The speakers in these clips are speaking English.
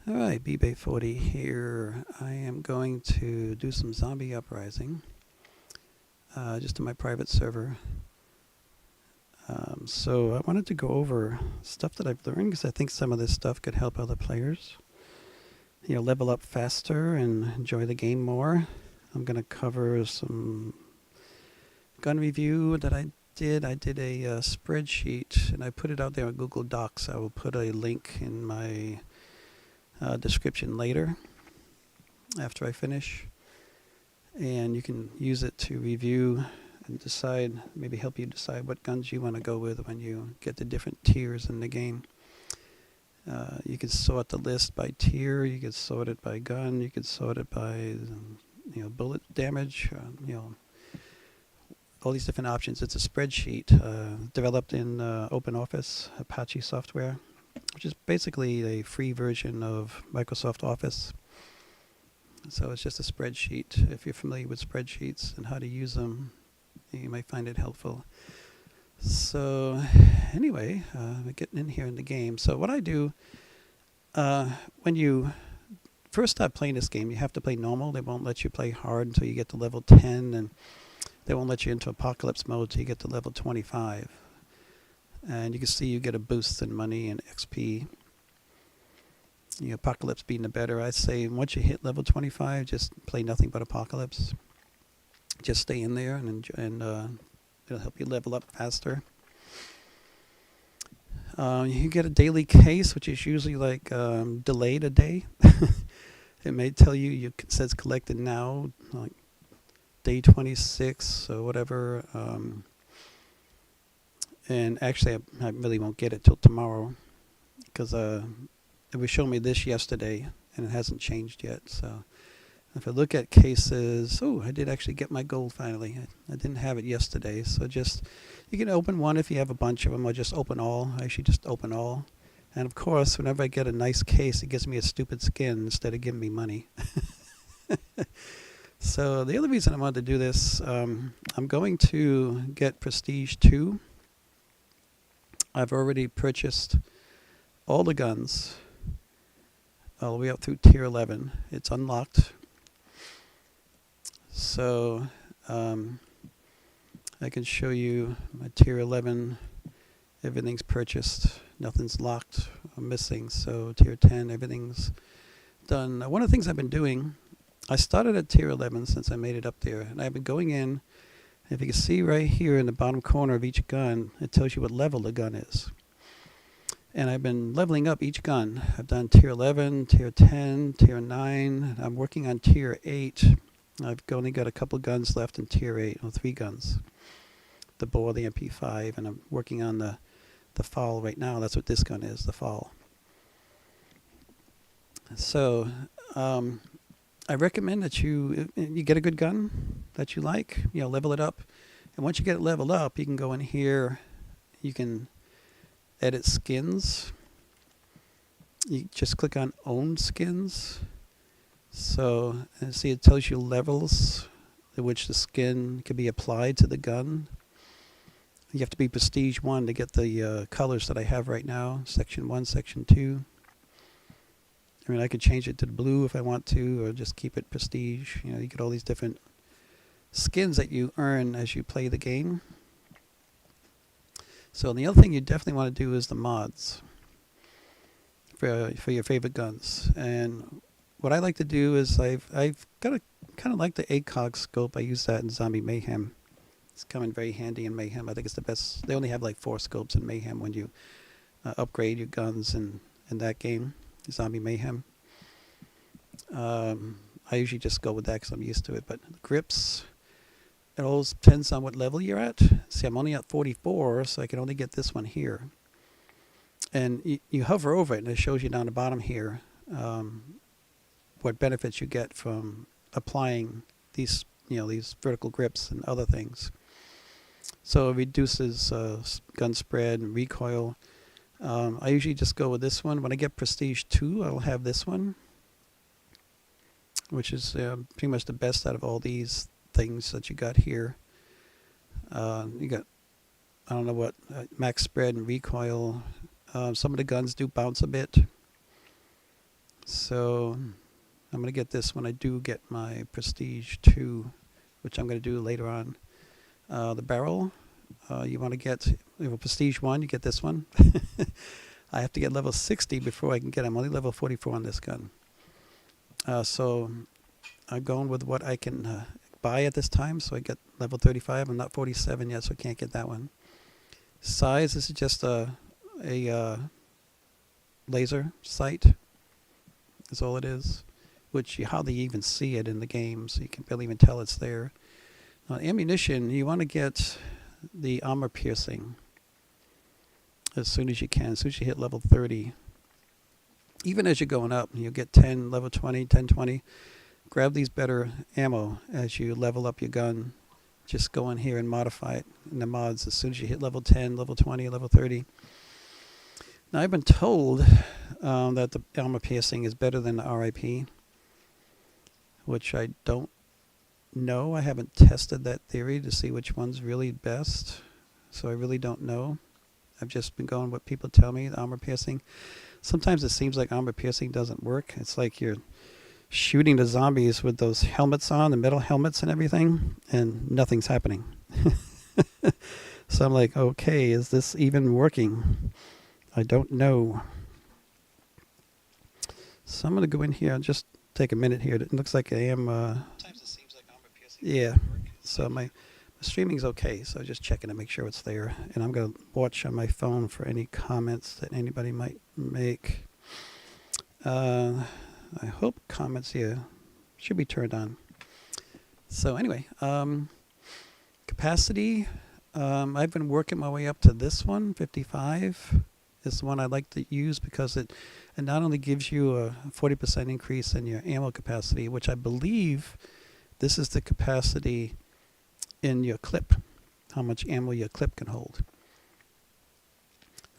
Alright, bbay40 here. I am going to do some Zombie Uprising, just in my private server. So I wanted to go over stuff that I've learned because I think some of this stuff could help other players, level up faster and enjoy the game more. I'm going to cover some gun review that I did. I did a spreadsheet and I put it out there on Google Docs. I will put a link in my description later after I finish, and you can use it to review and decide, maybe help you decide what guns you want to go with when you get the different tiers in the game. You can sort the list by tier, you can sort it by gun, you can sort it by bullet damage, all these different options. It's a spreadsheet developed in OpenOffice Apache software, which is basically a free version of Microsoft Office. So it's just a spreadsheet. If you're familiar with spreadsheets and how to use them, you might find it helpful. So anyway, we're getting in here in the game. So what I do, when you first start playing this game, you have to play normal. They won't let you play hard until you get to level 10, and they won't let you into apocalypse mode until you get to level 25. And you can see you get a boost in money and XP. Apocalypse being the better. I say once you hit level 25, just play nothing but Apocalypse. Just stay in there, and it'll help you level up faster. You get a daily case, which is usually like delayed a day. It may tell you, it says collected now, like day 26 or whatever. And actually, I really won't get it till tomorrow, because it was showing me this yesterday, and it hasn't changed yet. So if I look at cases, I did actually get my gold finally. I didn't have it yesterday, so you can open one if you have a bunch of them, or just open all. I should just open all. And of course, whenever I get a nice case, it gives me a stupid skin instead of giving me money. So the other reason I wanted to do this, I'm going to get Prestige 2. I've already purchased all the guns all the way up through tier 11. It's unlocked. So I can show you my tier 11. Everything's purchased. Nothing's locked or missing. So tier 10, everything's done. Now, one of the things I've been doing, I started at tier 11 since I made it up there. And I've been going in. If you can see right here in the bottom corner of each gun, it tells you what level the gun is. And I've been leveling up each gun. I've done tier 11, tier 10, tier 9. I'm working on tier 8. I've only got a couple guns left in tier 8, or 3 guns. The bore, the MP5, and I'm working on the FAL right now. That's what this gun is, the FAL. So I recommend that you get a good gun that you like, level it up. And once you get it leveled up, you can go in here, you can edit skins. You just click on own skins. So see, it tells you levels at which the skin can be applied to the gun. You have to be Prestige 1 to get the colors that I have right now, Section 1, Section 2. I mean, I could change it to the blue if I want to, or just keep it Prestige. You get all these different skins that you earn as you play the game. So the other thing you definitely want to do is the mods for your favorite guns. And what I like to do is I've got a kind of like the ACOG scope. I use that in Zombie Mayhem. It's coming very handy in Mayhem. I think it's the best. They only have like 4 scopes in Mayhem when you upgrade your guns in that game, Zombie Mayhem. I usually just go with that because I'm used to it. But the grips, it all depends on what level you're at. See, I'm only at 44, so I can only get this one here. And you hover over it, and it shows you down the bottom here what benefits you get from applying these, these vertical grips and other things. So it reduces gun spread and recoil. I usually just go with this one. When I get Prestige 2, I'll have this one, which is pretty much the best out of all these things that you got here. You got, I don't know what, max spread and recoil, Some of the guns do bounce a bit. So I'm going to get this when I do get my Prestige 2, which I'm going to do later on. The barrel, you want to get, Prestige 1, you get this one. I have to get level 60 before I can get it. I'm only level 44 on this gun. So I'm going with what I can buy at this time. So I get level 35. I'm not 47 yet, so I can't get that one. Size, this is just a laser sight. Is all it is, which you hardly even see it in the game, so you can barely even tell it's there. Ammunition, you want to get the armor piercing as soon as you can, as soon as you hit level 30. Even as you're going up, you'll get 10, level 20, 10, 20. Grab these better ammo as you level up your gun. Just go in here and modify it in the mods as soon as you hit level 10, level 20, level 30. Now, I've been told that the armor piercing is better than the RIP, which I don't know. I haven't tested that theory to see which one's really best, so I really don't know. I've just been going what people tell me, the armor piercing. Sometimes it seems like armor piercing doesn't work. It's like you're shooting the zombies with those helmets on, the metal helmets and everything, and nothing's happening. So I'm like, okay, is this even working? I don't know. So I'm going to go in here and just take a minute here. It looks like I am... Sometimes it seems like armor piercing doesn't work. So my streaming's okay, so just checking to make sure it's there. And I'm going to watch on my phone for any comments that anybody might make. I hope comments here should be turned on. So anyway, capacity. I've been working my way up to this one, 55. Is the one I like to use because it not only gives you a 40% increase in your ammo capacity, which I believe this is the capacity in your clip, how much ammo your clip can hold.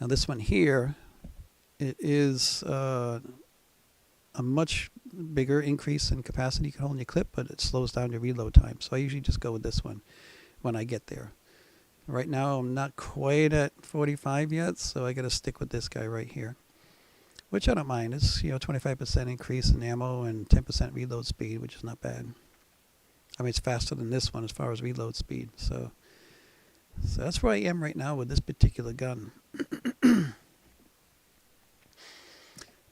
Now this one here, it is a much bigger increase in capacity you can hold in your clip, but it slows down your reload time. So I usually just go with this one when I get there. Right now I'm not quite at 45 yet, so I got to stick with this guy right here, which I don't mind. It's 25% increase in ammo and 10% reload speed, which is not bad. I mean, it's faster than this one as far as reload speed. So that's where I am right now with this particular gun.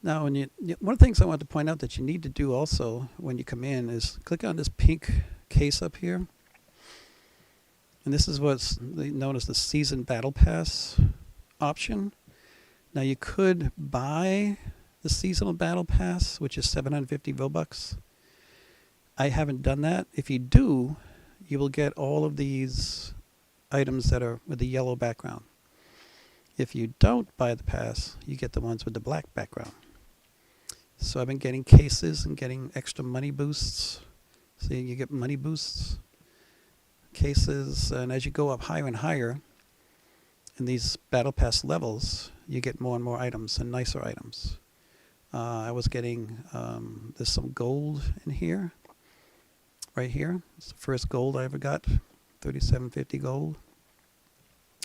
Now, one of the things I want to point out that you need to do also when you come in is click on this pink case up here. And this is what's known as the Season Battle Pass option. Now, you could buy the Seasonal Battle Pass, which is 750 Robux. I haven't done that. If you do, you will get all of these items that are with the yellow background. If you don't buy the pass, you get the ones with the black background. So I've been getting cases and getting extra money boosts. So you get money boosts, cases, and as you go up higher and higher in these battle pass levels, you get more and more items and nicer items. I was getting, there's some gold in here, right here. It's the first gold I ever got, 3750 gold,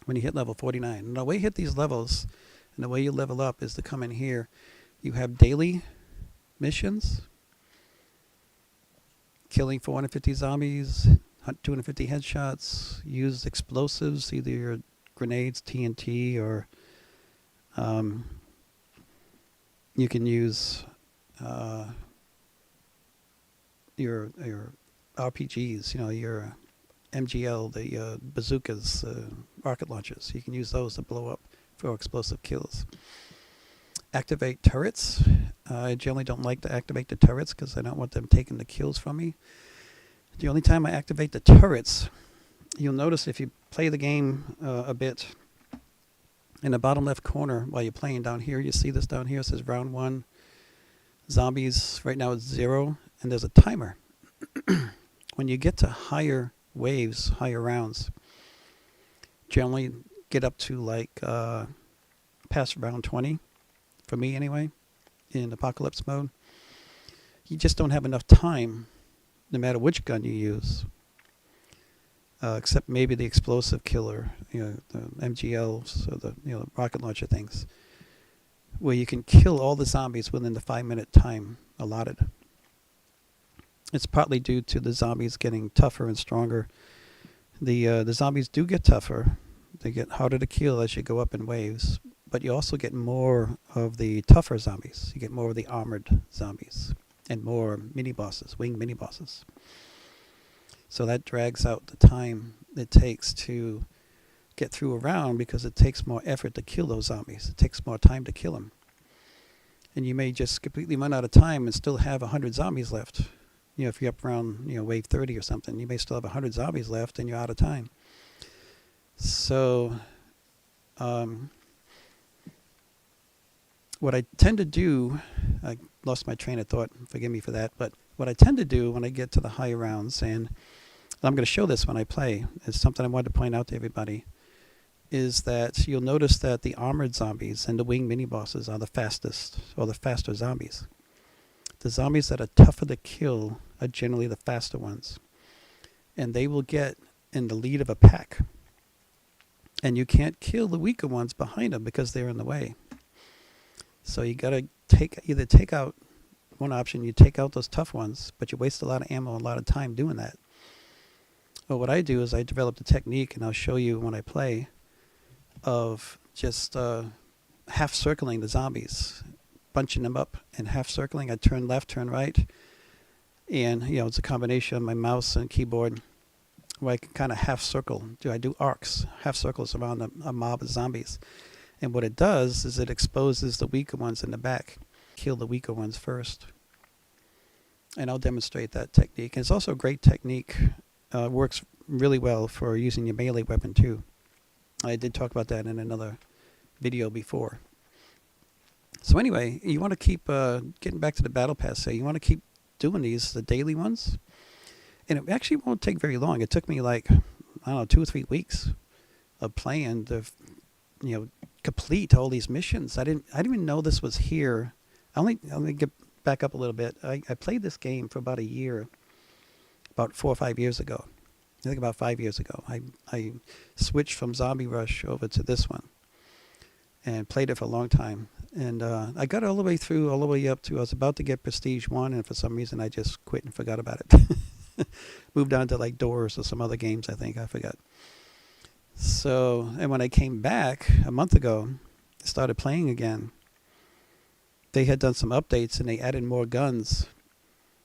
when you hit level 49. And the way you hit these levels and the way you level up is to come in here. You have daily missions, killing 450 zombies, 250 headshots, use explosives, either your grenades, TNT, or you can use your RPGs, your MGL, the bazookas, rocket launchers. You can use those to blow up for explosive kills. Activate turrets. I generally don't like to activate the turrets because I don't want them taking the kills from me. The only time I activate the turrets, you'll notice if you play the game a bit, in the bottom left corner while you're playing down here, you see this down here, it says round 1, zombies, right now it's 0, and there's a timer. When you get to higher waves, higher rounds, generally get up to like past round 20, for me anyway, in apocalypse mode, you just don't have enough time no matter which gun you use, except maybe the explosive killer, the MGLs or the rocket launcher things. where you can kill all the zombies within the 5-minute time allotted. It's partly due to the zombies getting tougher and stronger. The zombies do get tougher. They get harder to kill as you go up in waves, but you also get more of the tougher zombies. You get more of the armored zombies and more mini-bosses, winged mini-bosses. So that drags out the time it takes to get through a round because it takes more effort to kill those zombies. It takes more time to kill them. And you may just completely run out of time and still have 100 zombies left. You know, if you're up around, wave 30 or something, you may still have 100 zombies left and you're out of time. So what I tend to do, I lost my train of thought, forgive me for that, but what I tend to do when I get to the higher rounds, and I'm going to show this when I play, is something I wanted to point out to everybody, is that you'll notice that the armored zombies and the winged mini-bosses are the fastest, or the faster zombies. The zombies that are tougher to kill are generally the faster ones. And they will get in the lead of a pack. And you can't kill the weaker ones behind them because they're in the way. So you got to either take out one option, you take out those tough ones, but you waste a lot of ammo and a lot of time doing that. But what I do is I developed a technique, and I'll show you when I play, of just half circling the zombies, bunching them up and half circling. I turn left, turn right, and it's a combination of my mouse and keyboard where I can kind of half circle. I do arcs, half circles around a mob of zombies. And what it does is it exposes the weaker ones in the back. Kill the weaker ones first. And I'll demonstrate that technique. And it's also a great technique. Works really well for using your melee weapon too. I did talk about that in another video before. So anyway, you want to keep getting back to the battle pass. So you want to keep doing the daily ones. And it actually won't take very long. It took me 2 or 3 weeks of playing to, complete all these missions. I didn't even know this was here. Let me get back up a little bit. I played this game for about a year, about 4 or 5 years ago. I think about 5 years ago. I switched from Zombie Rush over to this one and played it for a long time. And I got all the way through, all the way up to, I was about to get Prestige 1, and for some reason I just quit and forgot about it. Moved on to Doors or some other games, I think. I forgot. So, and when I came back a month ago, I started playing again. They had done some updates and they added more guns.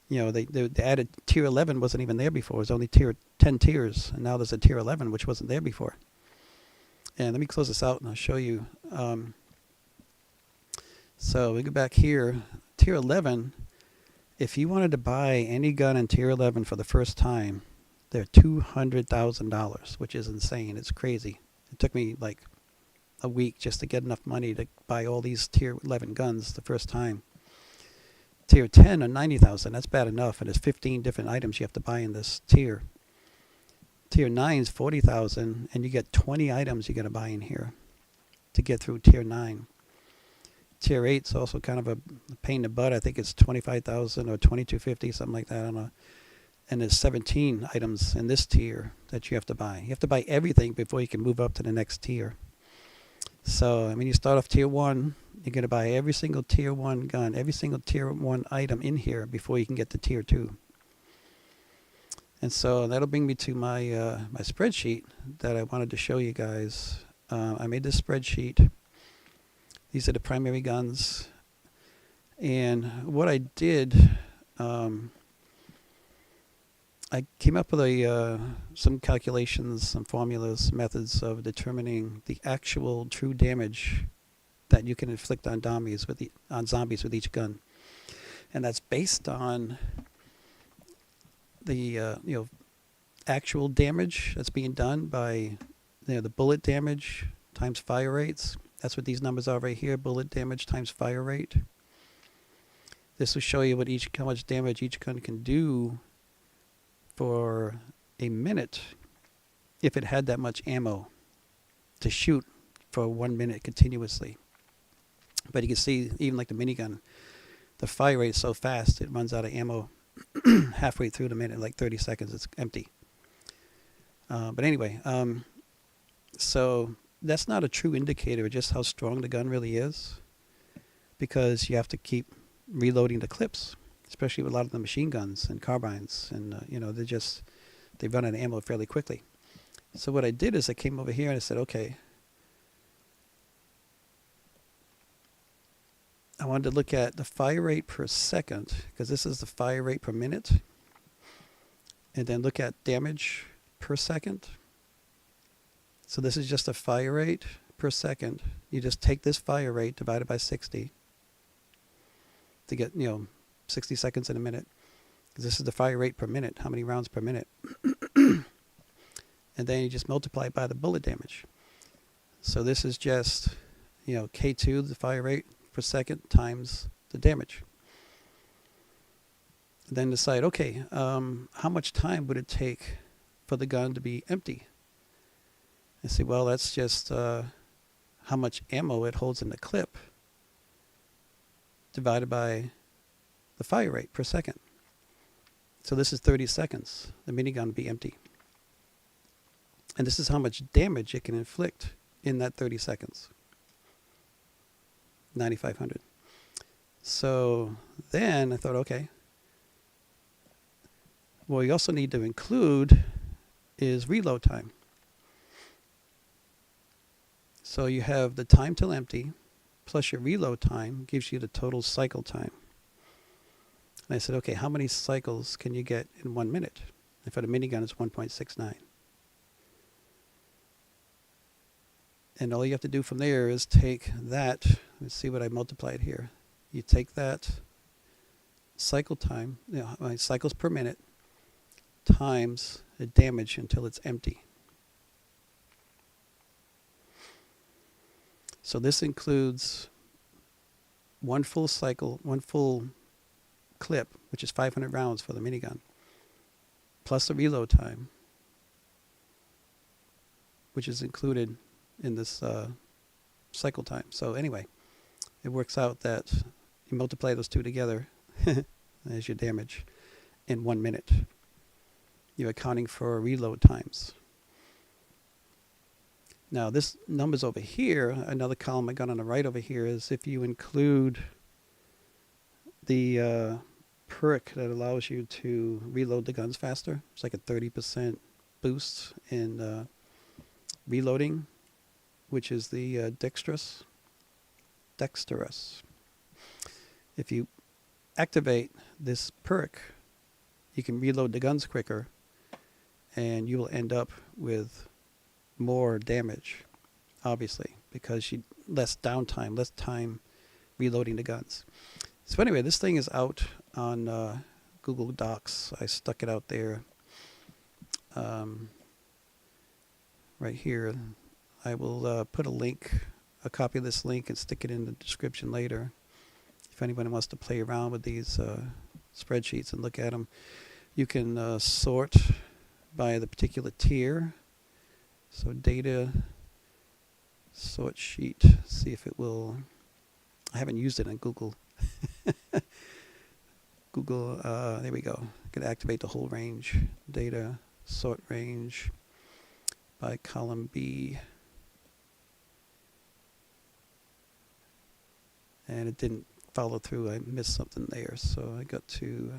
They added tier 11 wasn't even there before. It was only 10 tiers, and now there's a tier 11 which wasn't there before. And let me close this out and I'll show you. So we go back here. Tier 11, if you wanted to buy any gun in tier 11 for the first time, they're $200,000, which is insane. It's crazy. It took me a week just to get enough money to buy all these tier 11 guns the first time. Tier 10 or 90,000, that's bad enough, and there's 15 different items you have to buy in this tier. Tier 9 is 40,000, and you get 20 items you got to buy in here to get through tier 9. Tier 8 is also kind of a pain in the butt. I think it's 25,000 or 2250, something like that. I don't know. And there's 17 items in this tier that you have to buy. You have to buy everything before you can move up to the next tier. So, you start off tier 1, you're going to buy every single tier 1 gun, every single tier 1 item in here before you can get to tier 2. And so that'll bring me to my my spreadsheet that I wanted to show you guys. I made this spreadsheet. These are the primary guns. And what I did, I came up with some calculations, some formulas, methods of determining the actual true damage that you can inflict on zombies with each gun, and that's based on the actual damage that's being done by the bullet damage times fire rates. That's what these numbers are right here: bullet damage times fire rate. This will show you how much damage each gun can do for a minute if it had that much ammo to shoot for 1 minute continuously. But you can see, even the minigun, the fire rate is so fast it runs out of ammo halfway through the minute, 30 seconds, it's empty. But anyway, so that's not a true indicator of just how strong the gun really is. because you have to keep reloading the clips, especially with a lot of the machine guns and carbines, and they run out of ammo fairly quickly. So what I did is I came over here and I said, okay, I wanted to look at the fire rate per second, because this is the fire rate per minute, and then look at damage per second. So this is just a fire rate per second. You just take this fire rate divided by 60 to get, 60 seconds in a minute. This is the fire rate per minute, how many rounds per minute. And then you just multiply it by the bullet damage. So this is just, K2, the fire rate per second, times the damage. And then decide, okay, how much time would it take for the gun to be empty? And say, well, that's just how much ammo it holds in the clip divided by the fire rate per second. So this is 30 seconds. The minigun will be empty. And this is how much damage it can inflict in that 30 seconds. 9,500. So then I thought, okay, what we also need to include is reload time. So you have the time till empty plus your reload time gives you the total cycle time. And I said, okay, how many cycles can you get in 1 minute? And for the minigun, it's 1.69. And all you have to do from there is take that. Let's see what I multiplied here. You take that cycle time, cycles per minute, times the damage until it's empty. So this includes one full cycle, one full clip, which is 500 rounds for the minigun, plus the reload time, which is included in this cycle time. So anyway, it works out that you multiply those two together as your damage in 1 minute. You're accounting for reload times. Now this numbers over here, another column I got on the right over here, is if you include the perk that allows you to reload the guns faster. It's like a 30% boost in reloading, which is the dexterous. If you activate this perk, you can reload the guns quicker, and you will end up with more damage, obviously, because you less downtime, less time reloading the guns. So anyway, this thing is out on Google Docs. I stuck it out there right here. I will put a copy of this link and stick it in the description later. If anyone wants to play around with these spreadsheets and look at them, you can sort by the particular tier. So data sort sheet, see if it will. I haven't used it on Google. Google, there we go. I can activate the whole range. Data sort range by column B. And it didn't follow through. I missed something there. So I got to,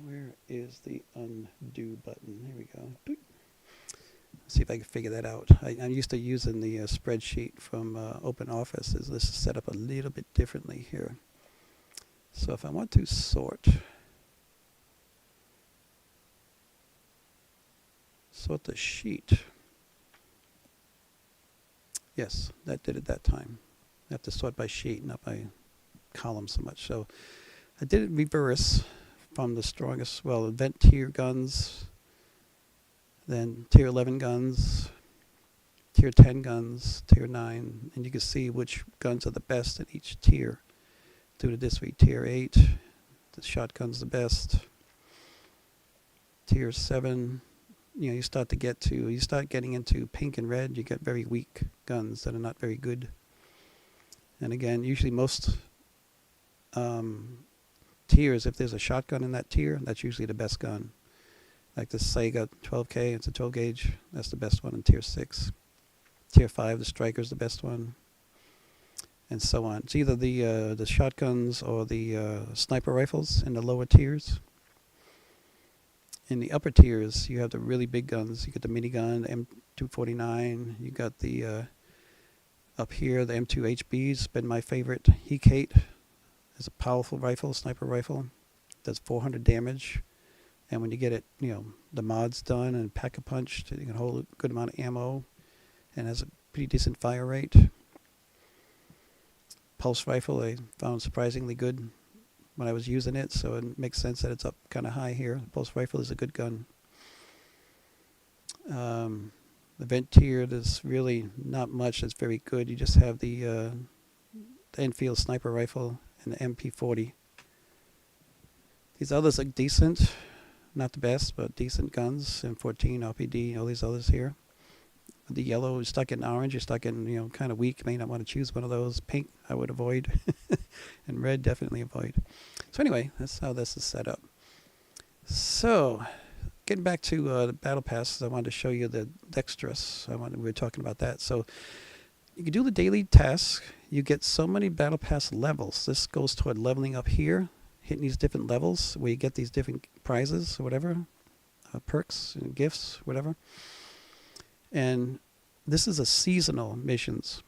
where is the undo button? Here we go. Boop. See if I can figure that out. I'm used to using the spreadsheet from OpenOffice. This is set up a little bit differently here. So if I want to sort the sheet. Yes, that did it that time. I have to sort by sheet, not by column so much. So I did it reverse from the strongest, event tier guns, then tier 11 guns, tier 10 guns, tier 9, and you can see which guns are the best in each tier. Do it this way: tier 8, the shotgun's the best. Tier 7, you start getting into pink and red, you get very weak guns that are not very good. And again, usually most tiers, if there's a shotgun in that tier, that's usually the best gun. Like the Sega 12K, it's a 12 gauge. That's the best one in tier 6. Tier 5, the Striker's the best one. and so on. It's either the shotguns or the sniper rifles in the lower tiers. In the upper tiers, you have the really big guns. You get the minigun, M249. You got the up here, the M2HB's been my favorite. He-Kate is a powerful rifle, sniper rifle. Does 400 damage. And when you get it, the mods done and pack-a-punched, you can hold a good amount of ammo and has a pretty decent fire rate. Pulse rifle I found surprisingly good when I was using it, so it makes sense that it's up kind of high here. The pulse rifle is a good gun. The vent tier, there's really not much that's very good. You just have the Enfield sniper rifle and the MP40. These others look decent. Not the best, but decent guns. M14, RPD, all these others here. The yellow is stuck in orange. You're stuck in, kind of weak. May not want to choose one of those. Pink, I would avoid. And red, definitely avoid. So anyway, that's how this is set up. So, getting back to the battle passes, I wanted to show you the dexterous. We were talking about that. So, you can do the daily tasks. You get so many battle pass levels. This goes toward leveling up here, hitting these different levels where you get these different prizes or whatever, perks and gifts, whatever. And this is a seasonal missions.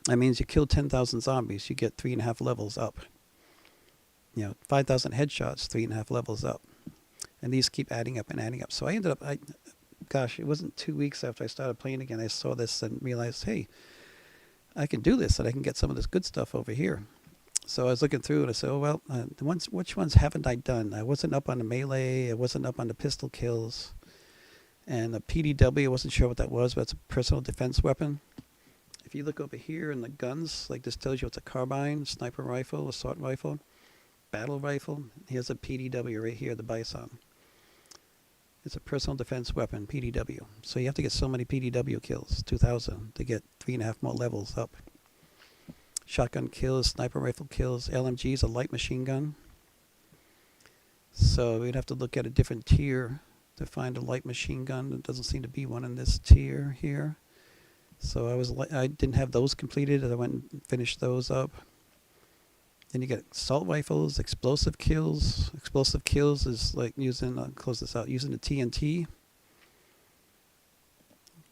That means you kill 10,000 zombies, you get 3.5 levels up. 5,000 headshots, 3.5 levels up. And these keep adding up and adding up. So I ended up, it wasn't 2 weeks after I started playing again, I saw this and realized, hey, I can do this and I can get some of this good stuff over here. So I was looking through and I said, oh, well, which ones haven't I done? I wasn't up on the melee, I wasn't up on the pistol kills. And the PDW, I wasn't sure what that was, but it's a personal defense weapon. If you look over here in the guns, like this tells you it's a carbine, sniper rifle, assault rifle, battle rifle. Here's a PDW right here, the Bison. It's a personal defense weapon, PDW. So you have to get so many PDW kills, 2,000, to get 3.5 more levels up. Shotgun kills, sniper rifle kills, LMG is a light machine gun. So we'd have to look at a different tier to find a light machine gun. There doesn't seem to be one in this tier here. So I didn't have those completed. I went and finished those up. Then you get assault rifles, explosive kills. Explosive kills is like using, I'll close this out, using the TNT.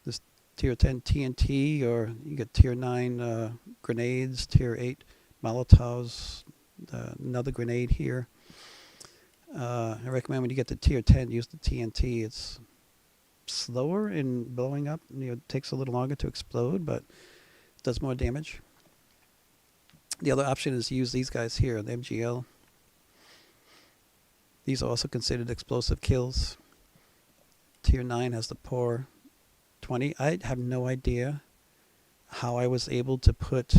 This tier 10 TNT, or you get tier 9 grenades, tier 8 Molotovs, another grenade here. I recommend when you get to tier 10, use the TNT. It's slower in blowing up. It takes a little longer to explode, but it does more damage. The other option is to use these guys here, the MGL. These are also considered explosive kills. Tier 9 has the POR 20. I have no idea how I was able to put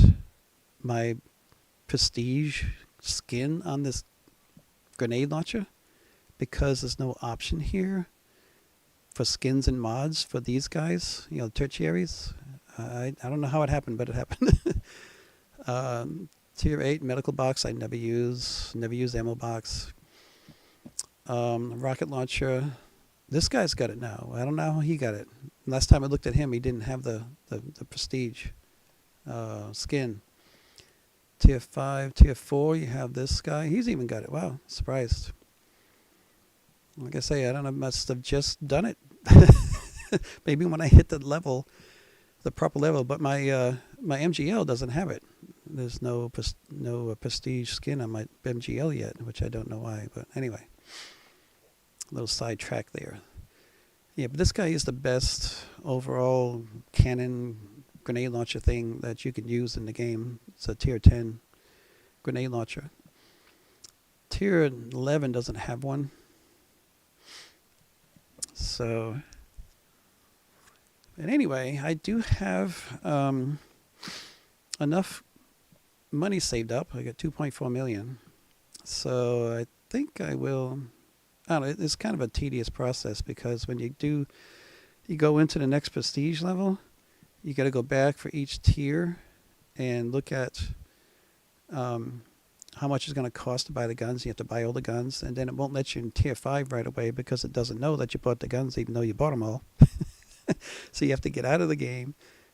my prestige skin on this grenade launcher, because there's no option here for skins and mods for these guys, tertiaries. I don't know how it happened, but it happened. Tier 8 medical box I never use ammo box. Rocket launcher, this guy's got it now. I don't know how he got it. Last time I looked at him, he didn't have the prestige skin. Tier 5, Tier 4, you have this guy. He's even got it. Wow, surprised. Like I say, I don't know, I must have just done it. Maybe when I hit the level, the proper level, but my my MGL doesn't have it. There's no prestige skin on my MGL yet, which I don't know why, but anyway. A little sidetrack there. Yeah, but this guy is the best overall cannon grenade launcher thing that you can use in the game. It's a tier 10 grenade launcher. Tier 11 doesn't have one. So, and anyway, I do have enough money saved up. I got 2.4 million. So I think I will, I don't know, it's kind of a tedious process, because when you go into the next prestige level, you got to go back for each tier and look at how much it's going to cost to buy the guns. You have to buy all the guns, and then it won't let you in tier 5 right away, because it doesn't know that you bought the guns even though you bought them all. So you have to get out of the game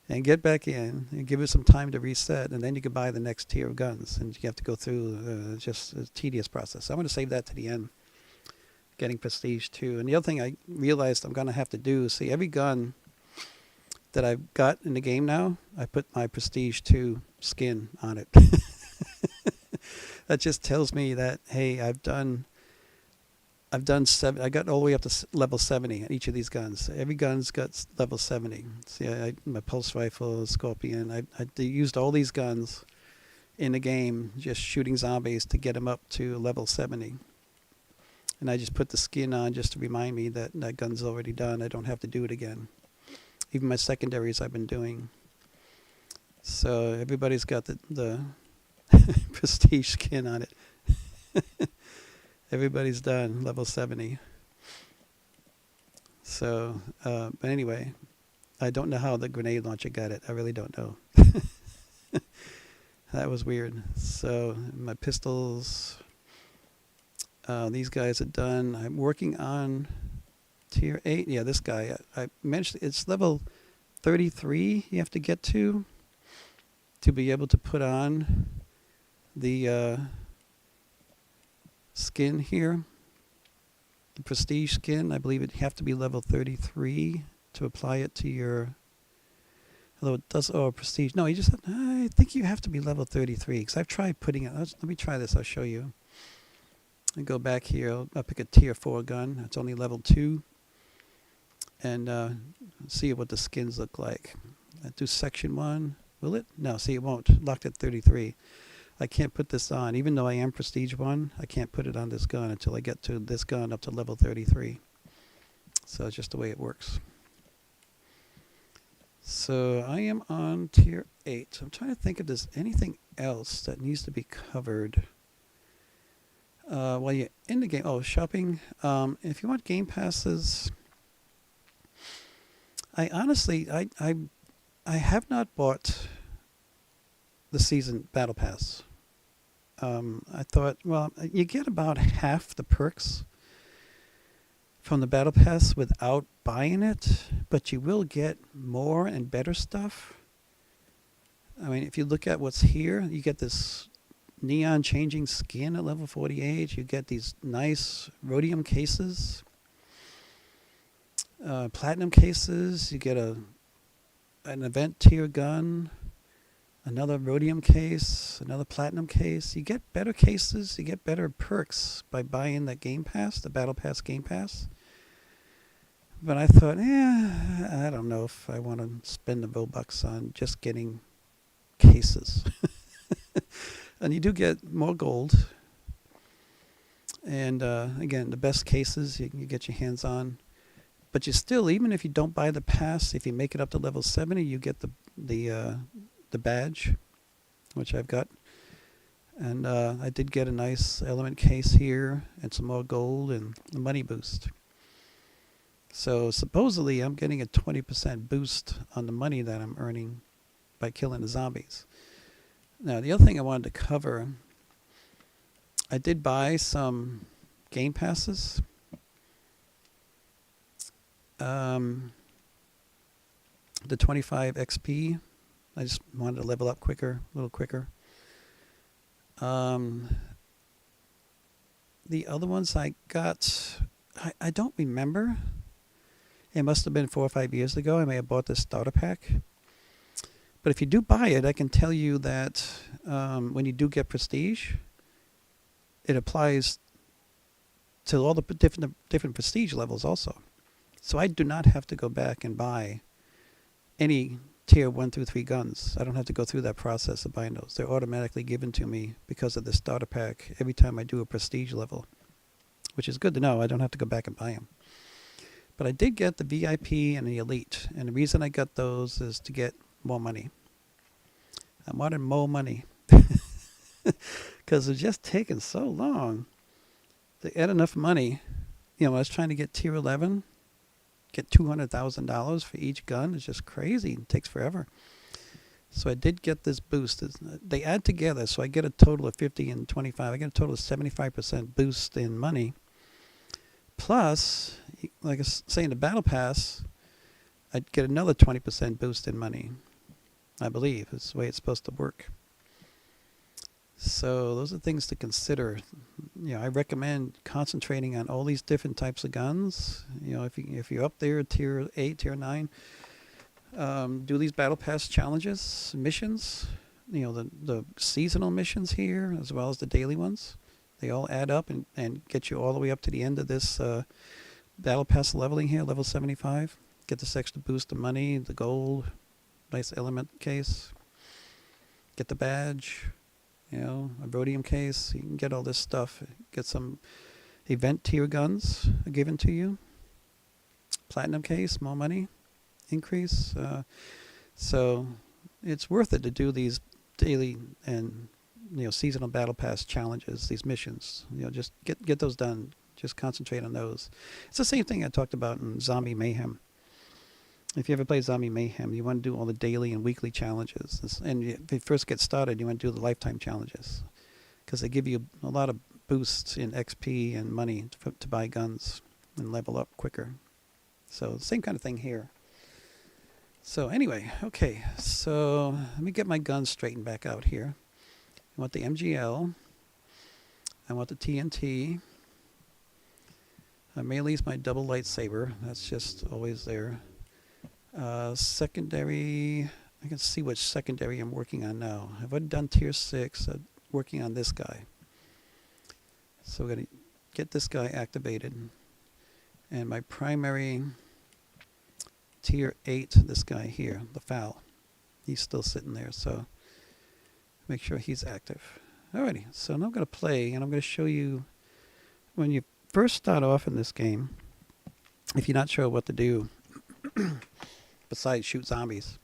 and get back in and give it some time to reset, and then you can buy the next tier of guns, and you have to go through just a tedious process. I'm going to save that to the end, getting Prestige 2. And the other thing I realized I'm going to have to do is see every gun that I've got in the game now, I put my Prestige 2 skin on it. That just tells me that, hey, I've done seven. I got all the way up to level 70 on each of these guns. Every gun's got level 70. See, my pulse rifle, Scorpion. I used all these guns in the game, just shooting zombies to get them up to level 70. And I just put the skin on just to remind me that that gun's already done. I don't have to do it again. Even my secondaries I've been doing. So everybody's got the Prestige skin on it. Everybody's done level 70. So, but anyway, I don't know how the grenade launcher got it. I really don't know. That was weird. So my pistols, these guys are done. I'm working on tier 8. Yeah, this guy. I mentioned it's level 33 you have to get to be able to put on the skin here. The Prestige skin, I believe it have to be level 33 to apply it to your, although it does, Prestige. No, you just have, I think you have to be level 33 because I've tried putting it. Let me try this. I'll show you. I go back here. I'll pick a tier 4 gun. It's only level 2. And see what the skins look like. I do section 1. Will it? No, see, it won't. Locked at 33. I can't put this on. Even though I am Prestige 1, I can't put it on this gun until I get to this gun up to level 33. So it's just the way it works. So I am on tier 8. I'm trying to think if there's anything else that needs to be covered while you're in the game. Oh, shopping. If you want game passes, I honestly, I have not bought the season battle pass. I thought, well, you get about half the perks from the battle pass without buying it, but you will get more and better stuff. I mean, if you look at what's here, you get this neon changing skin at level 48. You get these nice rhodium cases, platinum cases. You get an event tier gun, another rhodium case, another platinum case. You get better cases, you get better perks by buying that game pass, the battle pass game pass. But I thought, I don't know if I want to spend the Robux on just getting cases. And you do get more gold. And again, the best cases you get your hands on. But you still, even if you don't buy the pass, if you make it up to level 70, you get the badge, which I've got. And I did get a nice element case here and some more gold and a money boost. So supposedly I'm getting a 20% boost on the money that I'm earning by killing the zombies. Now, the other thing I wanted to cover, I did buy some game passes. The 25 XP. I just wanted to level up quicker, a little quicker. The other ones I got, I don't remember. It must have been 4 or 5 years ago. I may have bought this starter pack. But if you do buy it, I can tell you that when you do get Prestige, it applies to all the different Prestige levels also. So I do not have to go back and buy any tier 1 through 3 guns. I don't have to go through that process of buying those. They're automatically given to me because of the starter pack every time I do a Prestige level, which is good to know. I don't have to go back and buy them. But I did get the VIP and the Elite, and the reason I got those is to get more money. I wanted more money because it's just taking so long to add enough money. You know, I was trying to get tier 11, get $200,000 for each gun. It's just crazy. It takes forever. So I did get this boost. They add together, so I get a total of 50 and 25. I get a total of 75% boost in money. Plus, like I was saying, the Battle Pass, I'd get another 20% boost in money. I believe. It's the way it's supposed to work. So those are things to consider. I recommend concentrating on all these different types of guns. If you're up there, tier 8, tier 9, do these battle pass challenges, missions. The seasonal missions here, as well as the daily ones. They all add up and get you all the way up to the end of this battle pass leveling here, level 75. Get this extra boost of money, the gold, nice element case. Get the badge. A rhodium case. You can get all this stuff. Get some event tier guns given to you. Platinum case, more money increase. So it's worth it to do these daily and seasonal battle pass challenges, these missions. Just get those done. Just concentrate on those. It's the same thing I talked about in Zombie Mayhem. If you ever play Zombie Mayhem, you want to do all the daily and weekly challenges. And if you first get started, you want to do the lifetime challenges. Because they give you a lot of boosts in XP and money to buy guns and level up quicker. So same kind of thing here. So anyway, okay. So let me get my guns straightened back out here. I want the MGL. I want the TNT. Melee's my double lightsaber. That's just always there. Secondary, I can see which secondary I'm working on now. I've already done tier 6, working on this guy. So we're going to get this guy activated. And my primary tier 8, this guy here, the FAL. He's still sitting there, so make sure he's active. Alrighty, so now I'm going to play, and I'm going to show you when you first start off in this game, if you're not sure what to do, besides shoot zombies.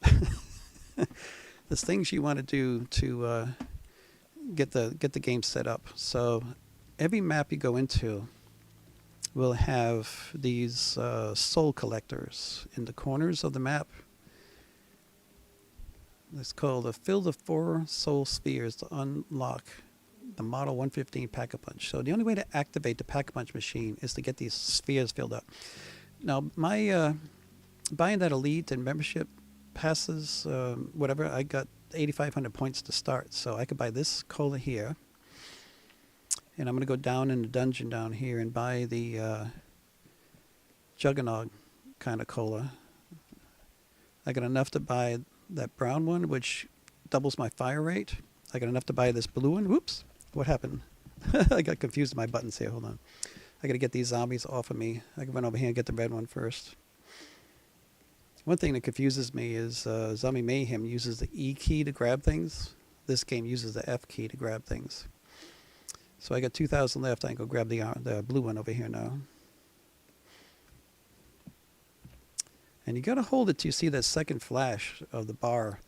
There's things you want to do to get the game set up. So every map you go into will have these soul collectors in the corners of the map. It's called fill the 4 soul spheres to unlock the Model 115 Pack-a-Punch. So the only way to activate the Pack-a-Punch machine is to get these spheres filled up. Now my buying that elite and membership passes, whatever, I got 8,500 points to start. So I could buy this cola here. And I'm going to go down in the dungeon down here and buy the Juggernaut kind of cola. I got enough to buy that brown one, which doubles my fire rate. I got enough to buy this blue one. Whoops, what happened? I got confused with my buttons here. Hold on. I got to get these zombies off of me. I can run over here and get the red one first. One thing that confuses me is Zombie Mayhem uses the E key to grab things. This game uses the F key to grab things. So I got 2,000 left. I can go grab the blue one over here now. And you got to hold it till you see that second flash of the bar.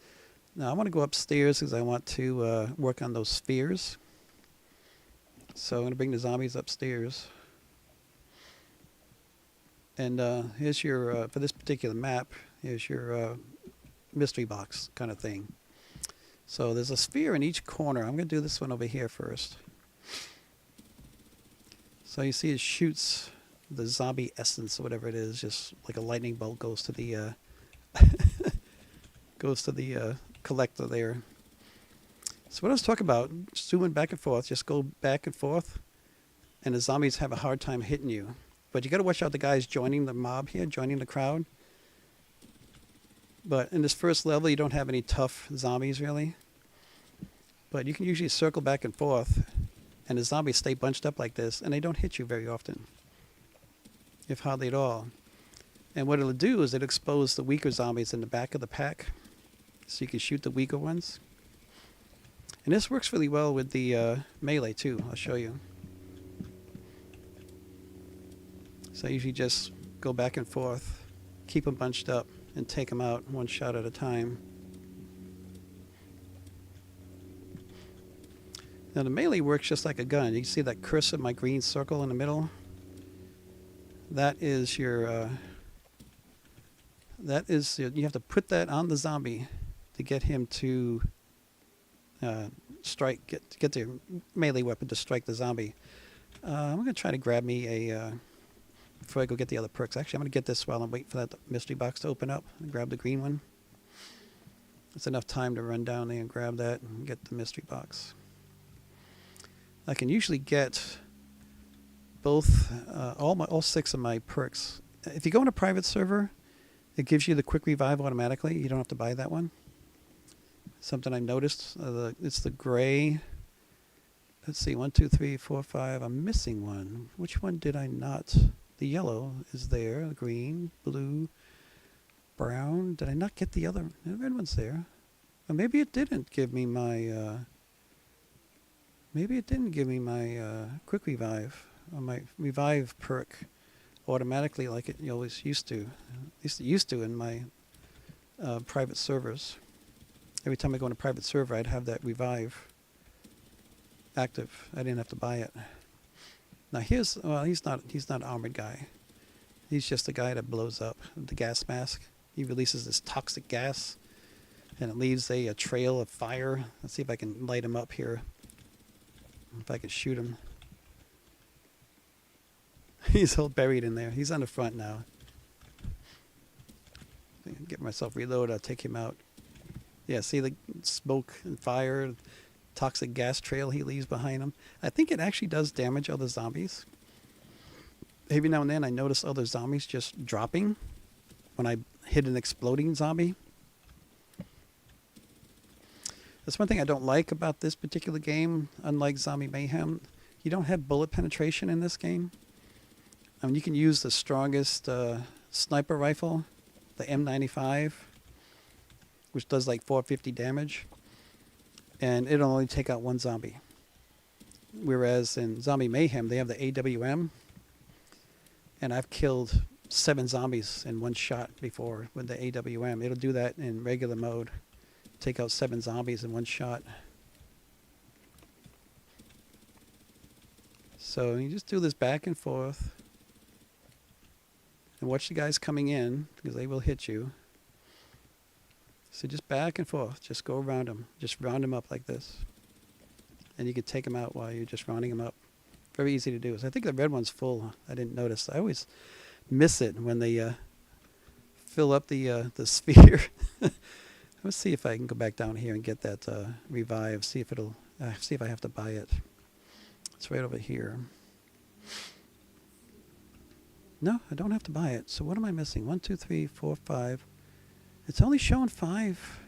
Now I want to go upstairs because I want to work on those spheres. So I'm going to bring the zombies upstairs. And here's your, for this particular map, here's your mystery box kind of thing. So there's a sphere in each corner. I'm going to do this one over here first. So you see it shoots the zombie essence or whatever it is, just like a lightning bolt goes to the collector there. So what I was talking about, zooming back and forth, just go back and forth, and the zombies have a hard time hitting you. But you got to watch out the guys joining the mob here, joining the crowd. But in this first level, you don't have any tough zombies really. But you can usually circle back and forth, and the zombies stay bunched up like this, and they don't hit you very often, if hardly at all. And what it'll do is it'll expose the weaker zombies in the back of the pack, so you can shoot the weaker ones. And this works really well with the melee too. I'll show you. So I usually just go back and forth, keep them bunched up, and take them out one shot at a time. Now the melee works just like a gun. You can see that cursor, my green circle in the middle. That is your, you have to put that on the zombie to get him to strike, get the melee weapon to strike the zombie. I'm going to try to grab me a, before I go get the other perks. Actually, I'm going to get this while I'm waiting for that mystery box to open up and grab the green one. It's enough time to run down there and grab that and get the mystery box. I can usually get both all 6 of my perks. If you go on a private server, it gives you the quick revive automatically. You don't have to buy that one. Something I've noticed. It's the gray. Let's see, 1, 2, 3, 4, 5. I'm missing one. Which one did I not? The yellow is there. Green, blue, brown. Did I not get the other? The red one's there. Or maybe it didn't give me my. Maybe it didn't give me my quick revive or my revive perk automatically like it always used to. At least it used to in my private servers. Every time I go on a private server, I'd have that revive active. I didn't have to buy it. Now here's he's not an armored guy. He's just a guy that blows up with the gas mask. He releases this toxic gas, and it leaves a trail of fire. Let's see if I can light him up here. If I can shoot him. He's all buried in there. He's on the front now. Get myself reloaded. I'll take him out. Yeah, see the smoke and fire, toxic gas trail he leaves behind him. I think it actually does damage other zombies. Every now and then I notice other zombies just dropping when I hit an exploding zombie. That's one thing I don't like about this particular game. Unlike Zombie Mayhem, you don't have bullet penetration in this game. I mean, you can use the strongest sniper rifle, the M95, which does like 450 damage, and it'll only take out one zombie. Whereas in Zombie Mayhem, they have the AWM, and I've killed 7 zombies in one shot before with the AWM. It'll do that in regular mode. Take out 7 zombies in one shot. So you just do this back and forth. And watch the guys coming in, because they will hit you. So just back and forth. Just go around them. Just round them up like this. And you can take them out while you're just rounding them up. Very easy to do. So I think the red one's full. I didn't notice. I always miss it when they fill up the sphere. Let's see if I can go back down here and get that revive. See if it'll. See if I have to buy it. It's right over here. No, I don't have to buy it. So what am I missing? 1, 2, 3, 4, 5. It's only showing 5.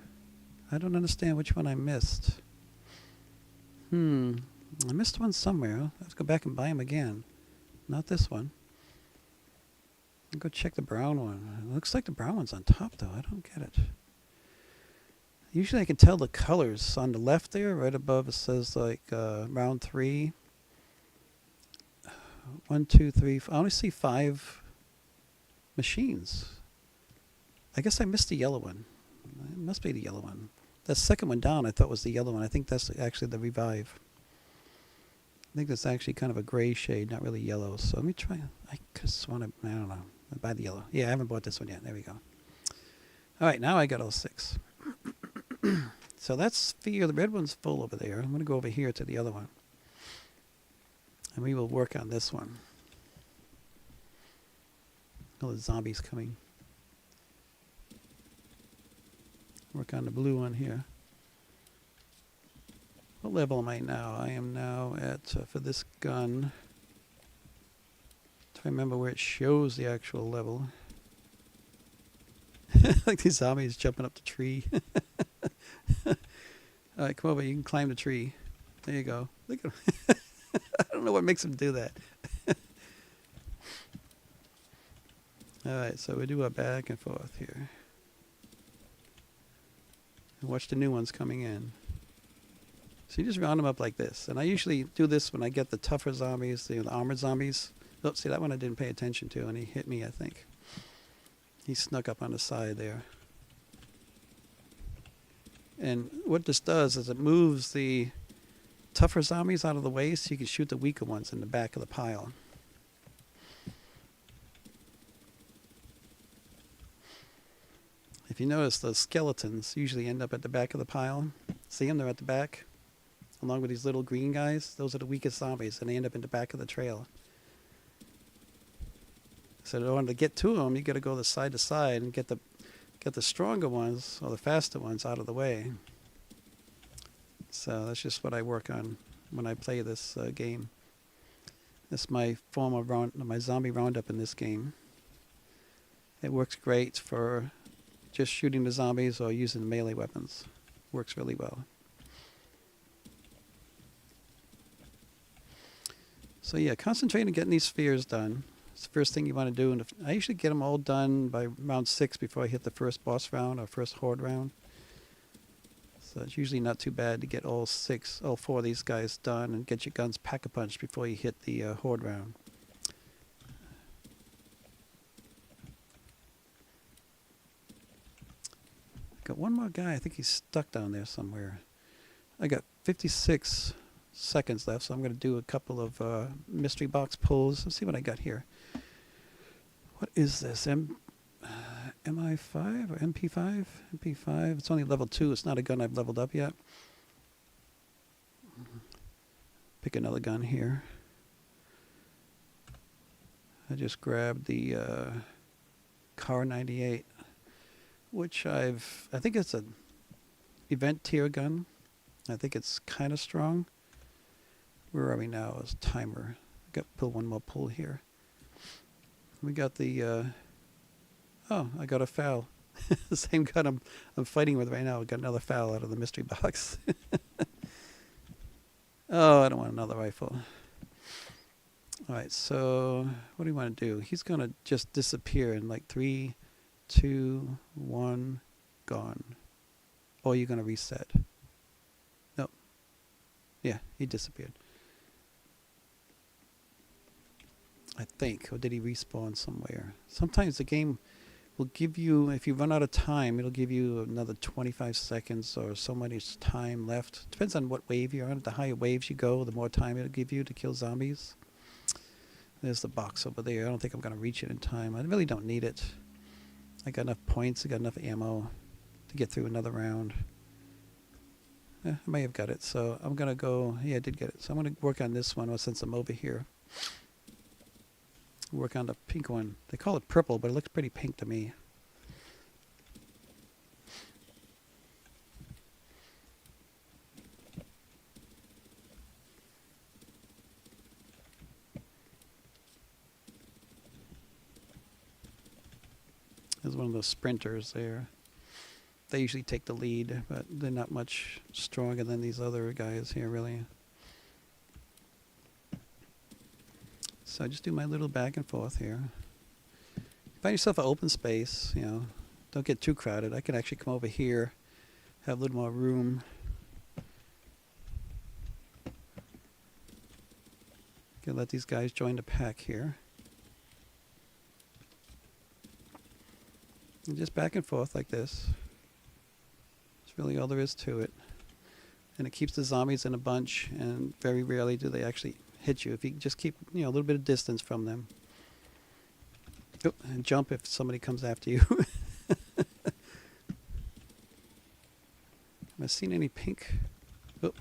I don't understand which one I missed. I missed one somewhere. Let's go back and buy them again. Not this one. I'll go check the brown one. It looks like the brown one's on top, though. I don't get it. Usually I can tell the colors on the left there, right above it says like round 3. 1, 2, 3. I only see 5 machines. I guess I missed the yellow one. It must be the yellow one. That second one down I thought was the yellow one. I think that's actually the revive. I think that's actually kind of a gray shade, not really yellow. So let me try. I could have sworn I don't know. I buy the yellow. Yeah, I haven't bought this one yet. There we go. All right, now I got all 6. So that's sphere. The red one's full over there. I'm going to go over here to the other one. And we will work on this one. Oh, the zombies coming. Work on the blue one here. What level am I now? I am now at, for this gun, try to remember where it shows the actual level. Like these zombies jumping up the tree. Alright, come over. You can climb the tree. There you go. Look at them. I don't know what makes them do that. Alright, so we do a back and forth here. And watch the new ones coming in. So you just round them up like this. And I usually do this when I get the tougher zombies, the armored zombies. Oh, see, that one I didn't pay attention to, and he hit me, I think. He snuck up on the side there. And what this does is it moves the tougher zombies out of the way so you can shoot the weaker ones in the back of the pile. If you notice, those skeletons usually end up at the back of the pile. See them? They're at the back. Along with these little green guys. Those are the weakest zombies, and they end up in the back of the trail. So in order to get to them, you got to go side to side and get Got the stronger ones, or the faster ones, out of the way. So that's just what I work on when I play this game. This is my form of my zombie roundup in this game. It works great for just shooting the zombies or using melee weapons. Works really well. So yeah, concentrate on getting these spheres done. It's the first thing you want to do. And I usually get them all done by round 6 before I hit the first boss round or first horde round. So it's usually not too bad to get all 4 of these guys done and get your guns pack-a-punch before you hit the horde round. Got one more guy. I think he's stuck down there somewhere. I got 56 seconds left, so I'm going to do a couple of mystery box pulls. Let's see what I got here. What is this? MI5 or MP5? MP5. It's only level 2. It's not a gun I've leveled up yet. Pick another gun here. I just grabbed the Car 98, which I think it's an event tier gun. I think it's kind of strong. Where are we now as timer? I got to pull one more pull here. We got the oh, I got a foul. The same gun I'm fighting with right now. I got another foul out of the mystery box. Oh, I don't want another rifle. All right, so what do you want to do? He's going to just disappear in like 3, 2, 1, gone. Or you're going to reset. Nope. Yeah, he disappeared. I think. Or did he respawn somewhere? Sometimes the game will give you, if you run out of time, it'll give you another 25 seconds or so much time left. Depends on what wave you're on. The higher waves you go, the more time it'll give you to kill zombies. There's the box over there. I don't think I'm going to reach it in time. I really don't need it. I got enough points. I got enough ammo to get through another round. I may have got it. So I'm going to go. Yeah, I did get it. So I'm going to work on this one since I'm over here. Work on the pink one. They call it purple, but it looks pretty pink to me. There's one of those sprinters there. They usually take the lead, but they're not much stronger than these other guys here, really. So I just do my little back and forth here. Find yourself an open space, you know. Don't get too crowded. I can actually come over here, have a little more room. Can let these guys join the pack here. And just back and forth like this. That's really all there is to it. And it keeps the zombies in a bunch, and very rarely do they actually hit you if you just keep, you know, a little bit of distance from them. Oh, and jump if somebody comes after you. Have I seen any pink? Oh,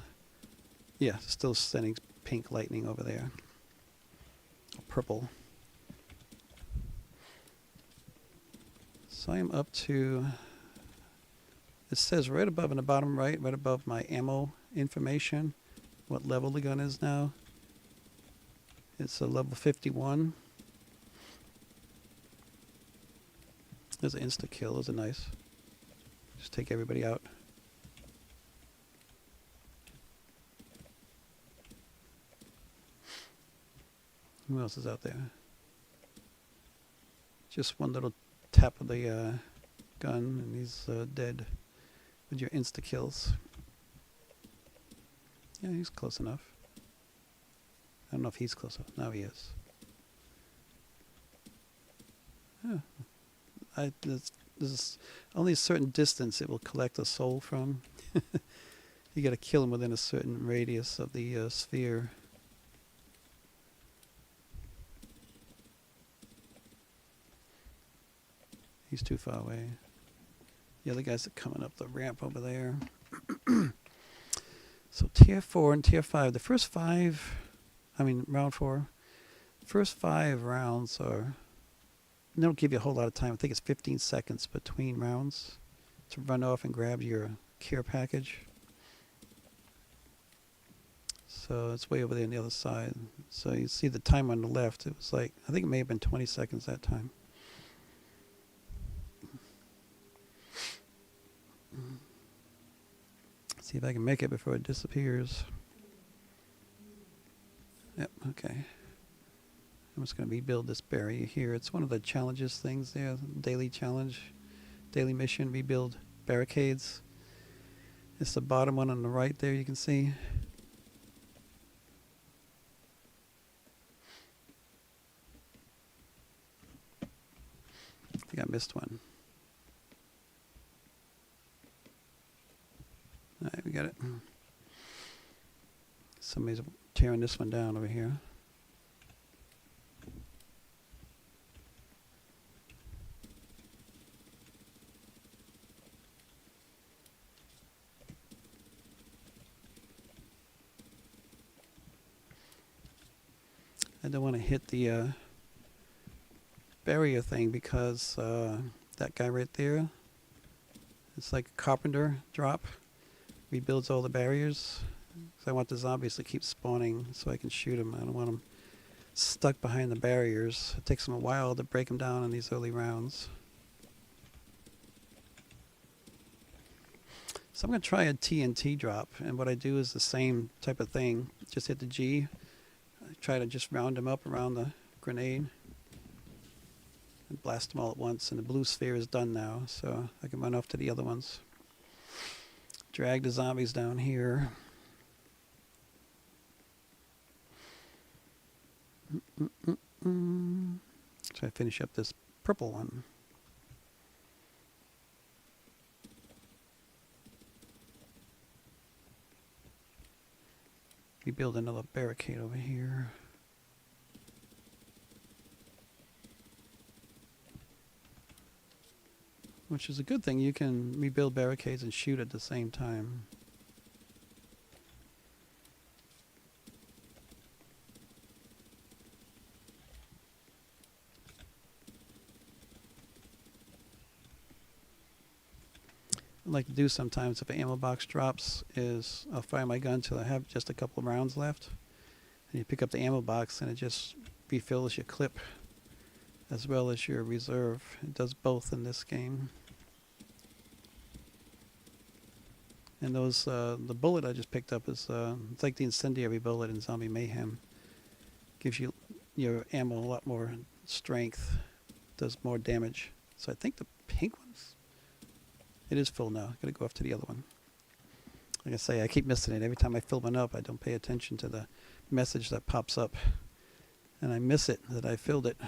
yeah, still sending pink lightning over there. Purple. So I am up to, it says right above in the bottom right above my ammo information, what level the gun is now. It's a level 51. There's an insta kill. Those are nice. Just take everybody out. Who else is out there? Just one little tap of the gun and he's dead with your insta kills. Yeah, he's close enough. I don't know if he's close enough. Now he is. Yeah. There's only a certain distance it will collect a soul from. You got to kill him within a certain radius of the sphere. He's too far away. The other guys are coming up the ramp over there. So tier 4 and tier 5. The first 5, I mean round 4. First 5 rounds are they don't give you a whole lot of time. I think it's 15 seconds between rounds to run off and grab your care package. So it's way over there on the other side. So you see the time on the left. It was like, I think it may have been 20 seconds that time. See if I can make it before it disappears. Yep, okay. I'm just going to rebuild this barrier here. It's one of the challenges things there, daily challenge, daily mission, rebuild barricades. It's the bottom one on the right there, you can see. I think I missed one. All right, we got it. Somebody's tearing this one down over here. I don't want to hit the barrier thing because that guy right there, it's like a carpenter drop. Rebuilds all the barriers. So I want the zombies to keep spawning so I can shoot them. I don't want them stuck behind the barriers. It takes them a while to break them down in these early rounds. So I'm going to try a TNT drop, and what I do is the same type of thing. Just hit the G. I try to just round them up around the grenade and blast them all at once, and the blue sphere is done now, so I can run off to the other ones. Drag the zombies down here. Try to finish up this purple one. We build another barricade over here. Which is a good thing. You can rebuild barricades and shoot at the same time. What I like to do sometimes if an ammo box drops is I'll fire my gun till I have just a couple of rounds left. And you pick up the ammo box and it just refills your clip as well as your reserve. It does both in this game. And those, the bullet I just picked up is, it's like the incendiary bullet in Zombie Mayhem. Gives you your ammo a lot more strength, does more damage. So I think the pink one's, it is full now. Gotta go off to the other one. Like I say, I keep missing it. Every time I fill one up, I don't pay attention to the message that pops up. And I miss it, that I filled it.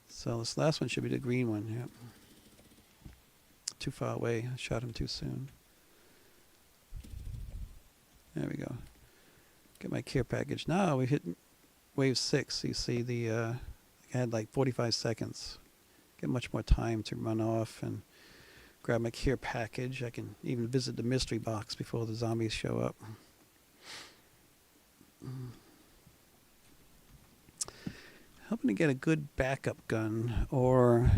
So this last one should be the green one. Yep. Too far away. I shot him too soon. There we go. Get my care package. Now we hit wave 6. You see the I had like 45 seconds. Get much more time to run off and grab my care package. I can even visit the mystery box before the zombies show up. Hoping to get a good backup gun, or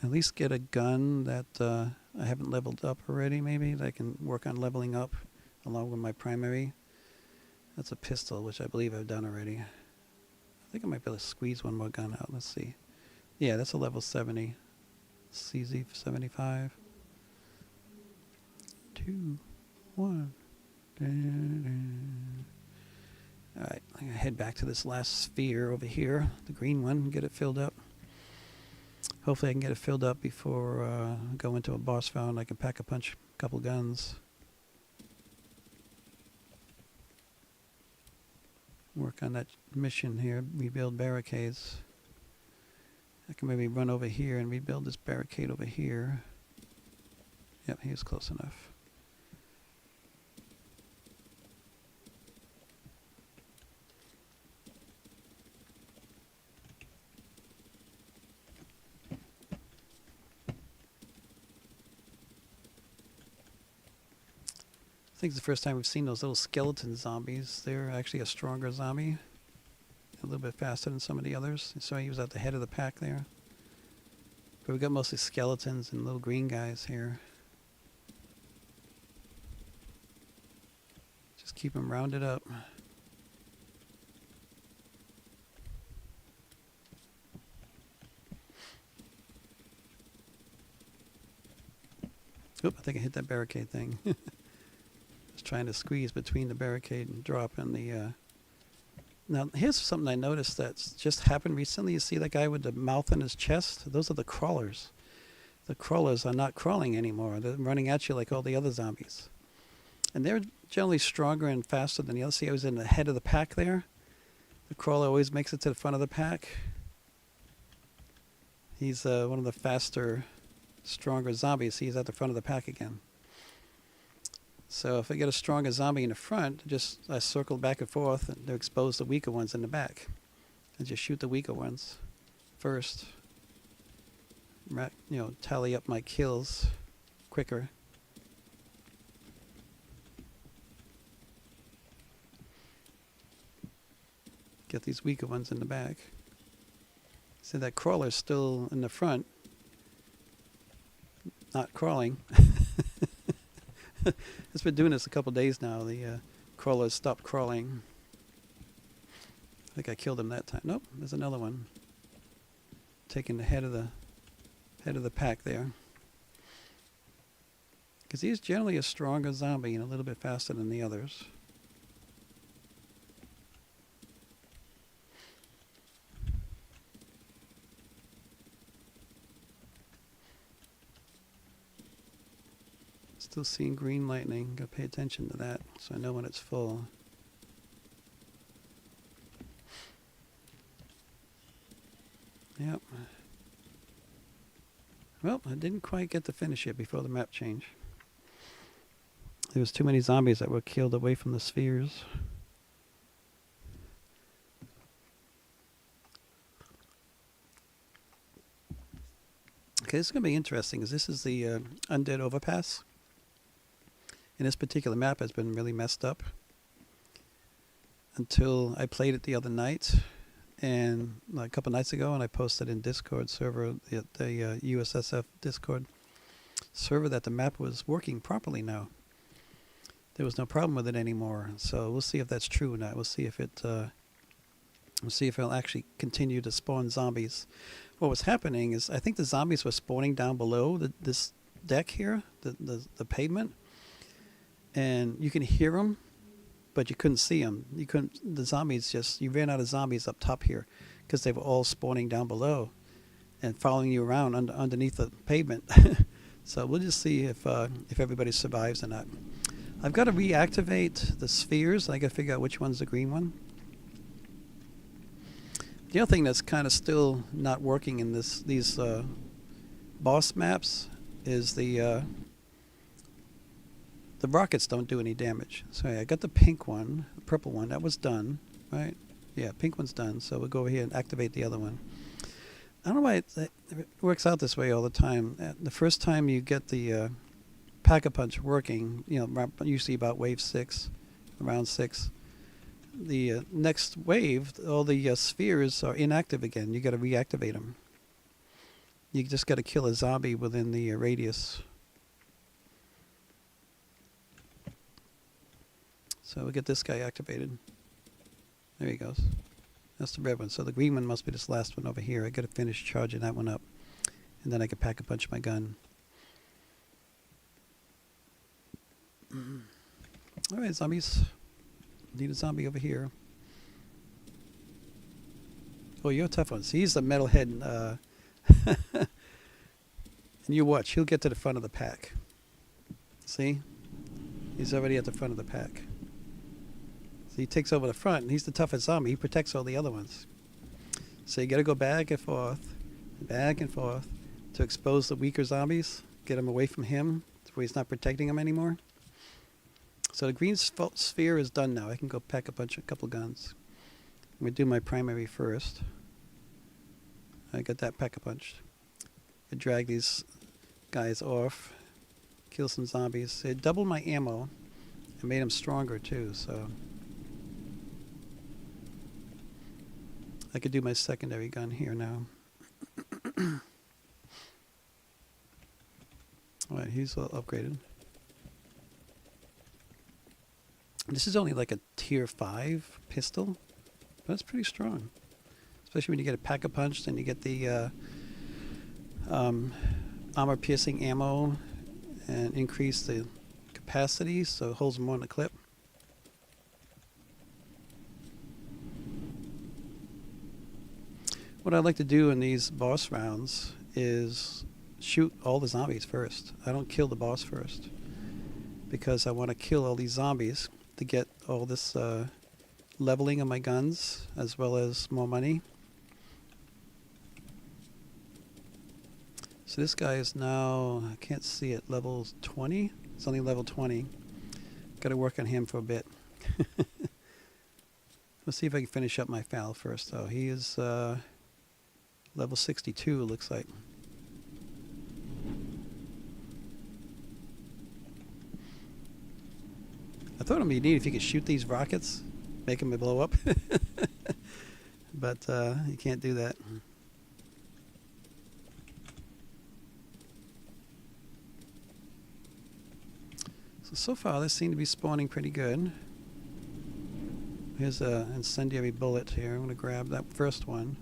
at least get a gun that I haven't leveled up already, maybe, that I can work on leveling up along with my primary. That's a pistol, which I believe I've done already. I think I might be able to squeeze one more gun out. Let's see. Yeah, that's a level 70. CZ 75. 2, 1. Alright, I'm going to head back to this last sphere over here, the green one, and get it filled up. Hopefully I can get it filled up before I go into a boss round. I can pack a punch a couple guns. Work on that mission here, rebuild barricades. I can maybe run over here and rebuild this barricade over here. Yep, he was close enough. I think it's the first time we've seen those little skeleton zombies. They're actually a stronger zombie. a little bit faster than some of the others. So he was at the head of the pack there. But we got mostly skeletons and little green guys here. Just keep them rounded up. Oop, I think I hit that barricade thing. Just trying to squeeze between the barricade and drop in the... Now, here's something I noticed that's just happened recently. You see that guy with the mouth in his chest? Those are the crawlers. The crawlers are not crawling anymore. They're running at you like all the other zombies. And they're generally stronger and faster than the others. See, I was in the head of the pack there. The crawler always makes it to the front of the pack. He's one of the faster, stronger zombies. He's at the front of the pack again. So if I get a stronger zombie in the front, I circle back and forth and to expose the weaker ones in the back. And just shoot the weaker ones first. Tally up my kills quicker. Get these weaker ones in the back. See, that crawler's still in the front. Not crawling. It's been doing this a couple days now. The crawlers stopped crawling. I think I killed him that time. Nope, there's another one. Taking the head of the pack there. Because he's generally a stronger zombie and a little bit faster than the others. Still seeing green lightning. Gotta pay attention to that so I know when it's full. Yep. Well, I didn't quite get to finish it before the map change. There was too many zombies that were killed away from the spheres. Okay, this is going to be interesting because this is the Undead Overpass. And this particular map has been really messed up until I played it the other night and a couple nights ago, and I posted in Discord server, the USSF Discord server, that the map was working properly now. There was no problem with it anymore. So we'll see if that's true or not. We'll see if it'll actually continue to spawn zombies. What was happening is I think the zombies were spawning down below this deck here, the pavement. And you can hear them, but you couldn't see them. You ran out of zombies up top here because they were all spawning down below and following you around underneath the pavement. So we'll just see if everybody survives or not. I've got to reactivate the spheres. I got to figure out which one's the green one. The other thing that's kind of still not working in these boss maps is the rockets don't do any damage. So yeah, I got the pink one, the purple one, that was done, right? Yeah, pink one's done. So we'll go over here and activate the other one. I don't know why it works out this way all the time. The first time you get the Pack-a-Punch working, usually about wave 6, around 6, the next wave, all the spheres are inactive again. You got to reactivate them. You just got to kill a zombie within the radius. So we'll get this guy activated. There he goes. That's the red one. So the green one must be this last one over here. I got to finish charging that one up, and then I can Pack-a-Punch my gun. All right, zombies. Need a zombie over here. Oh, you're a tough one. See, he's the metalhead. And you watch. He'll get to the front of the pack. See? He's already at the front of the pack. So he takes over the front, and he's the toughest zombie. He protects all the other ones. So you got to go back and forth to expose the weaker zombies, get them away from him, where he's not protecting them anymore. So the green sphere is done now. I can go Pack-a-Punch a couple guns. I'm going to do my primary first. I got that Pack-a-Punch. I drag these guys off, kill some zombies. It doubled my ammo and made them stronger too, so... I could do my secondary gun here now. Alright, he's all upgraded. This is only like a tier 5 pistol, but it's pretty strong. Especially when you get a pack-a-punch, then you get the armor-piercing ammo and increase the capacity so it holds more in the clip. What I like to do in these boss rounds is shoot all the zombies first. I don't kill the boss first because I want to kill all these zombies to get all this leveling of my guns as well as more money. So this guy is now, I can't see it, level 20? It's only level 20. Got to work on him for a bit. Let's see if I can finish up my FAL first though. He is level 62 it looks like. I thought it would be neat if you could shoot these rockets, make them blow up. But you can't do that. So far, this seems to be spawning pretty good. Here's an incendiary bullet here. I'm going to grab that first one.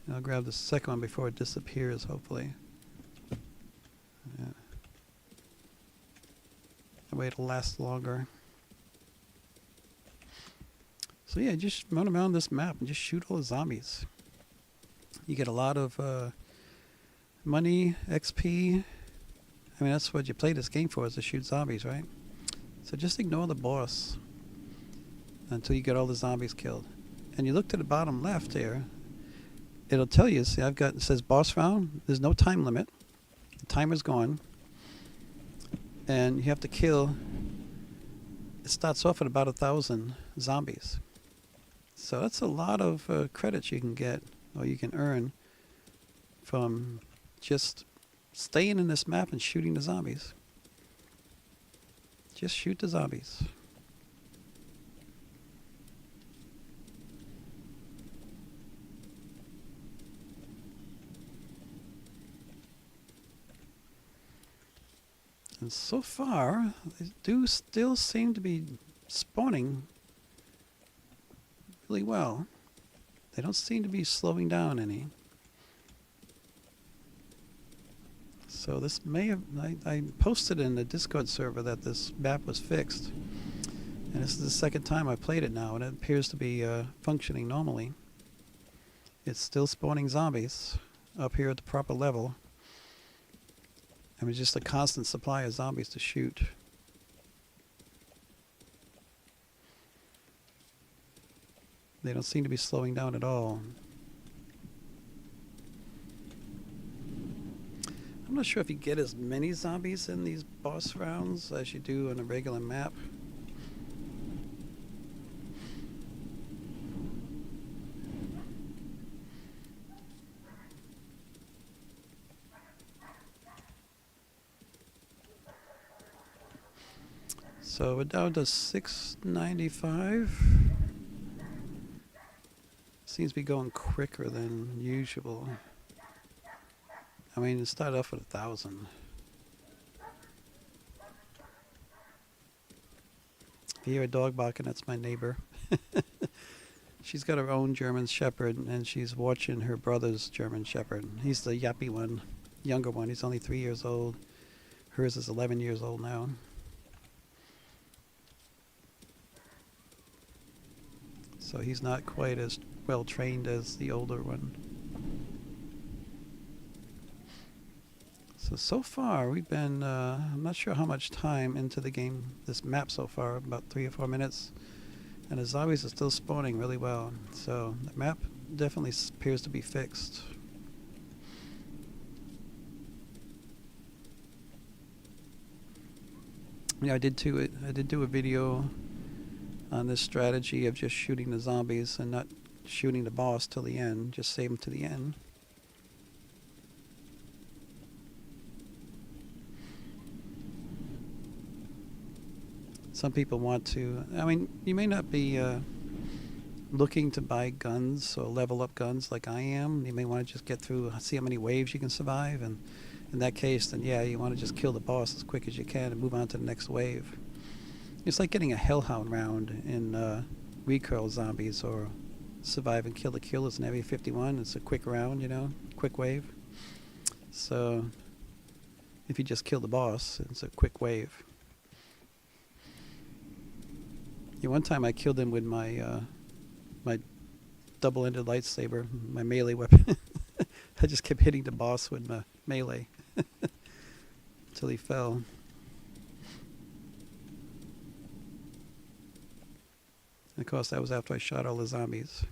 And I'll grab the second one before it disappears, hopefully. Yeah. That way it'll last longer. So yeah, just run around this map and just shoot all the zombies. You get a lot of money, XP. I mean, that's what you play this game for, is to shoot zombies, right? So just ignore the boss until you get all the zombies killed. And you look to the bottom left here, it'll tell you, see, it says boss round. There's no time limit. The timer's gone. And you have to kill, it starts off at about 1,000 zombies. So that's a lot of credits you can get, or you can earn from just staying in this map and shooting the zombies. Just shoot the zombies. And so far, they do still seem to be spawning really well. They don't seem to be slowing down any. So this may have, I posted in the Discord server that this map was fixed. And this is the second time I played it now, and it appears to be functioning normally. It's still spawning zombies up here at the proper level. I mean, just a constant supply of zombies to shoot. They don't seem to be slowing down at all. I'm not sure if you get as many zombies in these boss rounds as you do on a regular map. So we're down to 695. Seems to be going quicker than usual. I mean, it started off with 1,000. If you hear a dog barking, that's my neighbor. She's got her own German Shepherd, and she's watching her brother's German Shepherd. He's the yappy one, younger one. He's only 3 years old. Hers is 11 years old now. So he's not quite as well trained as the older one. So far we've been, I'm not sure how much time into the game, this map so far, about 3 or 4 minutes. And the zombies are still spawning really well. So the map definitely appears to be fixed. Yeah, I did do a video on this strategy of just shooting the zombies and not shooting the boss till the end, just save them to the end. some people want to. I mean, you may not be looking to buy guns or level up guns like I am. You may want to just get through, see how many waves you can survive, and in that case, then yeah, you want to just kill the boss as quick as you can and move on to the next wave. It's like getting a Hellhound round in Recurl Zombies or Survive and Kill the Killers in Area 51. It's a quick round, you know, quick wave. So if you just kill the boss, it's a quick wave. Yeah, one time I killed him with my my double-ended lightsaber, my melee weapon. I just kept hitting the boss with my melee until he fell. And of course, that was after I shot all the zombies.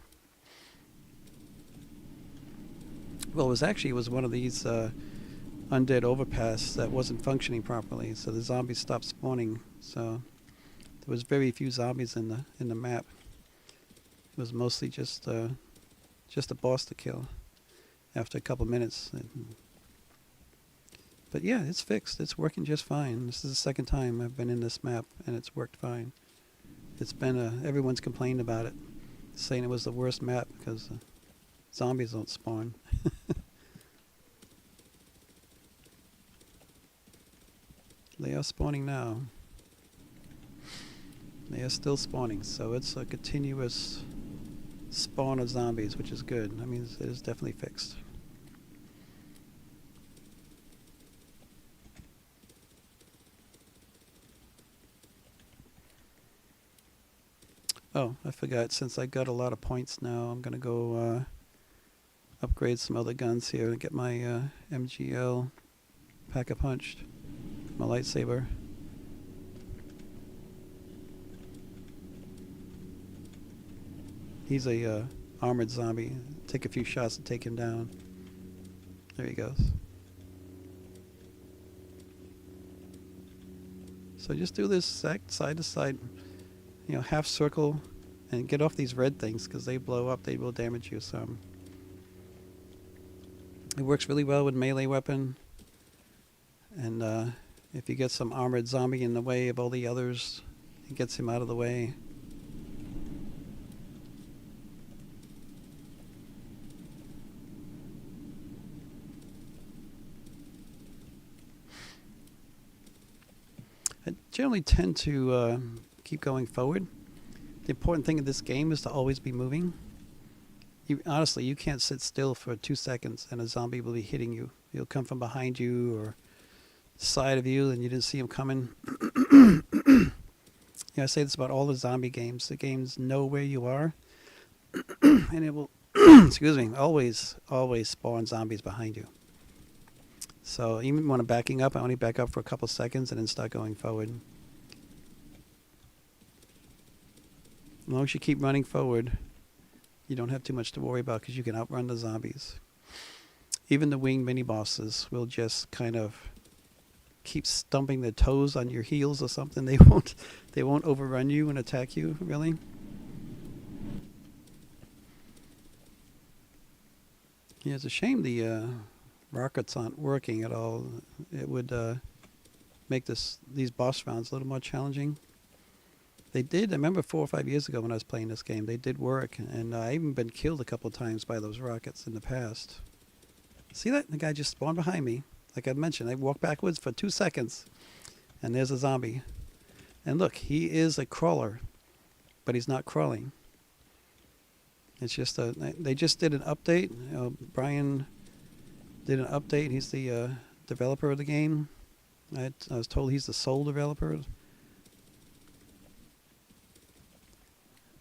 Well, it was one of these undead overpass that wasn't functioning properly, so the zombies stopped spawning. So there was very few zombies in the map. It was mostly just a boss to kill after a couple minutes. But yeah, it's fixed. It's working just fine. This is the second time I've been in this map, and it's worked fine. It's been everyone's complained about it, saying it was the worst map because zombies don't spawn. They are spawning now. They are still spawning, so it's a continuous spawn of zombies, which is good. I mean, it is definitely fixed. Oh, I forgot, since I got a lot of points now, I'm going to go upgrade some other guns here and get my MGL Pack-a-Punched, my lightsaber. He's a armored zombie. Take a few shots to take him down. There he goes. So just do this side to side, you know, half circle, and get off these red things because they blow up. They will damage you some. It works really well with melee weapon, and if you get some armored zombie in the way of all the others, it gets him out of the way. I generally tend to keep going forward. The important thing in this game is to always be moving. Honestly, you can't sit still for 2 seconds and a zombie will be hitting you. He'll come from behind you or side of you and you didn't see him coming. Yeah, I say this about all the zombie games. The games know where you are and it will excuse me, always spawn zombies behind you. So even when I'm backing up, I only back up for a couple seconds and then start going forward. As long as you keep running forward, you don't have too much to worry about because you can outrun the zombies. Even the winged mini-bosses will just kind of keep stumping their toes on your heels or something. They won't overrun you and attack you, really. Yeah, it's a shame the rockets aren't working at all. It would make these boss rounds a little more challenging. They did. I remember 4 or 5 years ago when I was playing this game, they did work, and I even been killed a couple of times by those rockets in the past. See that? The guy just spawned behind me. Like I mentioned, I walked backwards for 2 seconds, and there's a zombie. And look, he is a crawler, but he's not crawling. It's just they just did an update. Brian did an update. He's the developer of the game. I was told he's the sole developer.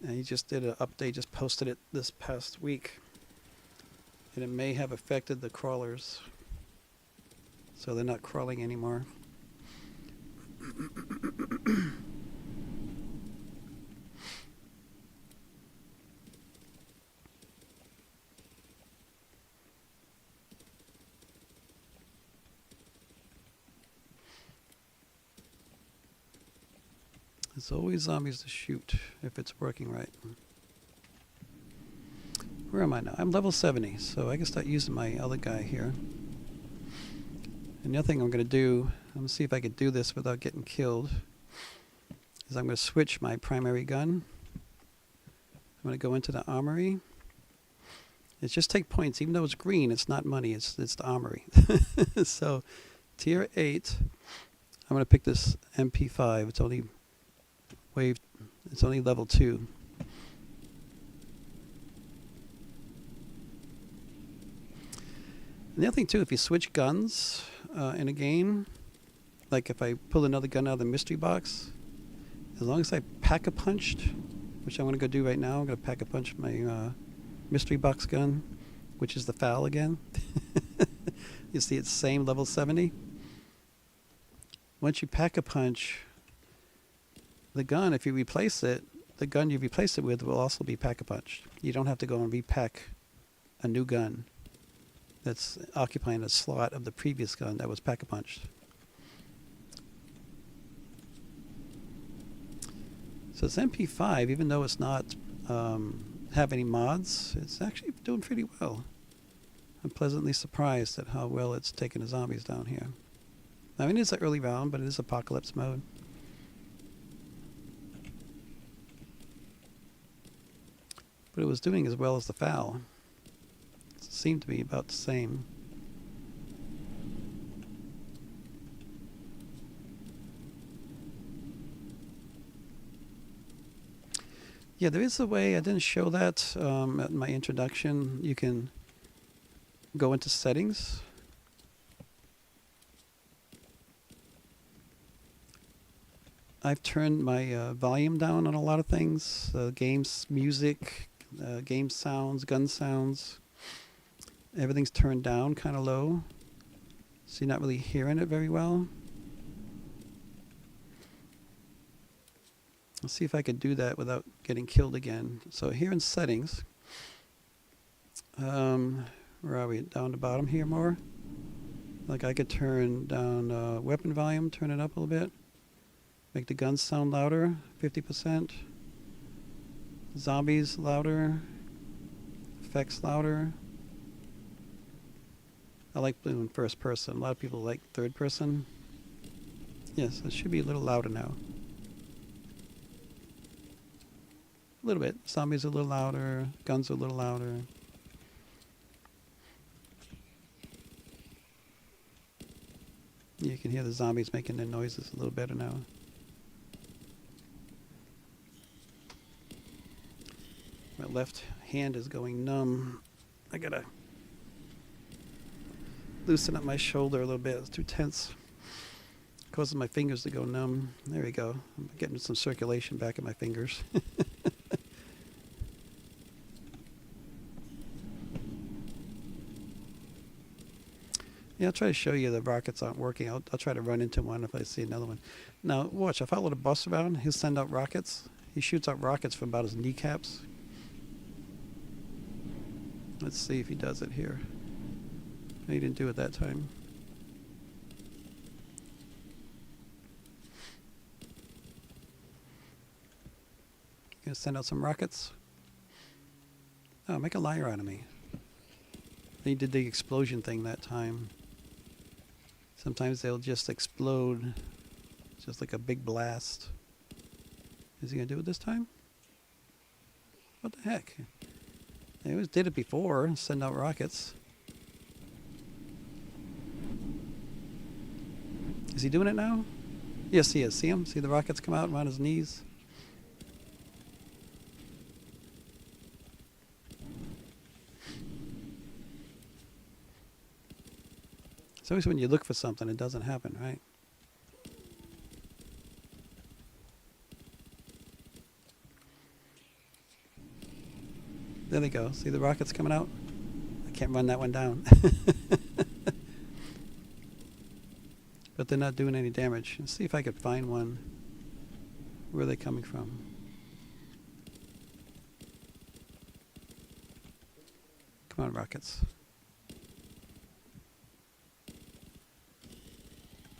And he just did an update, just posted it this past week. And it may have affected the crawlers. So they're not crawling anymore. There's always zombies to shoot if it's working right. Where am I now? I'm level 70, so I can start using my other guy here. And the other thing I'm going to do, I'm going to see if I can do this without getting killed. is I'm going to switch my primary gun. I'm going to go into the armory. It's just take points. Even though it's green, it's not money. It's the armory. So tier 8, I'm going to pick this MP5. It's only level 2. And the other thing too, if you switch guns in a game, like if I pull another gun out of the mystery box, as long as I pack-a-punched, which I'm going to go do right now, I'm going to pack-a-punch my mystery box gun, which is the FAL again. You see it's same level 70. Once you pack-a-punch the gun, if you replace it, the gun you replace it with will also be pack-a-punched. You don't have to go and repack a new gun that's occupying a slot of the previous gun that was pack-a-punched. So this MP5, even though it's not have any mods, it's actually doing pretty well. I'm pleasantly surprised at how well it's taken the zombies down here. I mean, it's an early round, but it is apocalypse mode. But it was doing as well as the FAL. It seemed to be about the same. Yeah, there is a way, I didn't show that at my introduction. You can go into settings. I've turned my volume down on a lot of things. Games, music, game sounds, gun sounds. Everything's turned down kind of low, so you're not really hearing it very well. Let's see if I could do that without getting killed again. So here in settings, where are we? Down the bottom here more. Like I could turn down weapon volume, turn it up a little bit. Make the guns sound louder, 50%. Zombies louder. Effects louder. I like doing first person. A lot of people like third person. Yes, it should be a little louder now. A little bit. Zombies are a little louder. Guns are a little louder. You can hear the zombies making their noises a little better now. My left hand is going numb. I gotta loosen up my shoulder a little bit. It's too tense. Causes my fingers to go numb. There we go. I'm getting some circulation back in my fingers. Yeah, I'll try to show you the rockets aren't working. I'll try to run into one if I see another one. Now, watch. If I follow the bus around, he'll send out rockets. He shoots out rockets from about his kneecaps. Let's see if he does it here. He didn't do it that time. Gonna send out some rockets. Oh, make a liar out of me. He did the explosion thing that time. Sometimes they'll just explode. Just like a big blast. Is he gonna do it this time? What the heck? They always did it before, send out rockets. Is he doing it now? Yes, he is. See him? See the rockets come out around his knees? It's always when you look for something, it doesn't happen, right? There they go. See the rockets coming out? I can't run that one down. But they're not doing any damage. Let's see if I could find one. Where are they coming from? Come on, rockets.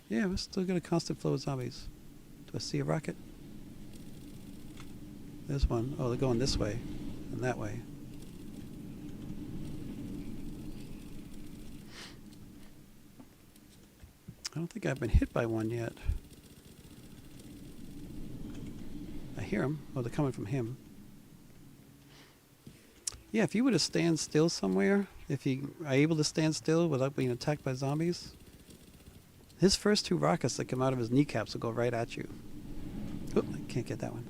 Yeah, we're still got a constant flow of zombies. Do I see a rocket? There's one. Oh, they're going this way and that way. I don't think I've been hit by one yet. hear them. Oh, they're coming from him. Yeah, if you were to stand still somewhere, if you are able to stand still without being attacked by zombies, his first 2 rockets that come out of his kneecaps will go right at you. Oop, I can't get that one.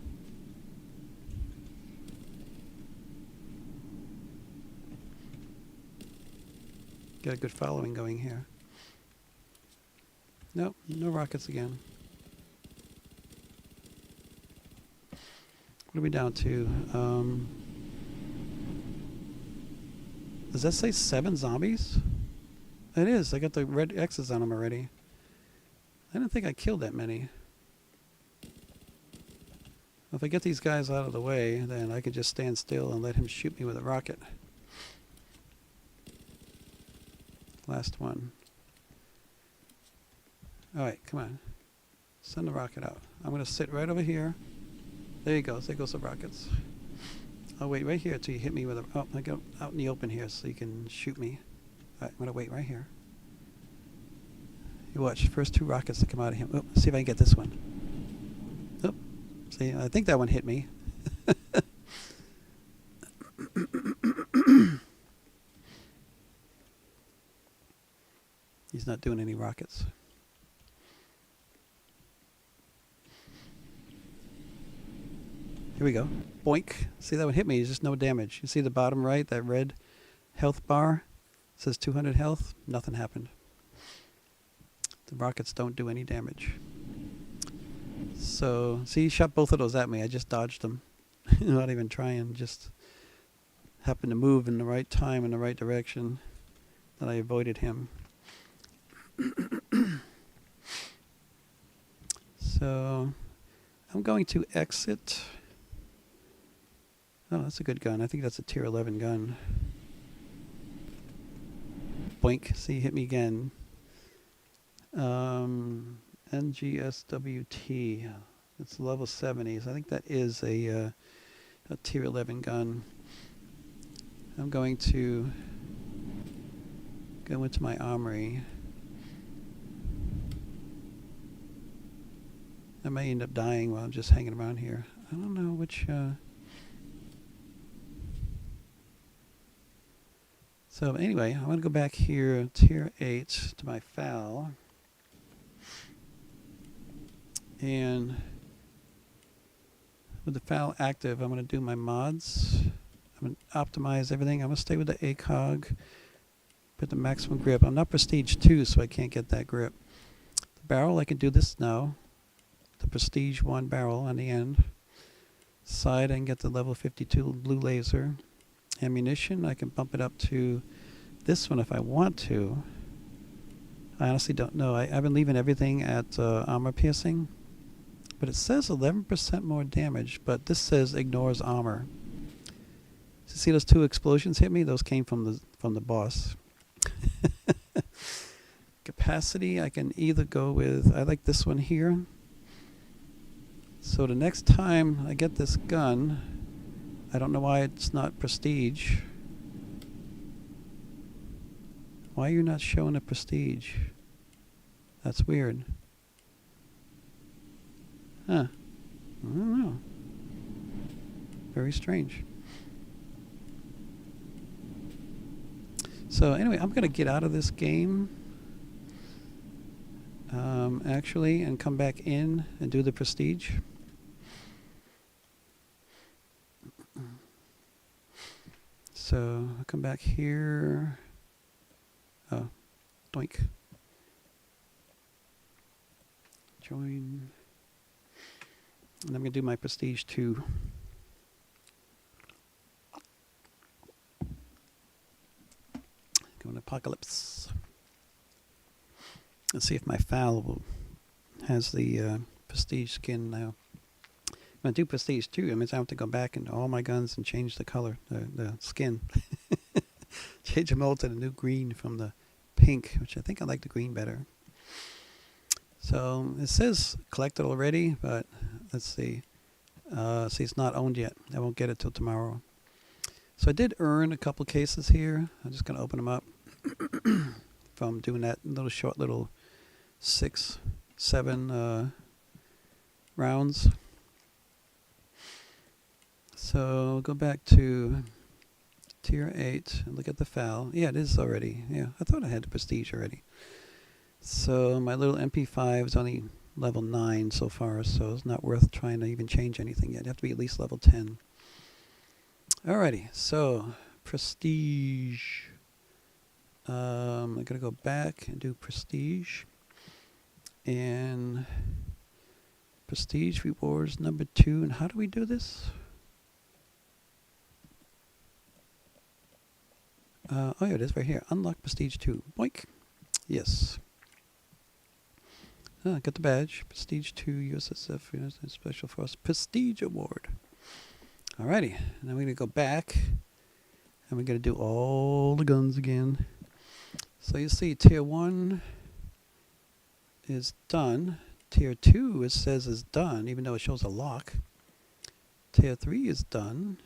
Got a good following going here. Nope, no rockets again. What are we down to? Does that say 7 zombies? It is. I got the red X's on them already. I didn't think I killed that many. If I get these guys out of the way, then I can just stand still and let him shoot me with a rocket. Last one. Alright, come on. Send the rocket out. I'm going to sit right over here. There you go. There goes the rockets. I'll wait right here until you hit me with a... Oh, I go out in the open here so you can shoot me. Alright, I'm going to wait right here. You watch. First 2 rockets that come out of him. Oh, see if I can get this one. Oh, see, I think that one hit me. He's not doing any rockets. Here we go. Boink. See, that one hit me. There's just no damage. You see the bottom right, that red health bar? It says 200 health. Nothing happened. The rockets don't do any damage. So, see, he shot both of those at me. I just dodged them. Not even trying. Just happened to move in the right time, in the right direction. That I avoided him. So, I'm going to exit. Oh, that's a good gun. I think that's a tier 11 gun. Boink. See, he hit me again. NGSWT. It's level 70. So I think that is a tier 11 gun. I'm going to go into my armory. I may end up dying while I'm just hanging around here. I don't know which... So anyway, I'm going to go back here, tier 8, to my FAL. And with the FAL active, I'm going to do my mods. I'm going to optimize everything. I'm going to stay with the ACOG. Put the maximum grip. I'm not Prestige 2, so I can't get that grip. The barrel, I can do this now. The Prestige 1 barrel on the end. Side, I can get the level 52 blue laser. Ammunition, I can bump it up to this one if I want to. I honestly don't know. I've been leaving everything at armor piercing, but it says 11% more damage, but this says ignores armor. So see those 2 explosions hit me? Those came from the boss. Capacity, I can either go with, I like this one here. So the next time I get this gun, I don't know why it's not Prestige. Why are you not showing a Prestige? That's weird. Huh. I don't know. Very strange. So anyway, I'm going to get out of this game. Actually, and come back in and do the Prestige. So I'll come back here. Oh, doink. Join. And I'm going to do my Prestige 2. Go in Apocalypse. Let's see if my FAL has the Prestige skin now. When I do Prestige 2, it means I have to go back into all my guns and change the color, the skin. Change them all to the new green from the pink, which I think I like the green better. So it says collected already, but let's see. See, it's not owned yet. I won't get it till tomorrow. So I did earn a couple cases here. I'm just going to open them up from doing that little short little 6, 7 rounds. So go back to tier 8 and look at the FAL. Yeah, it is already. Yeah, I thought I had the prestige already. So my little MP5 is only level 9 so far, so it's not worth trying to even change anything yet. You have to be at least level 10. Alrighty, so prestige. I'm going to go back and do prestige. And prestige rewards number 2. And how do we do this? Oh, yeah, it is right here. Unlock prestige 2. Boink. Yes. Got the badge. Prestige 2 USSF Special Force Prestige Award. Alrighty. Now we're going to go back. And we're going to do all the guns again. So you see tier 1 is done. Tier 2 it says is done, even though it shows a lock. Tier 3 is done.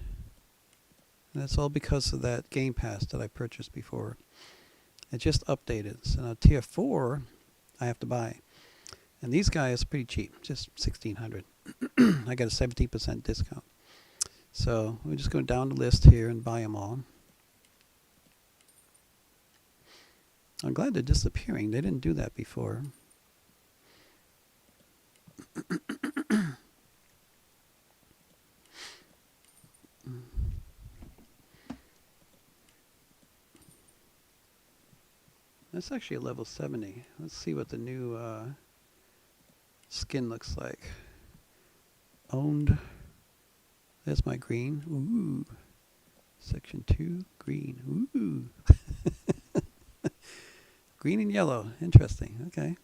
And that's all because of that Game Pass that I purchased before. It just updated. So now tier 4 I have to buy. And these guys are pretty cheap, just $1,600. I got a 70% discount. So we're just going down the list here and buy them all. I'm glad they're disappearing. They didn't do that before. That's actually a level 70. Let's see what the new skin looks like. Owned. There's my green. Ooh. Section 2, green. Ooh. Green and yellow. Interesting. Okay.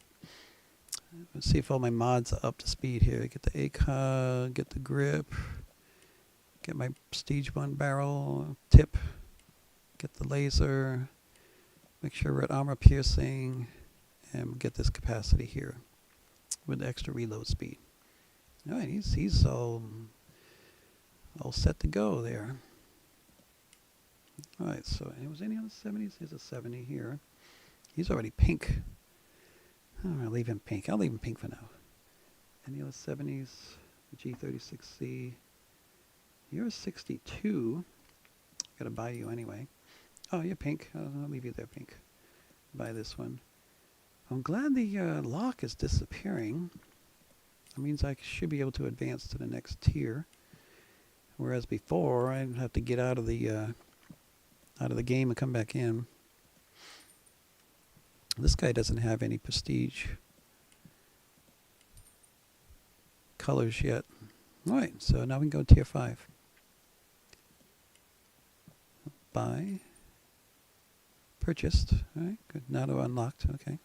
Let's see if all my mods are up to speed here. Get the ACOG, get the grip, get my Prestige 1 barrel tip, get the laser, make sure we're at armor piercing, and get this capacity here with the extra reload speed. All right, he's all set to go there. All right, so was any on the 70s? There's a 70 here. He's already pink. I'm going to leave him pink. I'll leave him pink for now. Any other 70s? G36C. You're 62. Got to buy you anyway. Oh, you're pink. I'll leave you there pink. Buy this one. I'm glad the lock is disappearing. That means I should be able to advance to the next tier. Whereas before, I'd have to get out of the game and come back in. This guy doesn't have any prestige colors yet. Alright, so now we can go tier 5. Buy. Purchased. Alright, good. Now they're unlocked. Okay.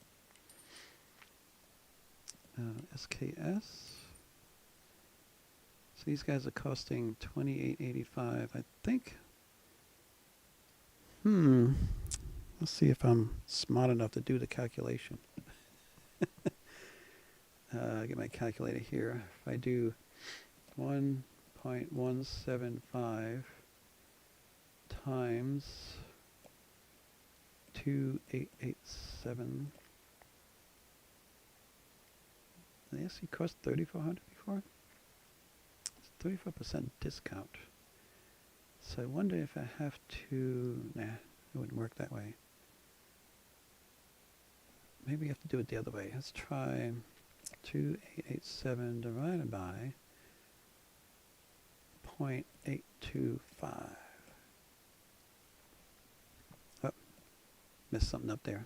SKS. So these guys are costing $28.85. I think. Let's see if I'm smart enough to do the calculation. Get my calculator here. If I do 1.175 times 2887. They actually cost $3,400 before. It's 34% discount. So I wonder if I have to. Nah, it wouldn't work that way. Maybe you have to do it the other way. Let's try 2887 divided by 0.825. Oh, missed something up there.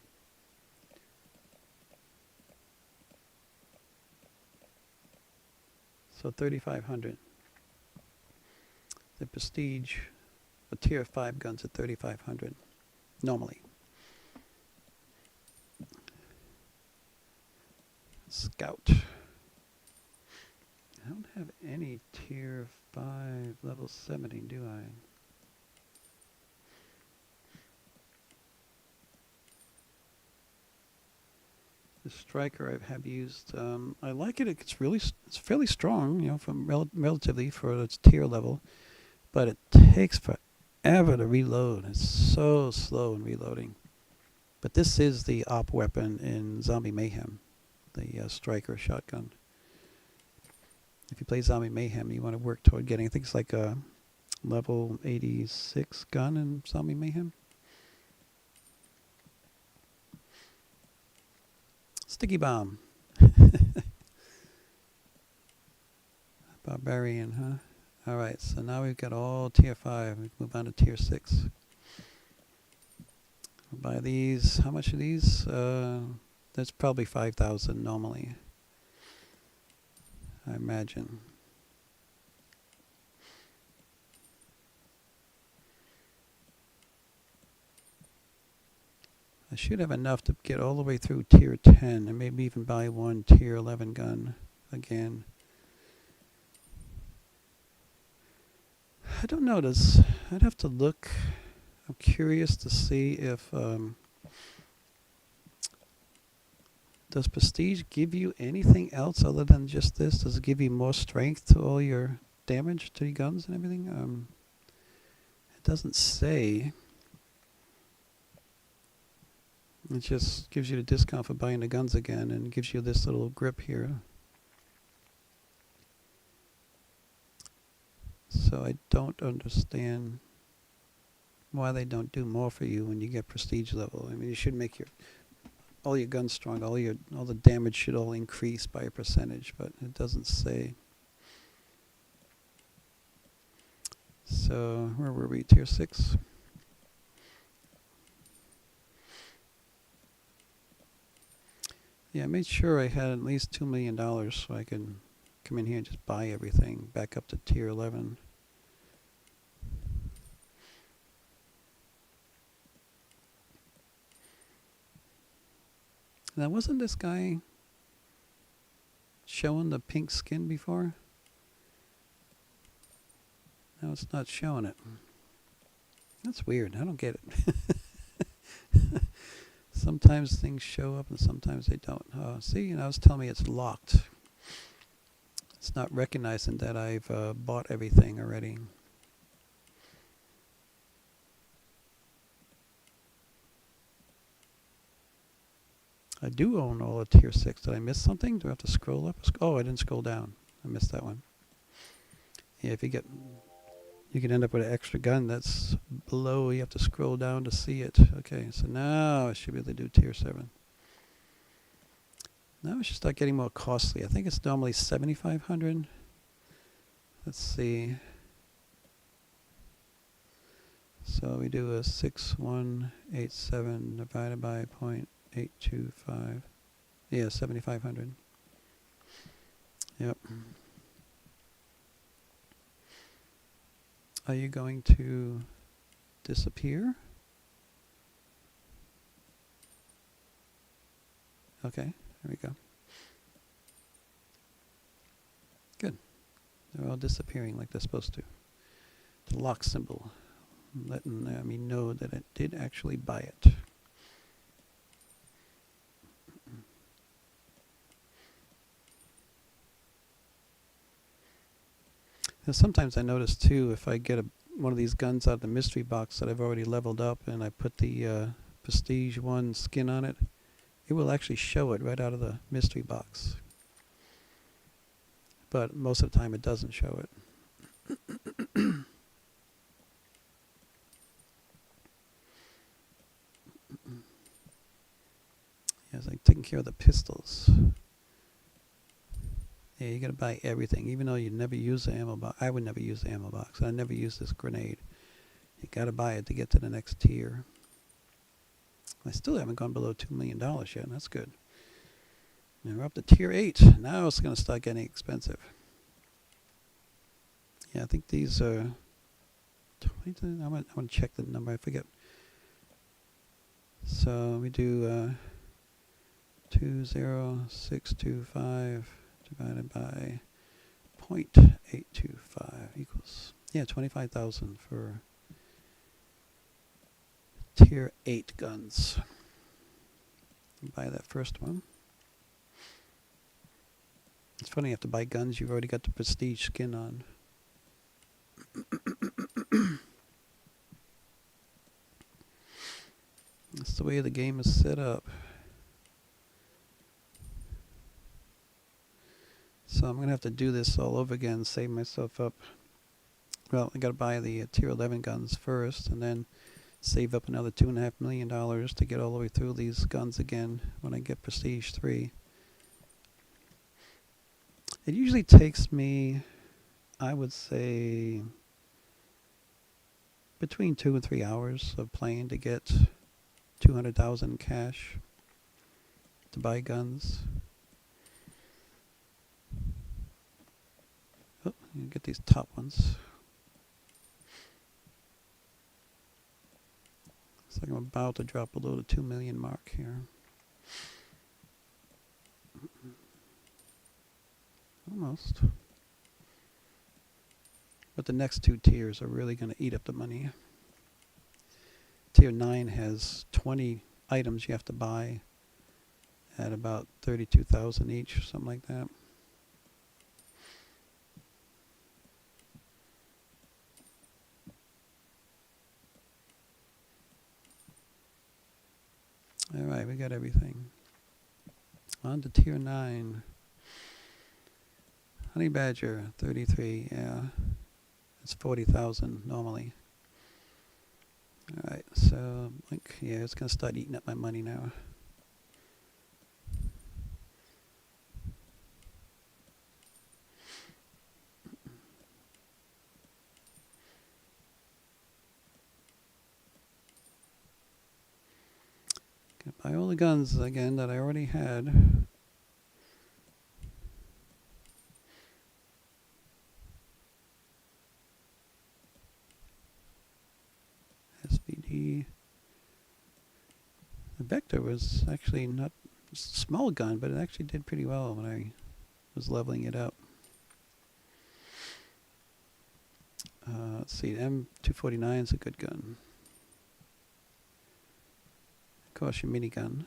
So 3,500. The Prestige, a tier 5 guns at 3,500 normally. Scout. I don't have any tier 5 level 70, do I? The striker I have used, I like it. It's fairly strong, you know, from relatively for its tier level, but it takes forever to reload. It's so slow in reloading. But this is the op weapon in Zombie Mayhem, the striker shotgun. If you play Zombie Mayhem, you want to work toward getting, I think it's like a level 86 gun in Zombie Mayhem. Sticky Bomb. Barbarian, huh? Alright, so now we've got all tier 5. We move on to tier 6. We'll buy these. How much are these? That's probably 5,000 normally, I imagine. I should have enough to get all the way through tier 10 and maybe even buy one tier 11 gun again. I don't know. I'd have to look. I'm curious to see if does Prestige give you anything else other than just this? Does it give you more strength to all your damage to your guns and everything? It doesn't say. It just gives you the discount for buying the guns again and gives you this little grip here. So I don't understand why they don't do more for you when you get prestige level. I mean, you should make all your guns strong, all the damage should all increase by a percentage, but it doesn't say. So where were we? Tier 6. Yeah, I made sure I had at least $2 million so I could come in here and just buy everything back up to tier 11. Now, wasn't this guy showing the pink skin before? No, it's not showing it. That's weird. I don't get it. Sometimes things show up and sometimes they don't. See, now it's telling me it's locked. It's not recognizing that I've bought everything already. I do own all of tier 6. Did I miss something? Do I have to scroll up? Oh, I didn't scroll down. I missed that one. Yeah, if you can end up with an extra gun that's below. You have to scroll down to see it. Okay, so now I should be able to do tier 7. Now it should start getting more costly. I think it's normally 7,500. Let's see. So we do a 6187 divided by 0.825. Yeah, 7,500. Yep. Are you going to disappear? Okay, there we go. Good. They're all disappearing like they're supposed to. The lock symbol letting me know that it did actually buy it. Now sometimes I notice too, if I get one of these guns out of the mystery box that I've already leveled up and I put the Prestige 1 skin on it, it will actually show it right out of the mystery box. But most of the time it doesn't show it. Yeah, it's like taking care of the pistols. Yeah, you gotta buy everything, even though you never use the ammo box. I would never use the ammo box. I never use this grenade. You gotta buy it to get to the next tier. I still haven't gone below $2 million yet, and that's good. And we're up to tier 8. Now it's gonna start getting expensive. Yeah, I think these are... I want to check the number, I forget. So we do 20625 divided by 0.825 equals, yeah, 25,000 for tier 8 guns. Buy that first one. It's funny, you have to buy guns you've already got the prestige skin on. That's the way the game is set up. So I'm going to have to do this all over again, save myself up Well, I got to buy the tier 11 guns first, and then save up another $2.5 million to get all the way through these guns again when I get Prestige 3. It usually takes me, I would say, between 2 and 3 hours of playing to get 200,000 cash to buy guns. Oh, you get these top ones. Looks like I'm about to drop below the 2 million mark here. Almost. But the next two tiers are really going to eat up the money. Tier 9 has 20 items you have to buy at about 32,000 each, something like that. Alright, we got everything. On to tier 9. Honey Badger, 33, yeah. It's 40,000 normally. Alright, so, like, yeah, it's going to start eating up my money now. Gonna buy all the guns again that I already had. SVD. The Vector was actually not a small gun, but it actually did pretty well when I was leveling it up. Let's see, the M249 is a good gun. Of course, your minigun.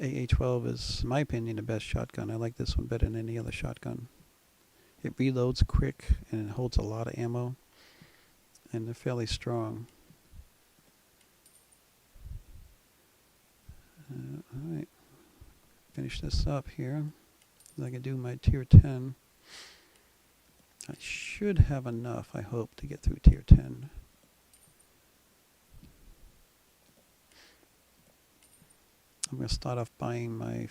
AA-12 is, in my opinion, the best shotgun. I like this one better than any other shotgun. It reloads quick and it holds a lot of ammo, and they're fairly strong. Alright, finish this up here. I can do my tier 10. I should have enough, I hope, to get through tier 10. I'm going to start off buying my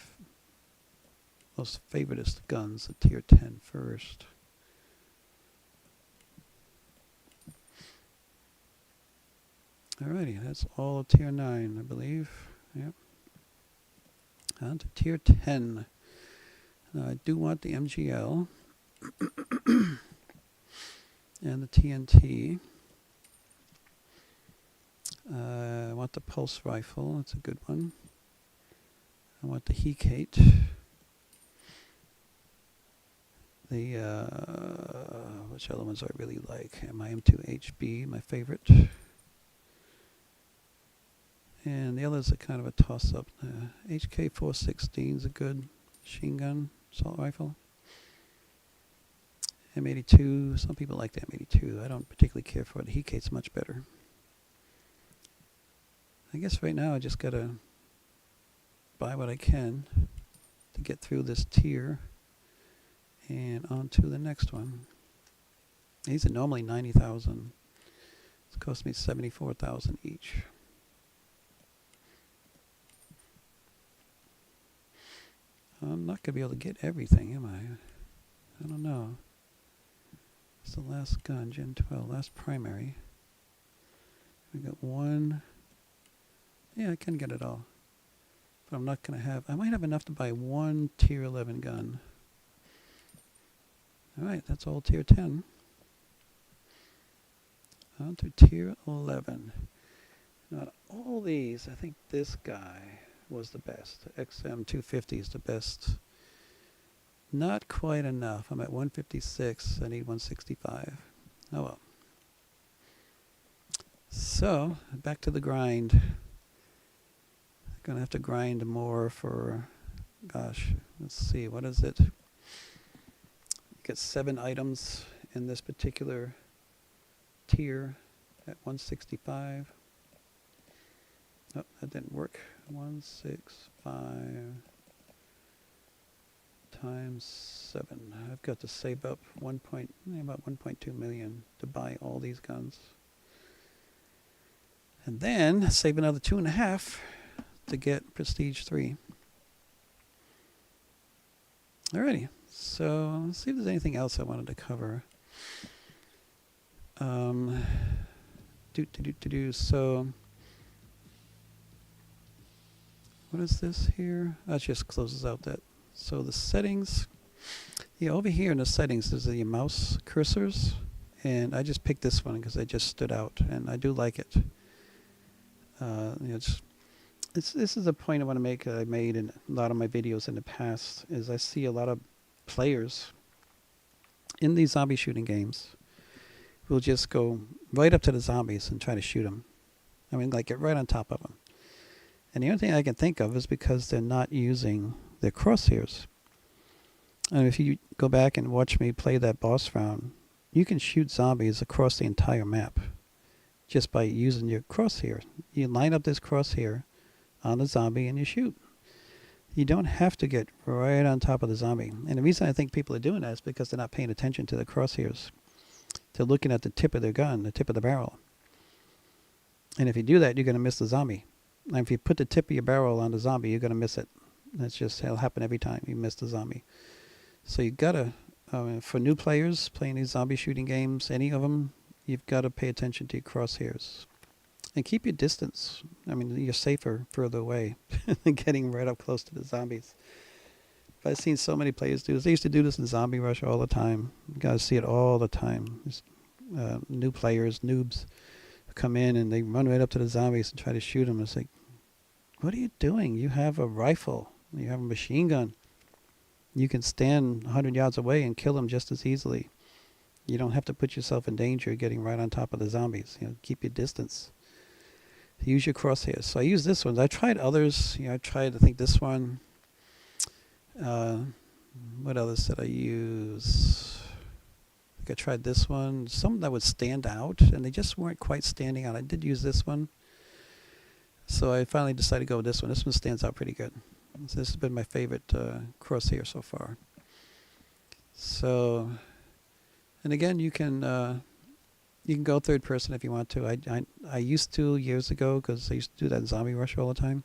most favoritist guns at tier 10 first. Alrighty, that's all of tier 9, I believe. Yep. On to tier 10. I do want the MGL and the TNT. I want the pulse rifle, that's a good one. I want the Hecate. The, which other ones I really like? My M2HB, my favorite. And the others are kind of a toss-up. HK416 is a good machine gun, assault rifle. M82, some people like the M82. I don't particularly care for it. The Hecate's much better. I guess right now I just gotta buy what I can to get through this tier and on to the next one. These are normally 90,000. It's cost me 74,000 each. I'm not going to be able to get everything, am I? I don't know. It's the last gun, Gen 12, last primary. We got one. Yeah, I can get it all. But I'm not going to have, I might have enough to buy one tier 11 gun. Alright, that's all tier 10. On to tier 11. Now, all these, I think this guy was the best. XM250 is the best. Not quite enough. I'm at 156. I need 165. Oh well. So, back to the grind. Gonna have to grind more for, gosh, let's see, what is it? Get 7 items in this particular tier at 165. Oh, that didn't work. 165 times 7. I've got to save up about 1.2 million to buy all these guns. And then save another 2.5 to get Prestige 3. Alrighty, so let's see if there's anything else I wanted to cover. So, what is this here? That just closes out that. So the settings, yeah, over here in the settings, there's the mouse cursors, and I just picked this one because it just stood out, and I do like it. This is a point I want to make. I made in a lot of my videos in the past. Is I see a lot of players in these zombie shooting games will just go right up to the zombies and try to shoot them. I mean, like get right on top of them. And the only thing I can think of is because they're not using their crosshairs. And if you go back and watch me play that boss round, you can shoot zombies across the entire map just by using your crosshair. You line up this crosshair on the zombie and you shoot. You don't have to get right on top of the zombie. And the reason I think people are doing that is because they're not paying attention to the crosshairs. They're looking at the tip of their gun, the tip of the barrel. And if you do that, you're going to miss the zombie. And if you put the tip of your barrel on the zombie, you're going to miss it. That's just, it'll happen every time you miss the zombie. So you got to, for new players playing these zombie shooting games, any of them, you've got to pay attention to your crosshairs. And keep your distance. I mean, you're safer further away than getting right up close to the zombies. But I've seen so many players do this. They used to do this in Zombie Rush all the time. You got to see it all the time. New players, noobs, come in and they run right up to the zombies and try to shoot them. It's like, what are you doing? You have a rifle. You have a machine gun. You can stand 100 yards away and kill them just as easily. You don't have to put yourself in danger getting right on top of the zombies. Keep your distance. Use your crosshairs. So I use this one. I tried others. I tried, I think, this one. What others did I use? I think I tried this one. Some that would stand out, and they just weren't quite standing out. I did use this one. So I finally decided to go with this one. This one stands out pretty good. So this has been my favorite crosshair so far. So, and again, you can go third person if you want to. I used to years ago because I used to do that in Zombie Rush all the time.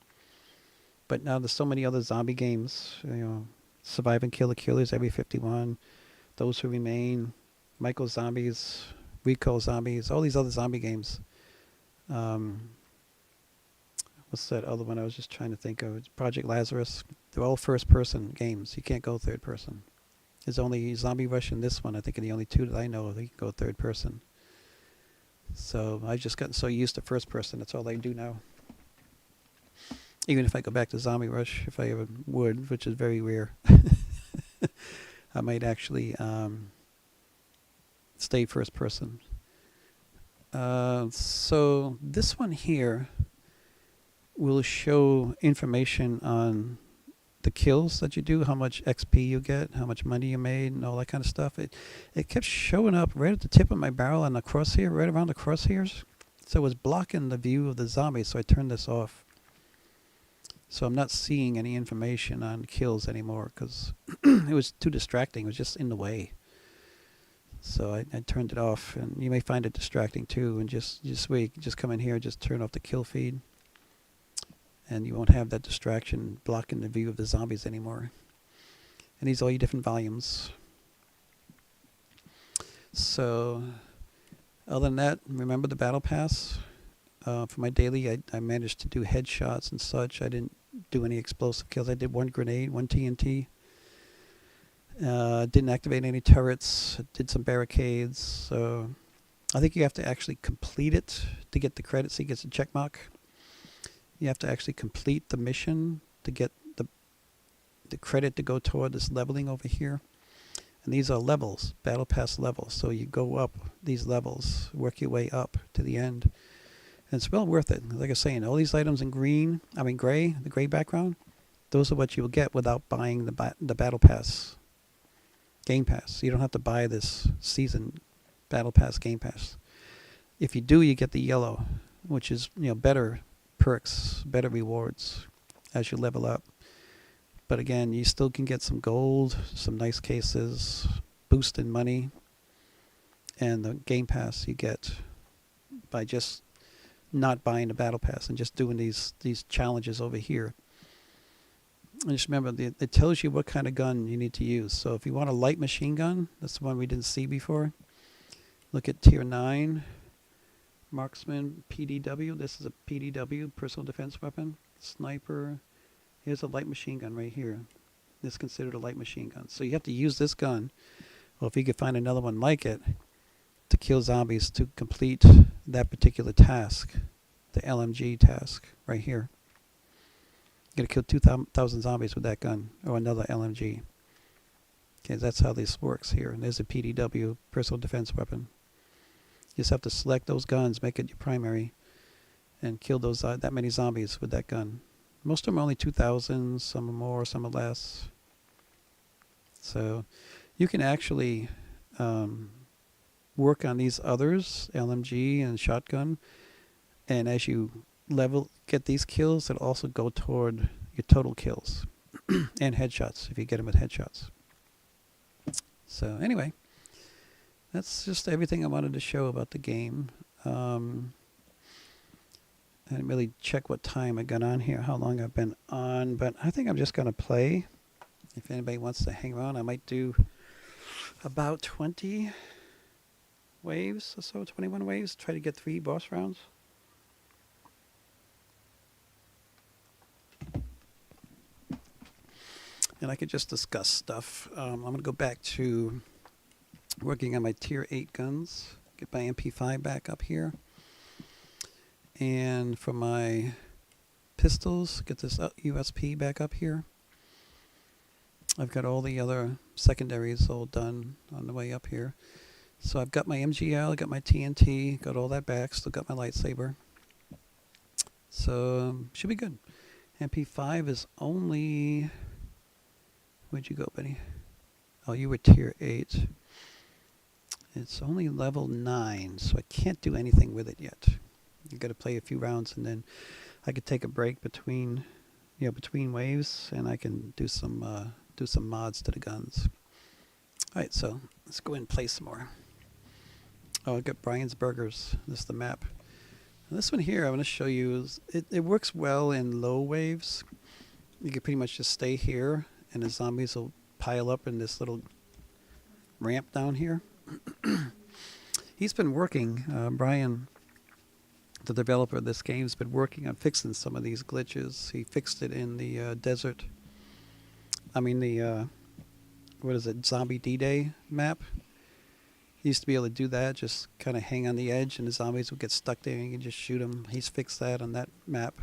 But now there's so many other zombie games. Survive and Kill the Killers, Every 51, Those Who Remain, Michael Zombies, Rico Zombies, all these other zombie games. What's that other one I was just trying to think of? It's Project Lazarus. They're all first-person games. You can't go third person. There's only Zombie Rush and this one. I think are the only two that I know of that can go third person. So I've just gotten so used to first person. That's all I do now. Even if I go back to Zombie Rush, if I ever would, which is very rare, I might actually stay first person. So this one here will show information on the kills that you do, how much XP you get, how much money you made, and all that kind of stuff. It kept showing up right at the tip of my barrel on the crosshair, right around the crosshairs. So it was blocking the view of the zombies, so I turned this off. So I'm not seeing any information on kills anymore because it was too distracting. It was just in the way. So I turned it off, and you may find it distracting too. And just come in here, just turn off the kill feed, and you won't have that distraction blocking the view of the zombies anymore. And these are all your different volumes. So other than that, remember the battle pass. For my daily, I managed to do headshots and such. I didn't do any explosive kills. I did one grenade, one TNT. Didn't activate any turrets. Did some barricades. So I think you have to actually complete it to get the credit, so you get a check mark. You have to actually complete the mission to get the credit to go toward this leveling over here. And these are levels, battle pass levels. So you go up these levels, work your way up to the end. And it's well worth it. Like I was saying, all these items in gray, the gray background, those are what you will get without buying the battle pass, game pass. You don't have to buy this season battle pass game pass. If you do, you get the yellow, which is better perks, better rewards as you level up. But again, you still can get some gold, some nice cases, boost in money, and the game pass you get by just not buying the battle pass and just doing these challenges over here. And just remember, it tells you what kind of gun you need to use. So if you want a light machine gun, that's the one we didn't see before. Look at tier 9, marksman, PDW. This is a PDW, personal defense weapon. Sniper. Here's a light machine gun right here. This is considered a light machine gun. So you have to use this gun, or if you could find another one like it, to kill zombies to complete that particular task, the LMG task right here. You're going to kill 2,000 zombies with that gun, or another LMG. Okay, that's how this works here. And there's a PDW, personal defense weapon. You just have to select those guns, make it your primary, and kill those that many zombies with that gun. Most of them are only 2,000, some are more, some are less. So you can actually work on these others, LMG and shotgun, and as you get these kills, it'll also go toward your total kills and headshots if you get them with headshots. So anyway, that's just everything I wanted to show about the game. I didn't really check what time I got on here, how long I've been on, but I think I'm just going to play. If anybody wants to hang around, I might do about 20 waves or so, 21 waves, try to get 3 boss rounds. And I could just discuss stuff. I'm going to go back to working on my tier 8 guns, get my MP5 back up here. And for my pistols, get this USP back up here. I've got all the other secondaries all done on the way up here. So I've got my MGL, got my TNT, got all that back, still got my lightsaber. So should be good. MP5 is only... Where'd you go, buddy? Oh, you were tier 8. It's only level 9, so I can't do anything with it yet. You got to play a few rounds, and then I could take a break between waves, and I can do some mods to the guns. All right, so let's go and play some more. Oh, I got Brian's Burgers. This is the map. And this one here, I want to show you. It works well in low waves. You can pretty much just stay here, and the zombies will pile up in this little ramp down here. He's been working, Brian, the developer of this game, has been working on fixing some of these glitches. He fixed it in the desert. I mean the, what is it, Zombie D-Day map. He used to be able to do that, just kind of hang on the edge and the zombies would get stuck there and you can just shoot them. He's fixed that on that map,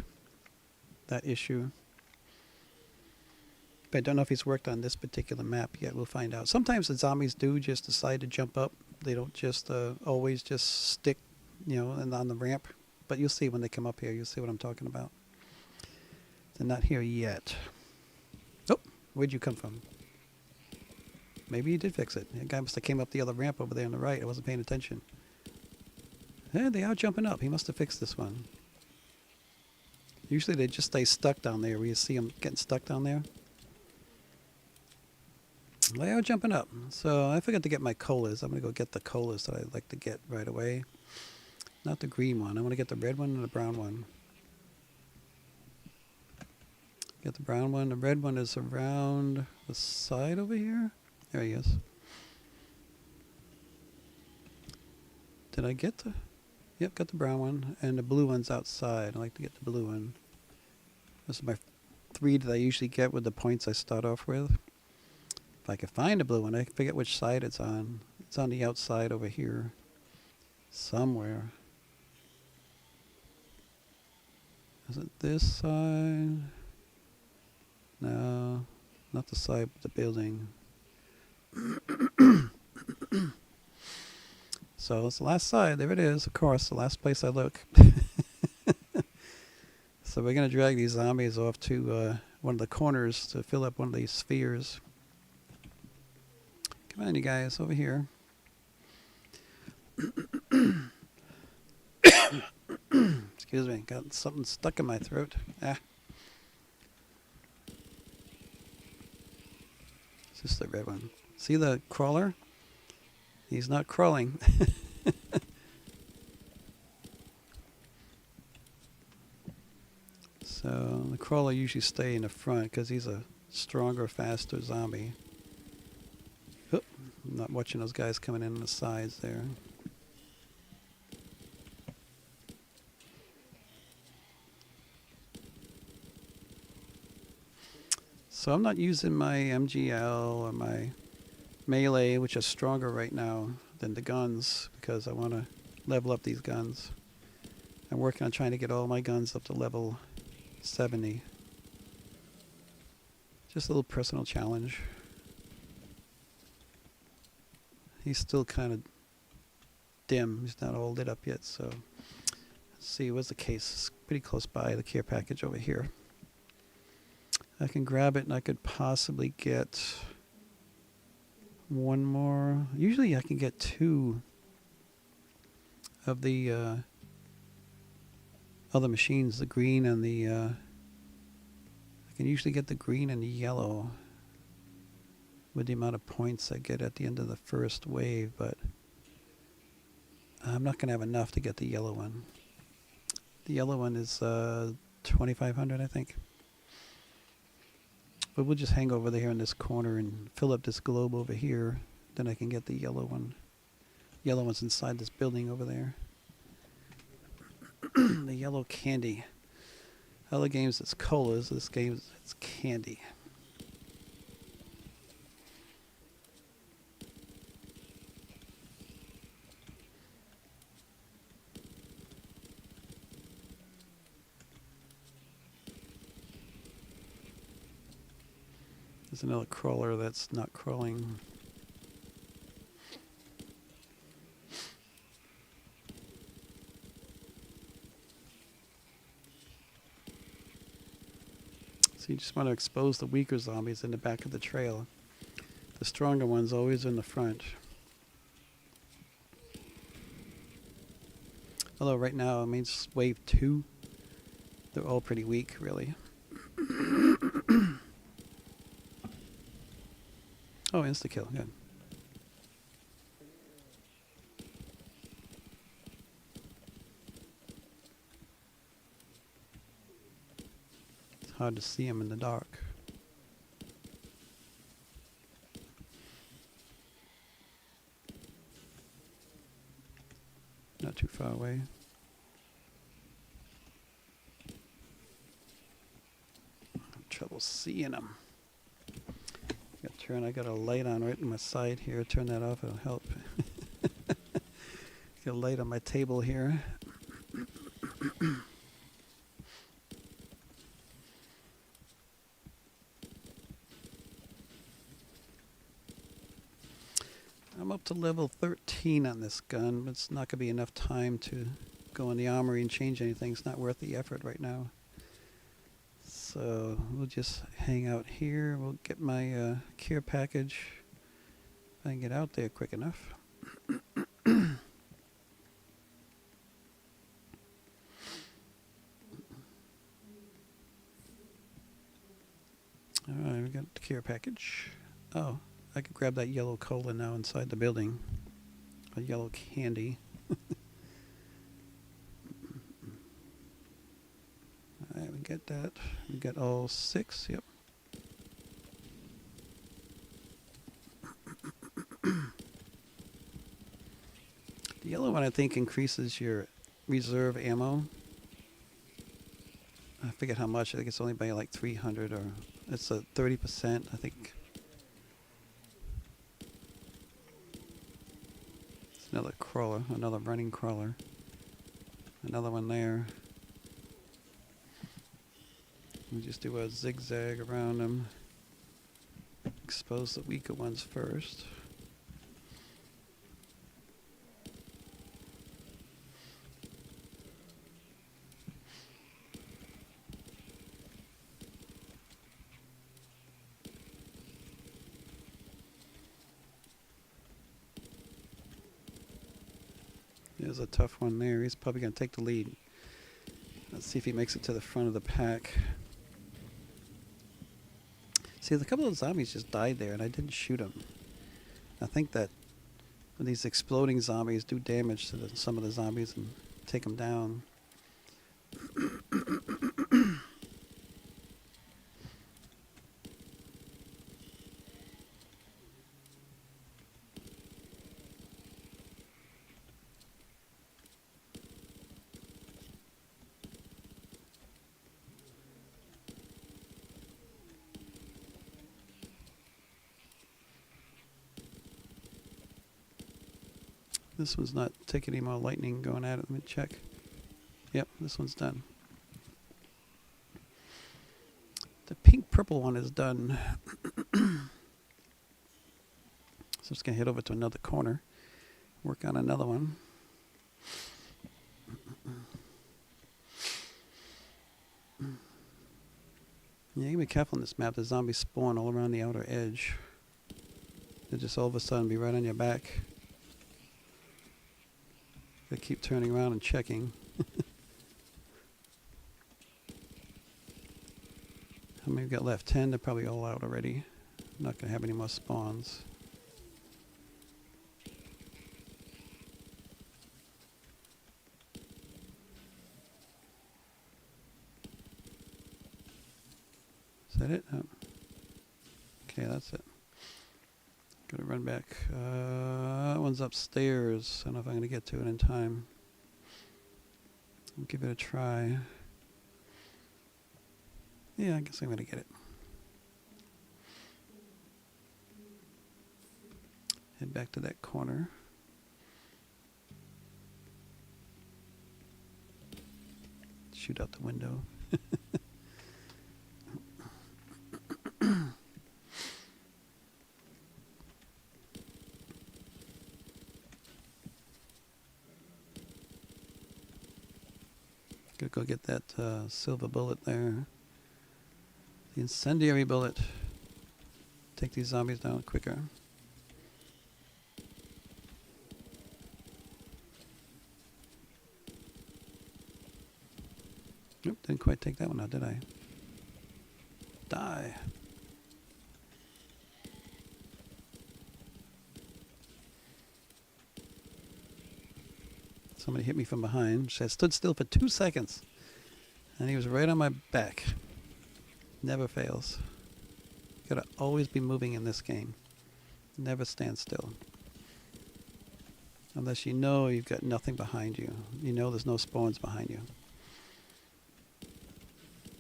that issue. But I don't know if he's worked on this particular map yet. We'll find out. Sometimes the zombies do just decide to jump up. They don't just always just stick, and on the ramp. But you'll see when they come up here. You'll see what I'm talking about. They're not here yet. Oh, where'd you come from? Maybe you did fix it. The guy must have came up the other ramp over there on the right. I wasn't paying attention. Yeah, they are jumping up. He must have fixed this one. Usually they just stay stuck down there. Where you see them getting stuck down there. They are jumping up. So I forgot to get my colas. I'm going to go get the colas that I like to get right away. Not the green one. I want to get the red one and the brown one. Get the brown one. The red one is around the side over here. There he is. Did I get the... Yep, got the brown one. And the blue one's outside. I like to get the blue one. This is my 3 that I usually get with the points I start off with. If I can find the blue one, I forget which side it's on. It's on the outside over here. Somewhere. Is it this side? No, not the side, but the building. So it's the last side. There it is, of course, the last place I look. So we're going to drag these zombies off to one of the corners to fill up one of these spheres. Come on, you guys, over here. Excuse me, got something stuck in my throat. Ah. It's just the red one. See the crawler? He's not crawling. So the crawler usually stay in the front because he's a stronger, faster zombie. Oop, I'm not watching those guys coming in on the sides there. So I'm not using my MGL or my melee, which are stronger right now than the guns, because I want to level up these guns. I'm working on trying to get all my guns up to level 70. Just a little personal challenge. He's still kind of dim. He's not all lit up yet, so let's see what's the case. It's pretty close by the care package over here. I can grab it and I could possibly get one more. Usually I can get two of the other machines, the green and the I can usually get the green and the yellow with the amount of points I get at the end of the first wave, but I'm not going to have enough to get the yellow one. The yellow one is 2,500, I think. But we'll just hang over there in this corner and fill up this globe over here. Then I can get the yellow one. Yellow one's inside this building over there. The yellow candy. Other games it's colas. This game it's candy. There's another crawler that's not crawling. So you just want to expose the weaker zombies in the back of the trail. The stronger ones always in the front. Although right now, I mean, it's wave 2. They're all pretty weak, really. Oh, insta-kill, good. It's hard to see them in the dark. Not too far away. Trouble seeing them. I got a light on right in my side here. Turn that off, it'll help. Got a light on my table here. I'm up to level 13 on this gun, but it's not going to be enough time to go in the armory and change anything. It's not worth the effort right now. So we'll just hang out here. We'll get my care package if I can get out there quick enough. Alright, we got the care package. Oh, I could grab that yellow cola now inside the building. A yellow candy. Alright, we get that. We got all 6, yep. The yellow one, I think, increases your reserve ammo. I forget how much. I think it's only by like 300, or it's a 30%, I think. It's another crawler, another running crawler. Another one there. We just do a zigzag around them. Expose the weaker ones first. There's a tough one there. He's probably going to take the lead. Let's see if he makes it to the front of the pack. See, a couple of zombies just died there, and I didn't shoot them. I think that these exploding zombies do damage to some of the zombies and take them down. This one's not taking any more lightning going at it. Let me check. Yep, this one's done. The pink-purple one is done. So I'm just going to head over to another corner, work on another one. Yeah, you can be careful on this map. The zombies spawn all around the outer edge. They just all of a sudden be right on your back. They keep turning around and checking. How many we got left? 10. They're probably all out already. Not going to have any more spawns. Is that it? Oh. Okay, that's it. Gotta run back. That one's upstairs. I don't know if I'm going to get to it in time. I'll give it a try. Yeah, I guess I'm going to get it. Head back to that corner. Shoot out the window. Gotta go get that silver bullet there. The incendiary bullet. Take these zombies down quicker. Nope, didn't quite take that one out, did I? Die. Somebody hit me from behind. I stood still for 2 seconds. And he was right on my back. Never fails. You gotta always be moving in this game. Never stand still. Unless you know you've got nothing behind you. You know there's no spawns behind you.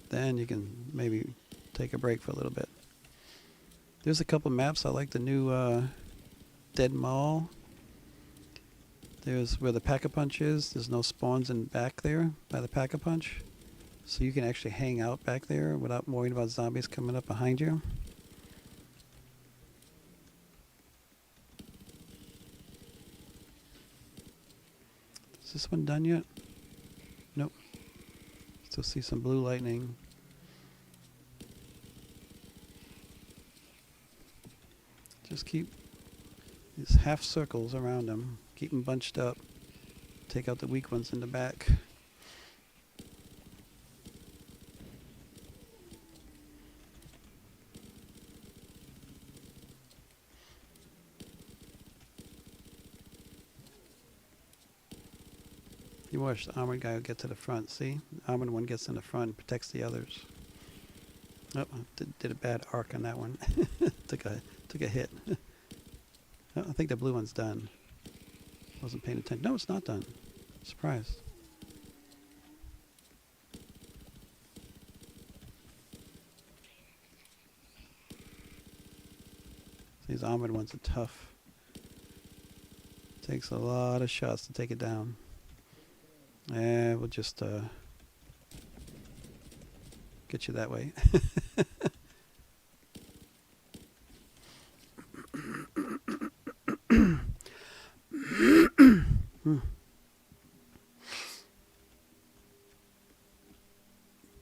Then you can maybe take a break for a little bit. There's a couple maps. I like the new Dead Mall. There's where the Pack-a-Punch is. There's no spawns in back there by the Pack-a-Punch. So you can actually hang out back there without worrying about zombies coming up behind you. Is this one done yet? Nope. Still see some blue lightning. Just keep these half circles around them. Keep them bunched up. Take out the weak ones in the back. You watch the armored guy will get to the front. See? The armored one gets in the front and protects the others. Oh, did a bad arc on that one. took a hit. Oh, I think the blue one's done. Wasn't paying attention. No, it's not done. Surprise. These armored ones are tough. Takes a lot of shots to take it down. We'll just get you that way.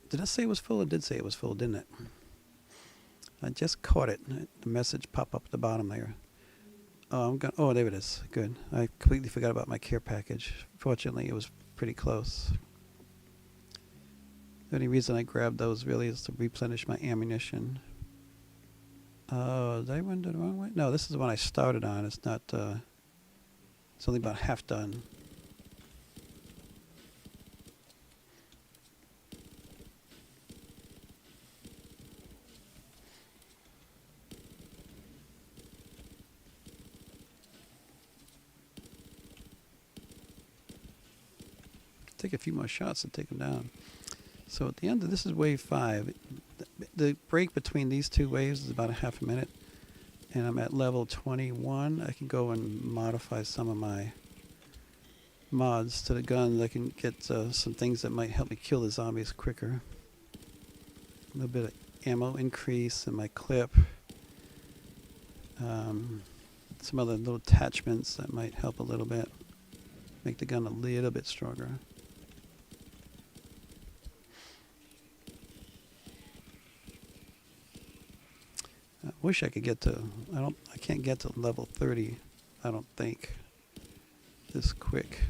Did I say it was full? I did say it was full, didn't it? I just caught it. The message popped up at the bottom there. Oh, there it is. Good. I completely forgot about my care package. Fortunately, it was pretty close. The only reason I grabbed those really is to replenish my ammunition. Did I run the wrong way? No, this is the one I started on. It's not, it's only about half done. Take a few more shots to take them down. So at the end of this is wave 5. The break between these two waves is about a half a minute, and I'm at level 21. I can go and modify some of my mods to the guns. I can get some things that might help me kill the zombies quicker. A little bit of ammo increase in my clip. Some other little attachments that might help a little bit. Make the gun a little bit stronger. I wish I could get to, I can't get to level 30, I don't think, this quick.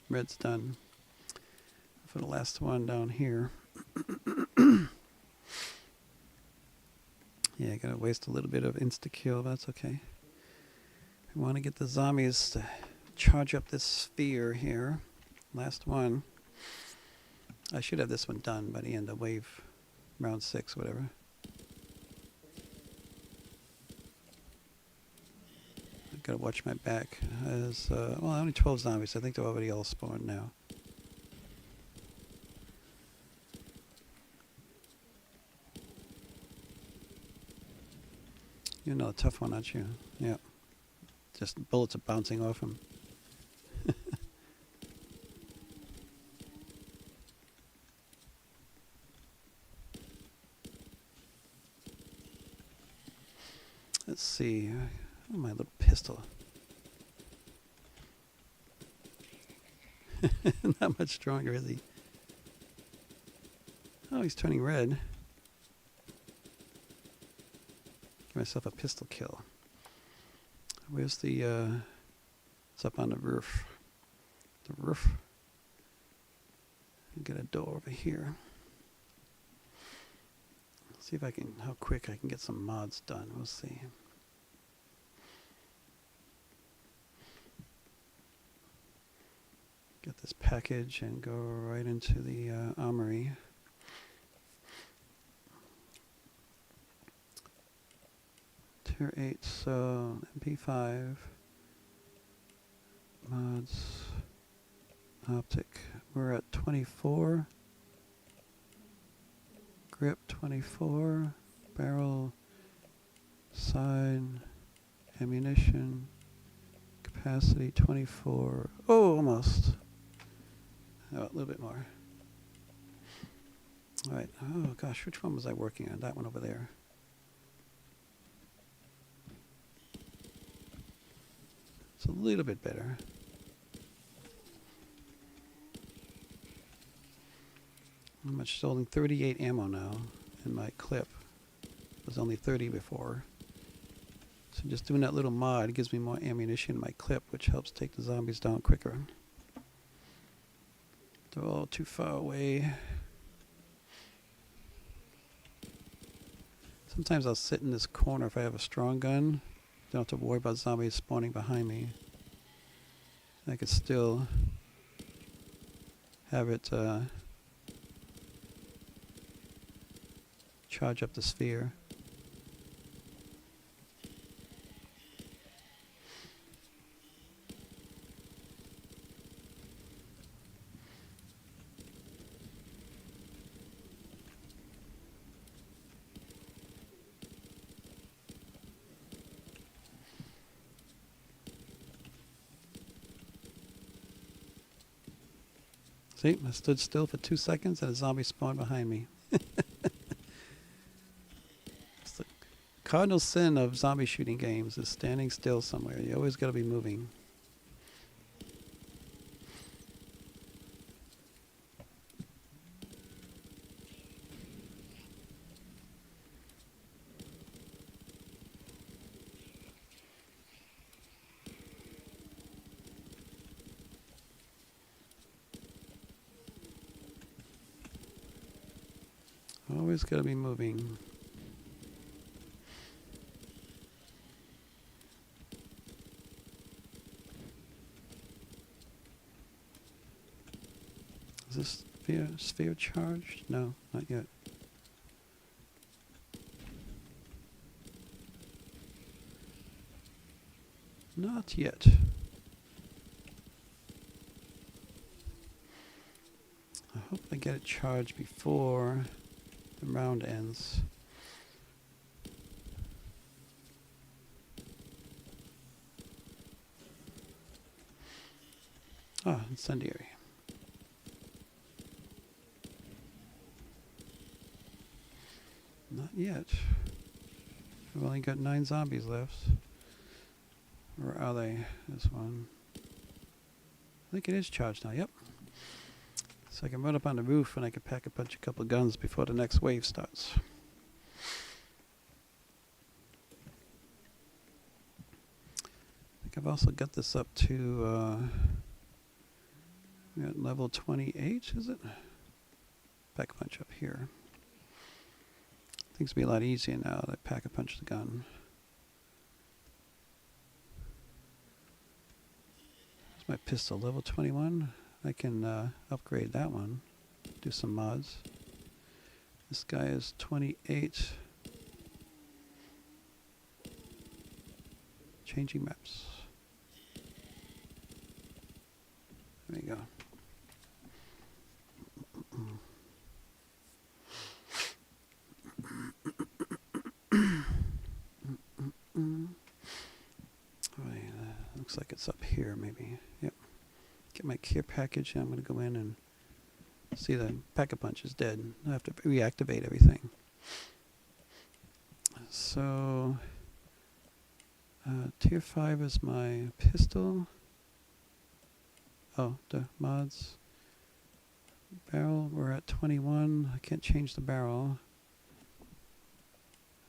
Red's done. For the last one down here. Yeah, I gotta waste a little bit of insta-kill, but that's okay. I want to get the zombies to charge up this sphere here. Last one. I should have this one done by the end of wave round 6, whatever. I gotta watch my back. There's well, only 12 zombies. I think they're already all spawned now. You're not a tough one, aren't you? Yeah. Just bullets are bouncing off him. Let's see. Oh, my little pistol. Not much stronger, is he? Oh, he's turning red. Give myself a pistol kill. Where's the, it's up on the roof. The roof. Get a door over here. See if I can, how quick I can get some mods done. We'll see. Get this package and go right into the armory. Tier 8, so MP5, mods, optic. We're at 24. Grip 24, barrel, side, ammunition, capacity 24. Oh, almost. Oh, a little bit more. All right. Oh gosh, which one was I working on? That one over there. It's a little bit better. I'm much holding 38 ammo now in my clip. It was only 30 before. So just doing that little mod gives me more ammunition in my clip, which helps take the zombies down quicker. They're all too far away. Sometimes I'll sit in this corner if I have a strong gun. Don't have to worry about zombies spawning behind me. I could still have it charge up the sphere. See, I stood still for 2 seconds and a zombie spawned behind me. It's the cardinal sin of zombie shooting games is standing still somewhere. You always got to be moving. Always gotta be moving. Is this sphere charged? No, not yet. Not yet. I hope I get it charged before the round ends. Ah, incendiary. Not yet. I've only got 9 zombies left. Where are they? This one. I think it is charged now, yep. So I can run up on the roof and I can pack a couple of guns before the next wave starts. I think I've also got this up to we're at level 28, is it? Pack a punch up here. Things will be a lot easier now that I pack a punch the gun. There's my pistol, level 21. I can upgrade that one, do some mods. This guy is 28. Changing maps. There we go. Looks like it's up here, maybe. Yep. Get my care package, and I'm going to go in and see the pack-a-punch is dead. I have to reactivate everything. So, tier 5 is my pistol. Oh, the mods. Barrel, we're at 21. I can't change the barrel.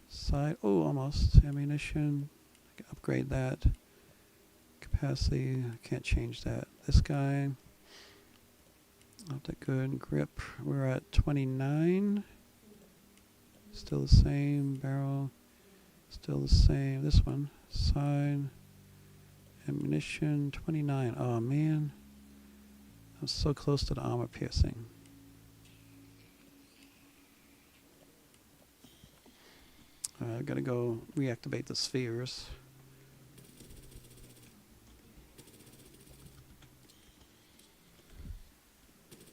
Side, oh, almost. Ammunition, I can upgrade that. Capacity, I can't change that. This guy, not that good. Grip, we're at 29. Still the same. Barrel, still the same. This one, side, ammunition, 29. Oh man, I was so close to the armor piercing. I've got to go reactivate the spheres.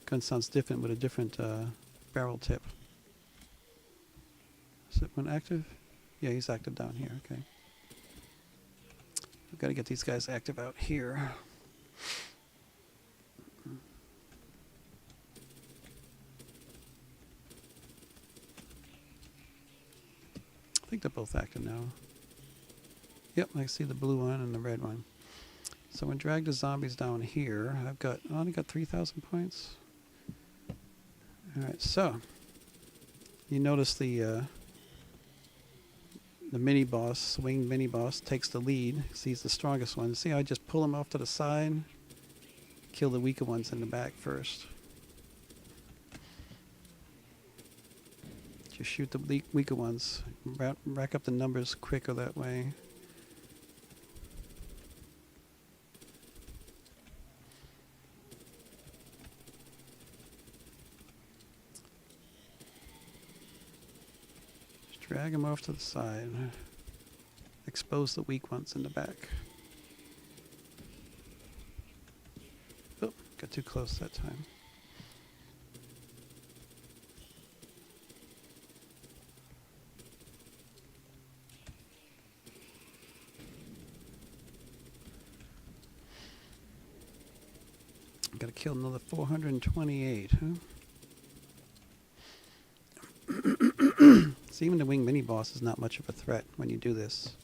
Gun sounds different with a different barrel tip. Is that one active? Yeah, he's active down here, okay. I've got to get these guys active out here. I think they're both active now. Yep, I see the blue one and the red one. So I'm going to drag the zombies down here. I only got 3,000 points. Alright, so you notice the mini boss, winged mini boss, takes the lead. He's the strongest one. See how I just pull him off to the side? Kill the weaker ones in the back first. Just shoot the weaker ones. Rack up the numbers quicker that way. Just drag them off to the side. Expose the weak ones in the back. Oh, got too close that time. Gotta kill another 428, huh? So even the winged mini boss is not much of a threat when you do this.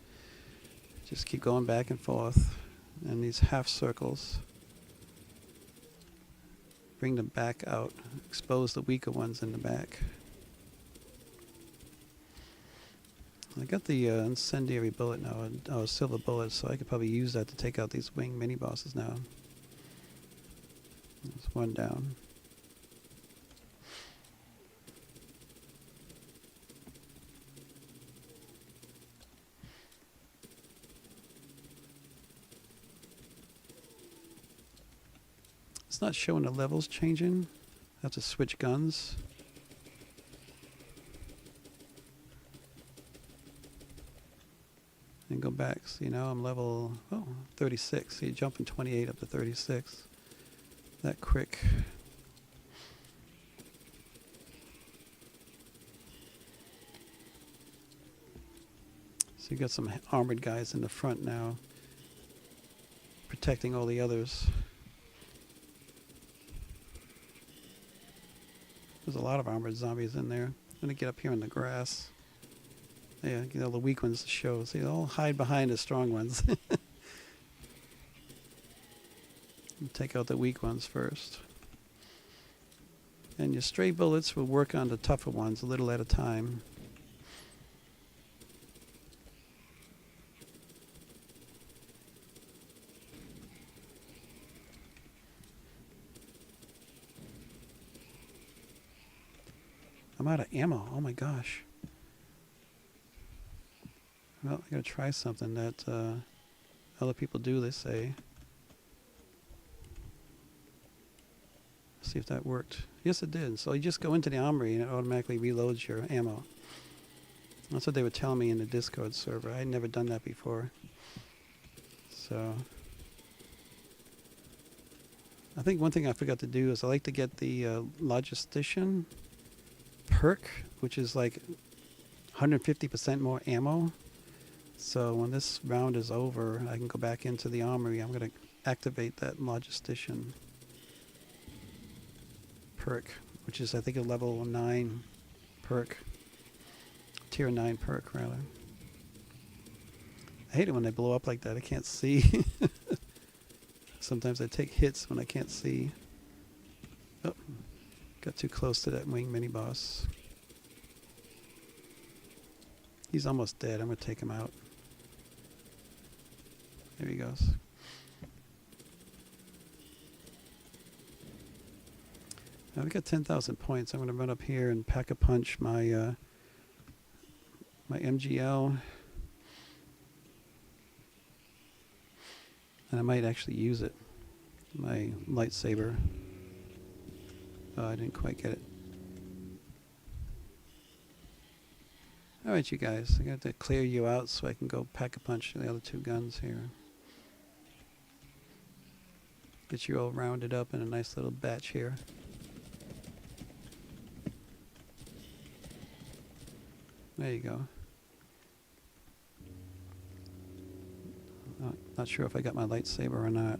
Just keep going back and forth in these half circles. Bring them back out. Expose the weaker ones in the back. I got the incendiary bullet now, silver bullet, so I could probably use that to take out these winged mini bosses now. There's one down. It's not showing the levels changing. I have to switch guns. And go back. So, you know, I'm level 36. So you jump from 28 up to 36. That quick. So you got some armored guys in the front now, protecting all the others. There's a lot of armored zombies in there. I'm gonna get up here in the grass. Yeah, get all the weak ones to show. See, they all hide behind the strong ones. Take out the weak ones first. And your stray bullets will work on the tougher ones a little at a time. I'm out of ammo. Oh my gosh. Well, I gotta try something that other people do, they say. See if that worked. Yes, it did. So you just go into the armory and it automatically reloads your ammo. That's what they were telling me in the Discord server. I had never done that before. So I think one thing I forgot to do is I like to get the logistician perk, which is like 150% more ammo. So when this round is over, I can go back into the armory. I'm going to activate that logistician perk, which is I think a level 9 perk. Tier 9 perk, rather. I hate it when they blow up like that. I can't see. Sometimes I take hits when I can't see. Oh, got too close to that wing mini-boss. He's almost dead. I'm going to take him out. There he goes. Now we got 10,000 points. I'm going to run up here and pack a punch my my MGL. And I might actually use it. My lightsaber. Oh, I didn't quite get it. Alright, you guys. I got to clear you out so I can go pack a punch the other two guns here. Get you all rounded up in a nice little batch here. There you go. Not sure if I got my lightsaber or not.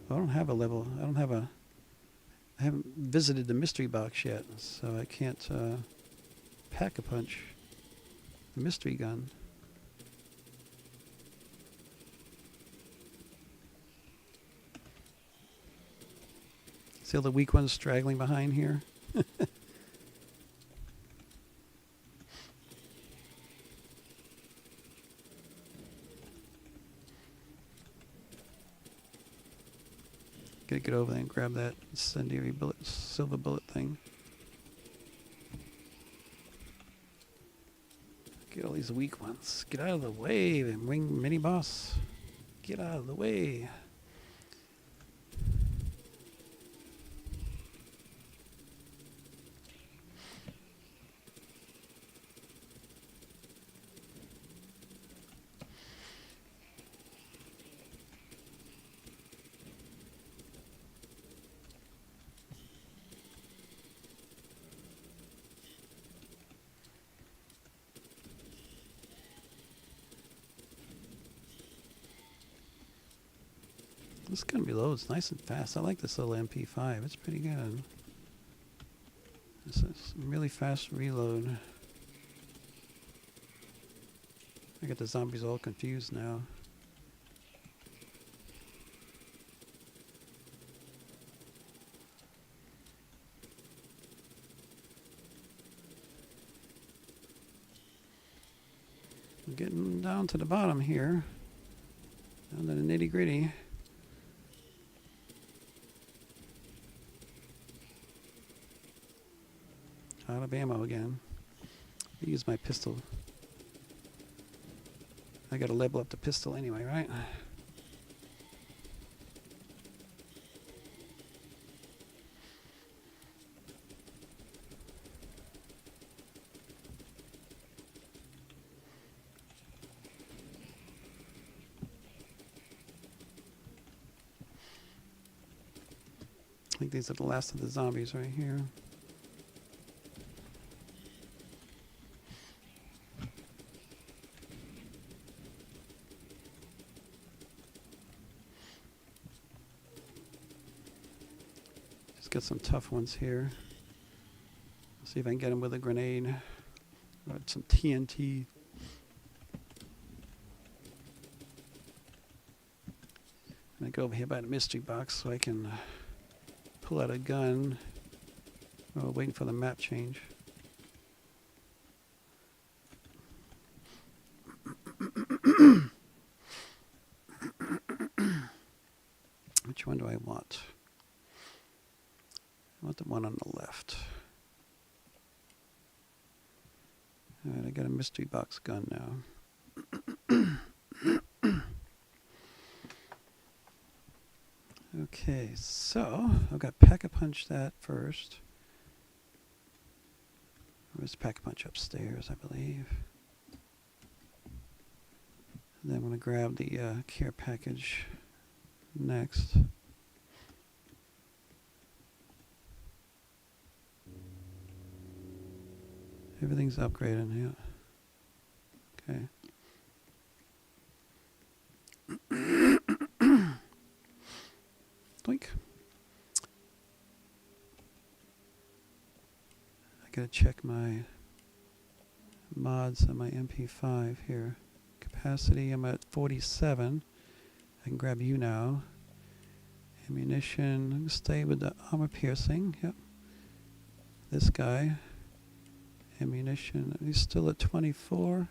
I don't have a level. I haven't visited the mystery box yet, so I can't pack a punch the mystery gun. See all the weak ones straggling behind here? Gotta get over there and grab that incendiary bullet, silver bullet thing. Get all these weak ones. Get out of the way, wing mini boss. Get out of the way. This gun reloads nice and fast. I like this little MP5. It's pretty good. It's a really fast reload. I got the zombies all confused now. I'm getting down to the bottom here. Down to the nitty gritty. Out of ammo again. I use my pistol. I gotta level up the pistol anyway, right? I think these are the last of the zombies right here. Just get some tough ones here. See if I can get them with a grenade or some TNT. I'm gonna go over here by the mystery box so I can pull out a gun while waiting for the map change. Which one do I want? I want the one on the left. Alright, I got a mystery box gun now. Okay, so I've got Pack-a-Punch that first. Where's Pack-a-Punch? Upstairs, I believe. And then I'm going to grab the care package next. Everything's upgraded, yeah. Okay. Doink. I gotta check my mods on my MP5 here. Capacity, I'm at 47. I can grab you now. Ammunition, I'm gonna stay with the armor piercing. Yep. This guy. Ammunition, he's still at 24.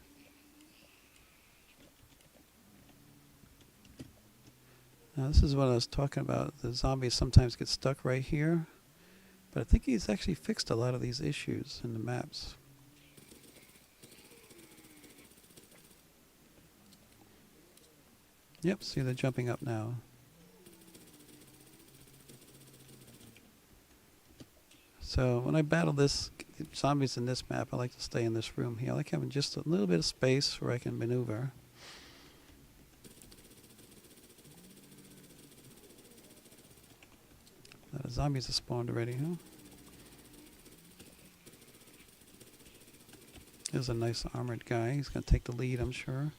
Now this is what I was talking about. The zombies sometimes get stuck right here. But I think he's actually fixed a lot of these issues in the maps. Yep, see they're jumping up now. So when I battle this zombies in this map, I like to stay in this room here. I like having just a little bit of space where I can maneuver. The zombies have spawned already, huh? There's a nice armored guy. He's going to take the lead, I'm sure.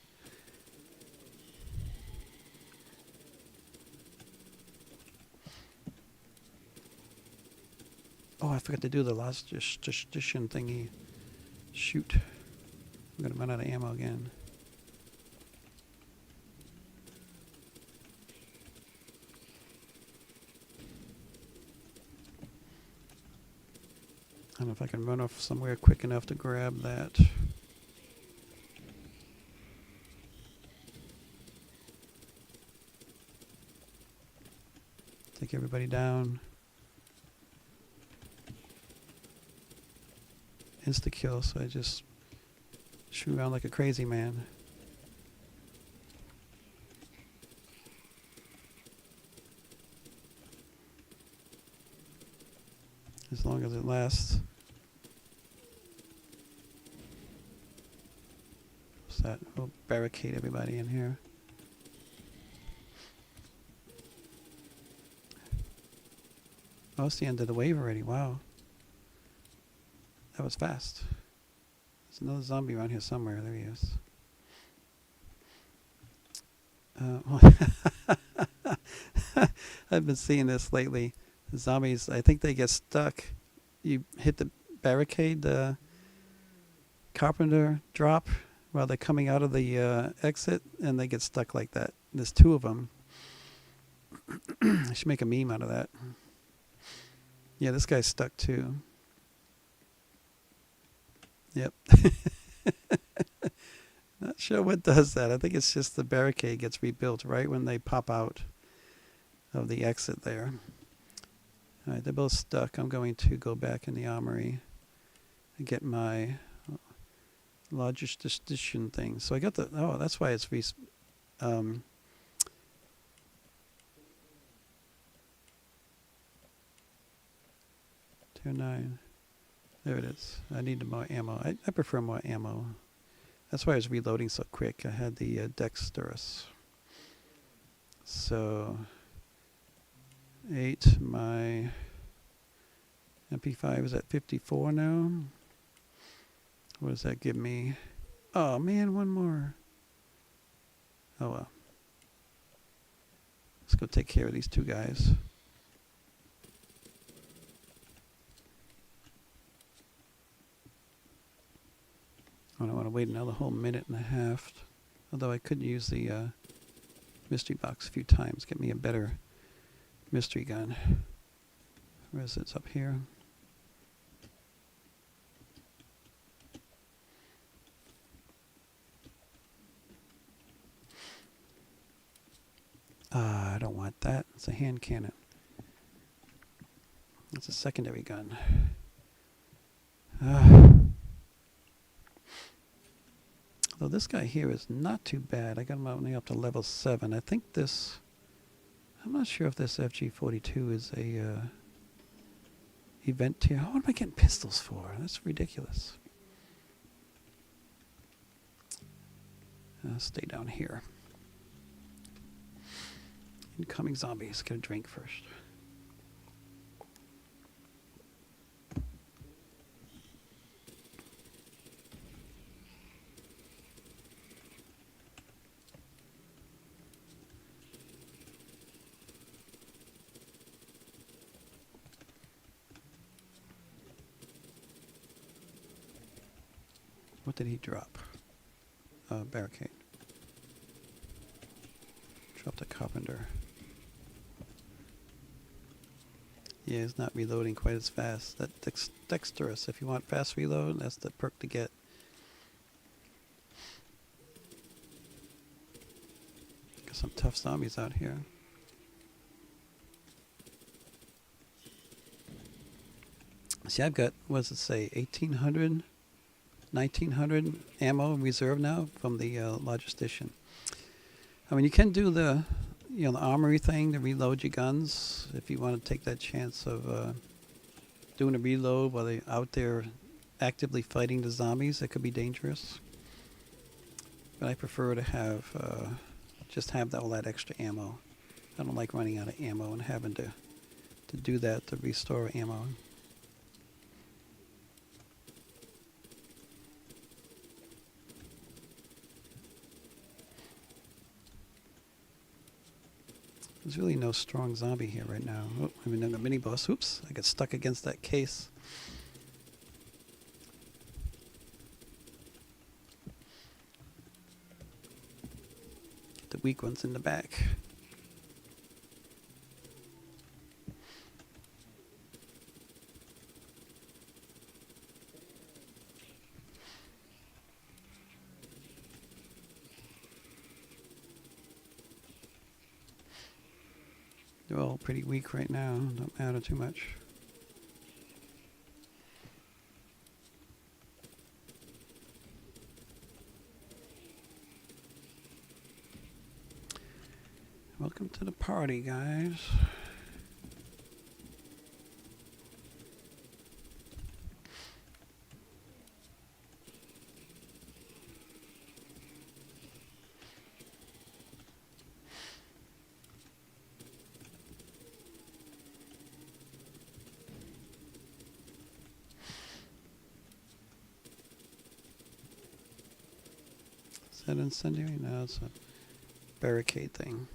Oh, I forgot to do the last edition thingy. Shoot. I'm going to run out of ammo again. I don't know if I can run off somewhere quick enough to grab that. Take everybody down. Insta-kill, so I just shoot around like a crazy man. As long as it lasts. What's that? We'll barricade everybody in here. Oh, it's the end of the wave already. Wow. That was fast. There's another zombie around here somewhere. There he is. I've been seeing this lately. The zombies, I think they get stuck. You hit the barricade, the carpenter drop while they're coming out of the exit, and they get stuck like that. There's two of them. I should make a meme out of that. Yeah, this guy's stuck too. Yep. Not sure what does that. I think it's just the barricade gets rebuilt right when they pop out of the exit there. All right, they're both stuck. I'm going to go back in the armory and get my largest edition thing. So I got the, oh, that's why it's 2.9. There it is. I need more ammo. I prefer more ammo. That's why I was reloading so quick. I had the Dexterous. So 8. My MP5 is at 54 now. What does that give me? Oh man, one more. Oh well. Let's go take care of these two guys. I don't want to wait another whole minute and a half. Although I could use the mystery box a few times, get me a better mystery gun. Where is it? It's up here. I don't want that. It's a hand cannon. It's a secondary gun. Though this guy here is not too bad. I got him only up to level 7. I think this... I'm not sure if this FG42 is a event tier. What am I getting pistols for? That's ridiculous. Stay down here. Incoming zombies. Get a drink first. What did he drop? Barricade. Dropped a carpenter. Yeah, he's not reloading quite as fast. That's dexterous. If you want fast reload, that's the perk to get. Got some tough zombies out here. See, I've got, what does it say, 1,800, 1,900 ammo in reserve now from the logistician. I mean, you can do the, the armory thing to reload your guns if you want to take that chance of doing a reload while they're out there actively fighting the zombies. That could be dangerous. But I prefer to have just have all that extra ammo. I don't like running out of ammo and having to do that to restore ammo. There's really no strong zombie here right now. Oh, I mean, the mini boss. Oops, I got stuck against that case. The weak one's in the back. They're all pretty weak right now. Don't matter too much. Welcome to the party, guys. Is that incendiary? No, it's a barricade thing.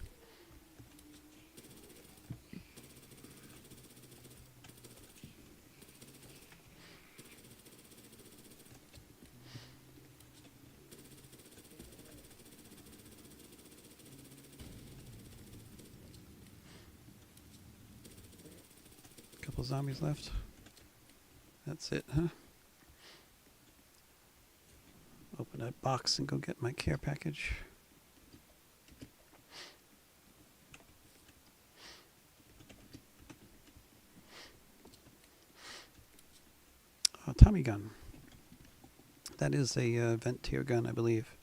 Couple zombies left. That's it, huh? Open that box and go get my care package. Tommy gun. That is a vent tier gun, I believe.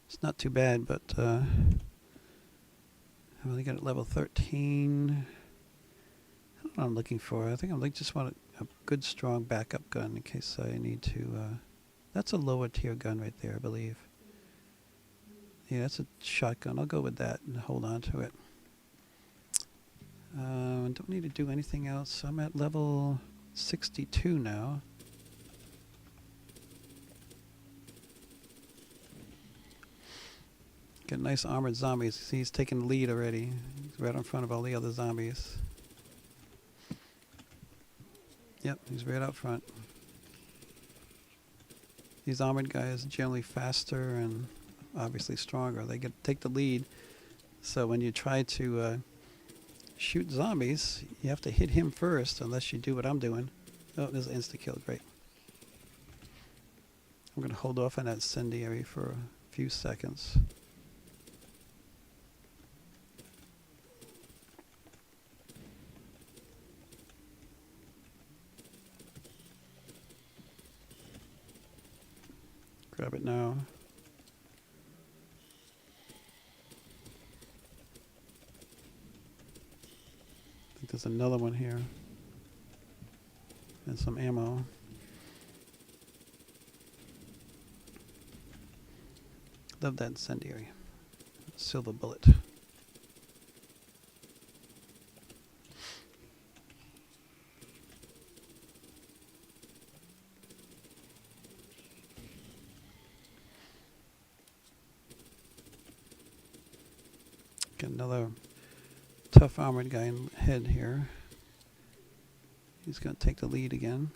It's not too bad, but I've only got it level 13. I don't know what I'm looking for. I think I just want a good, strong backup gun in case I need to. That's a lower tier gun right there, I believe. Yeah, that's a shotgun. I'll go with that and hold on to it. Don't need to do anything else. I'm at level 62 now. Got nice armored zombies. See, he's taking the lead already. He's right in front of all the other zombies. Yep, he's right out front. These armored guys are generally faster and obviously stronger. They take the lead. So when you try to shoot zombies, you have to hit him first, unless you do what I'm doing. Oh, there's an insta-kill. Great. I'm going to hold off on that incendiary for a few seconds. Grab it now. I think there's another one here. And some ammo. Love that incendiary. Silver bullet. Got another tough armored guy in head here. He's going to take the lead again.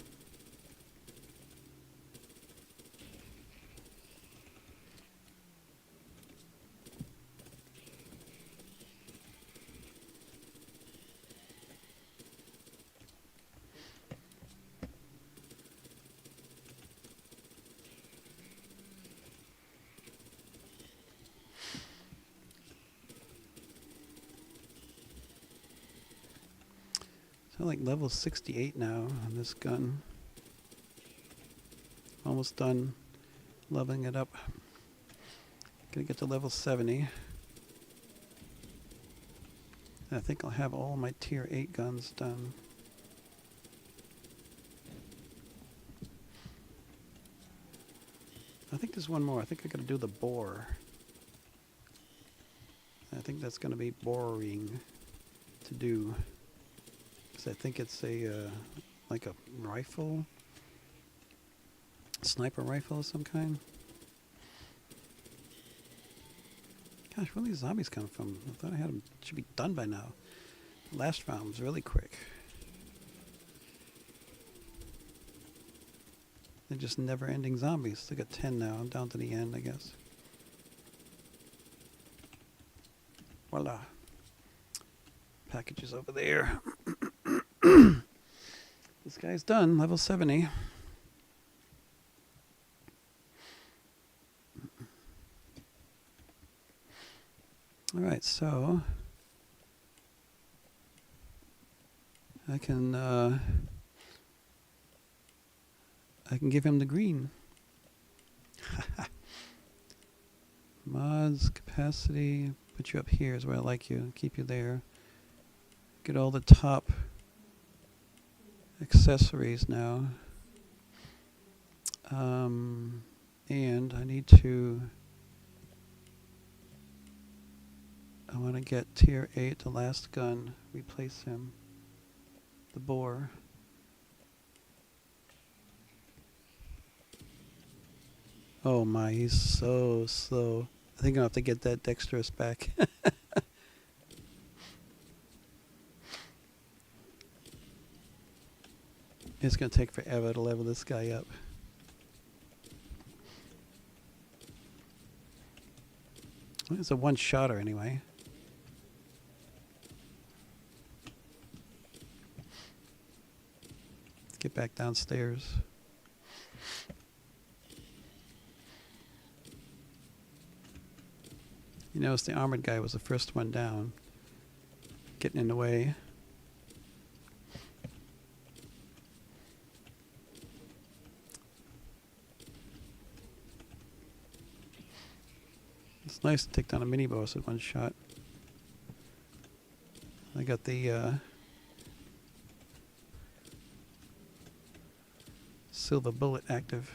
So like level 68 now on this gun. Almost done leveling it up. Gonna get to level 70. And I think I'll have all my tier 8 guns done. I think there's one more. I think I gotta do the boar. I think that's gonna be boring to do. I think it's a like a rifle, sniper rifle of some kind. Gosh, where are these zombies come from? I thought I had them. Should be done by now. The last round was really quick. They're just never-ending zombies. I got 10 now. I'm down to the end, I guess. Voila. Packages over there. This guy's done, level 70. Alright, so I can give him the green. Mods, capacity, put you up here is where I like you, keep you there. Get all the top accessories now. And I need to, I want to get tier 8, the last gun, replace him, the boar. Oh my, he's so slow. I think I'll have to get that dexterous back. It's going to take forever to level this guy up. Well, it's a one-shotter anyway. Let's get back downstairs. You notice the armored guy was the first one down, getting in the way. It's nice to take down a mini boss at one shot. I got the silver bullet active.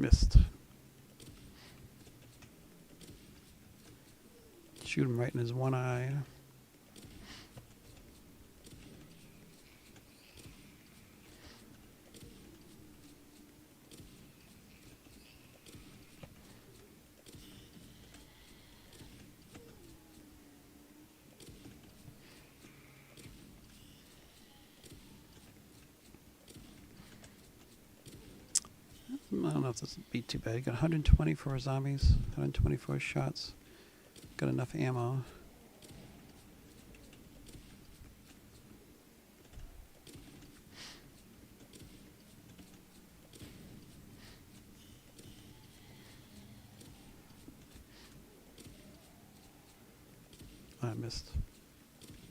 Missed. Shoot him right in his one eye. I don't know if this would be too bad. You got 124 zombies, 124 shots. Got enough ammo. I missed.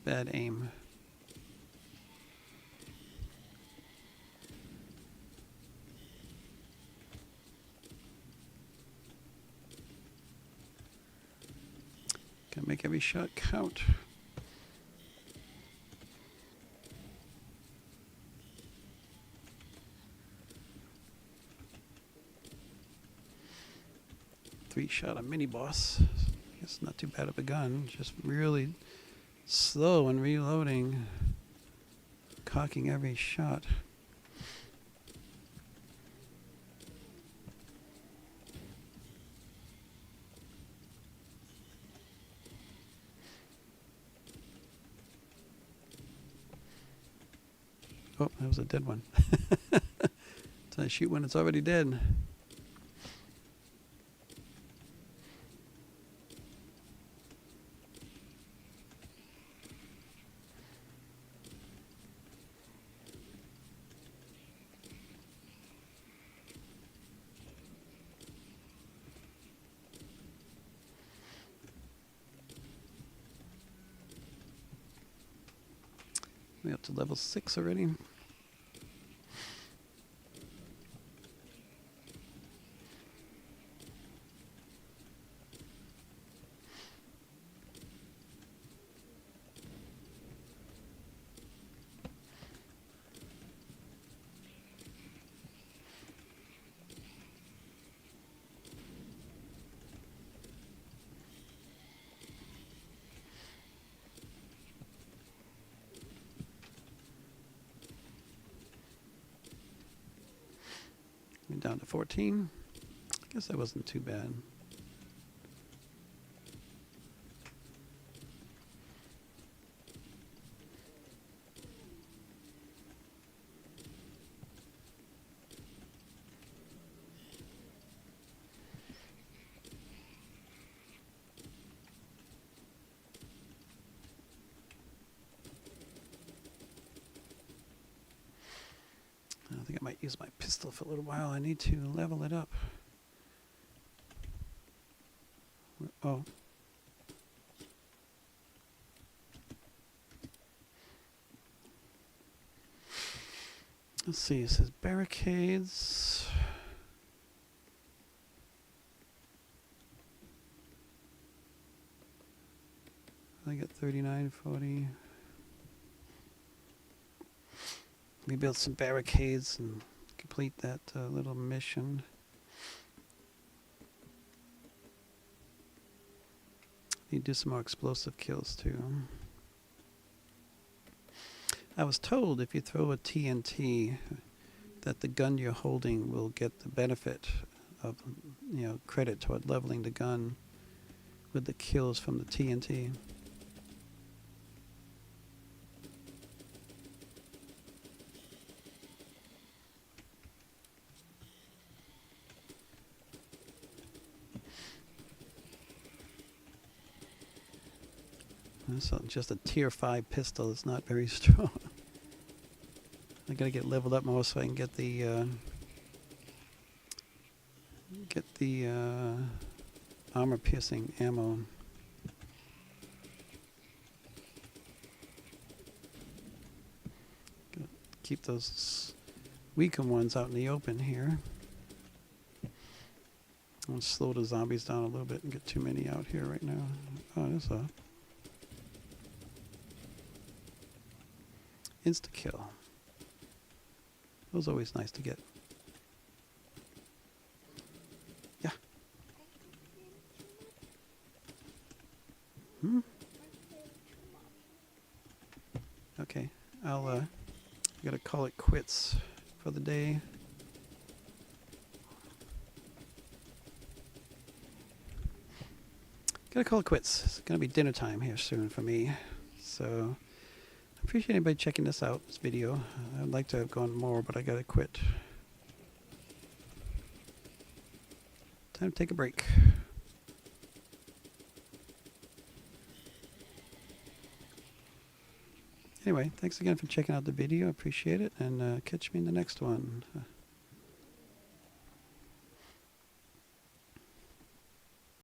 Bad aim. Gotta make every shot count. Three-shot a mini boss. It's not too bad of a gun. Just really slow and reloading, cocking every shot. Oh, that was a dead one. So I shoot when it's already dead. We're up to level 6 already. We're down to 14. I guess that wasn't too bad. I think I might use my pistol for a little while. I need to level it up. Oh. Let's see, it says barricades. I got 39, 40. We built some barricades and complete that little mission. Need to do some more explosive kills too. I was told if you throw a TNT that the gun you're holding will get the benefit of, credit toward leveling the gun with the kills from the TNT. So just a tier 5 pistol is not very strong. I gotta get leveled up more so I can get the armor piercing ammo. Gotta keep those weaker ones out in the open here. I'll slow the zombies down a little bit and get too many out here right now. Oh, there's a insta-kill. Those are always nice to get. quits for the day. Gotta call it quits. It's gonna be dinner time here soon for me. So I appreciate anybody checking this out, this video. I'd like to have gone more, but I gotta quit. Time to take a break. Anyway, thanks again for checking out the video. I appreciate it, and catch me in the next one.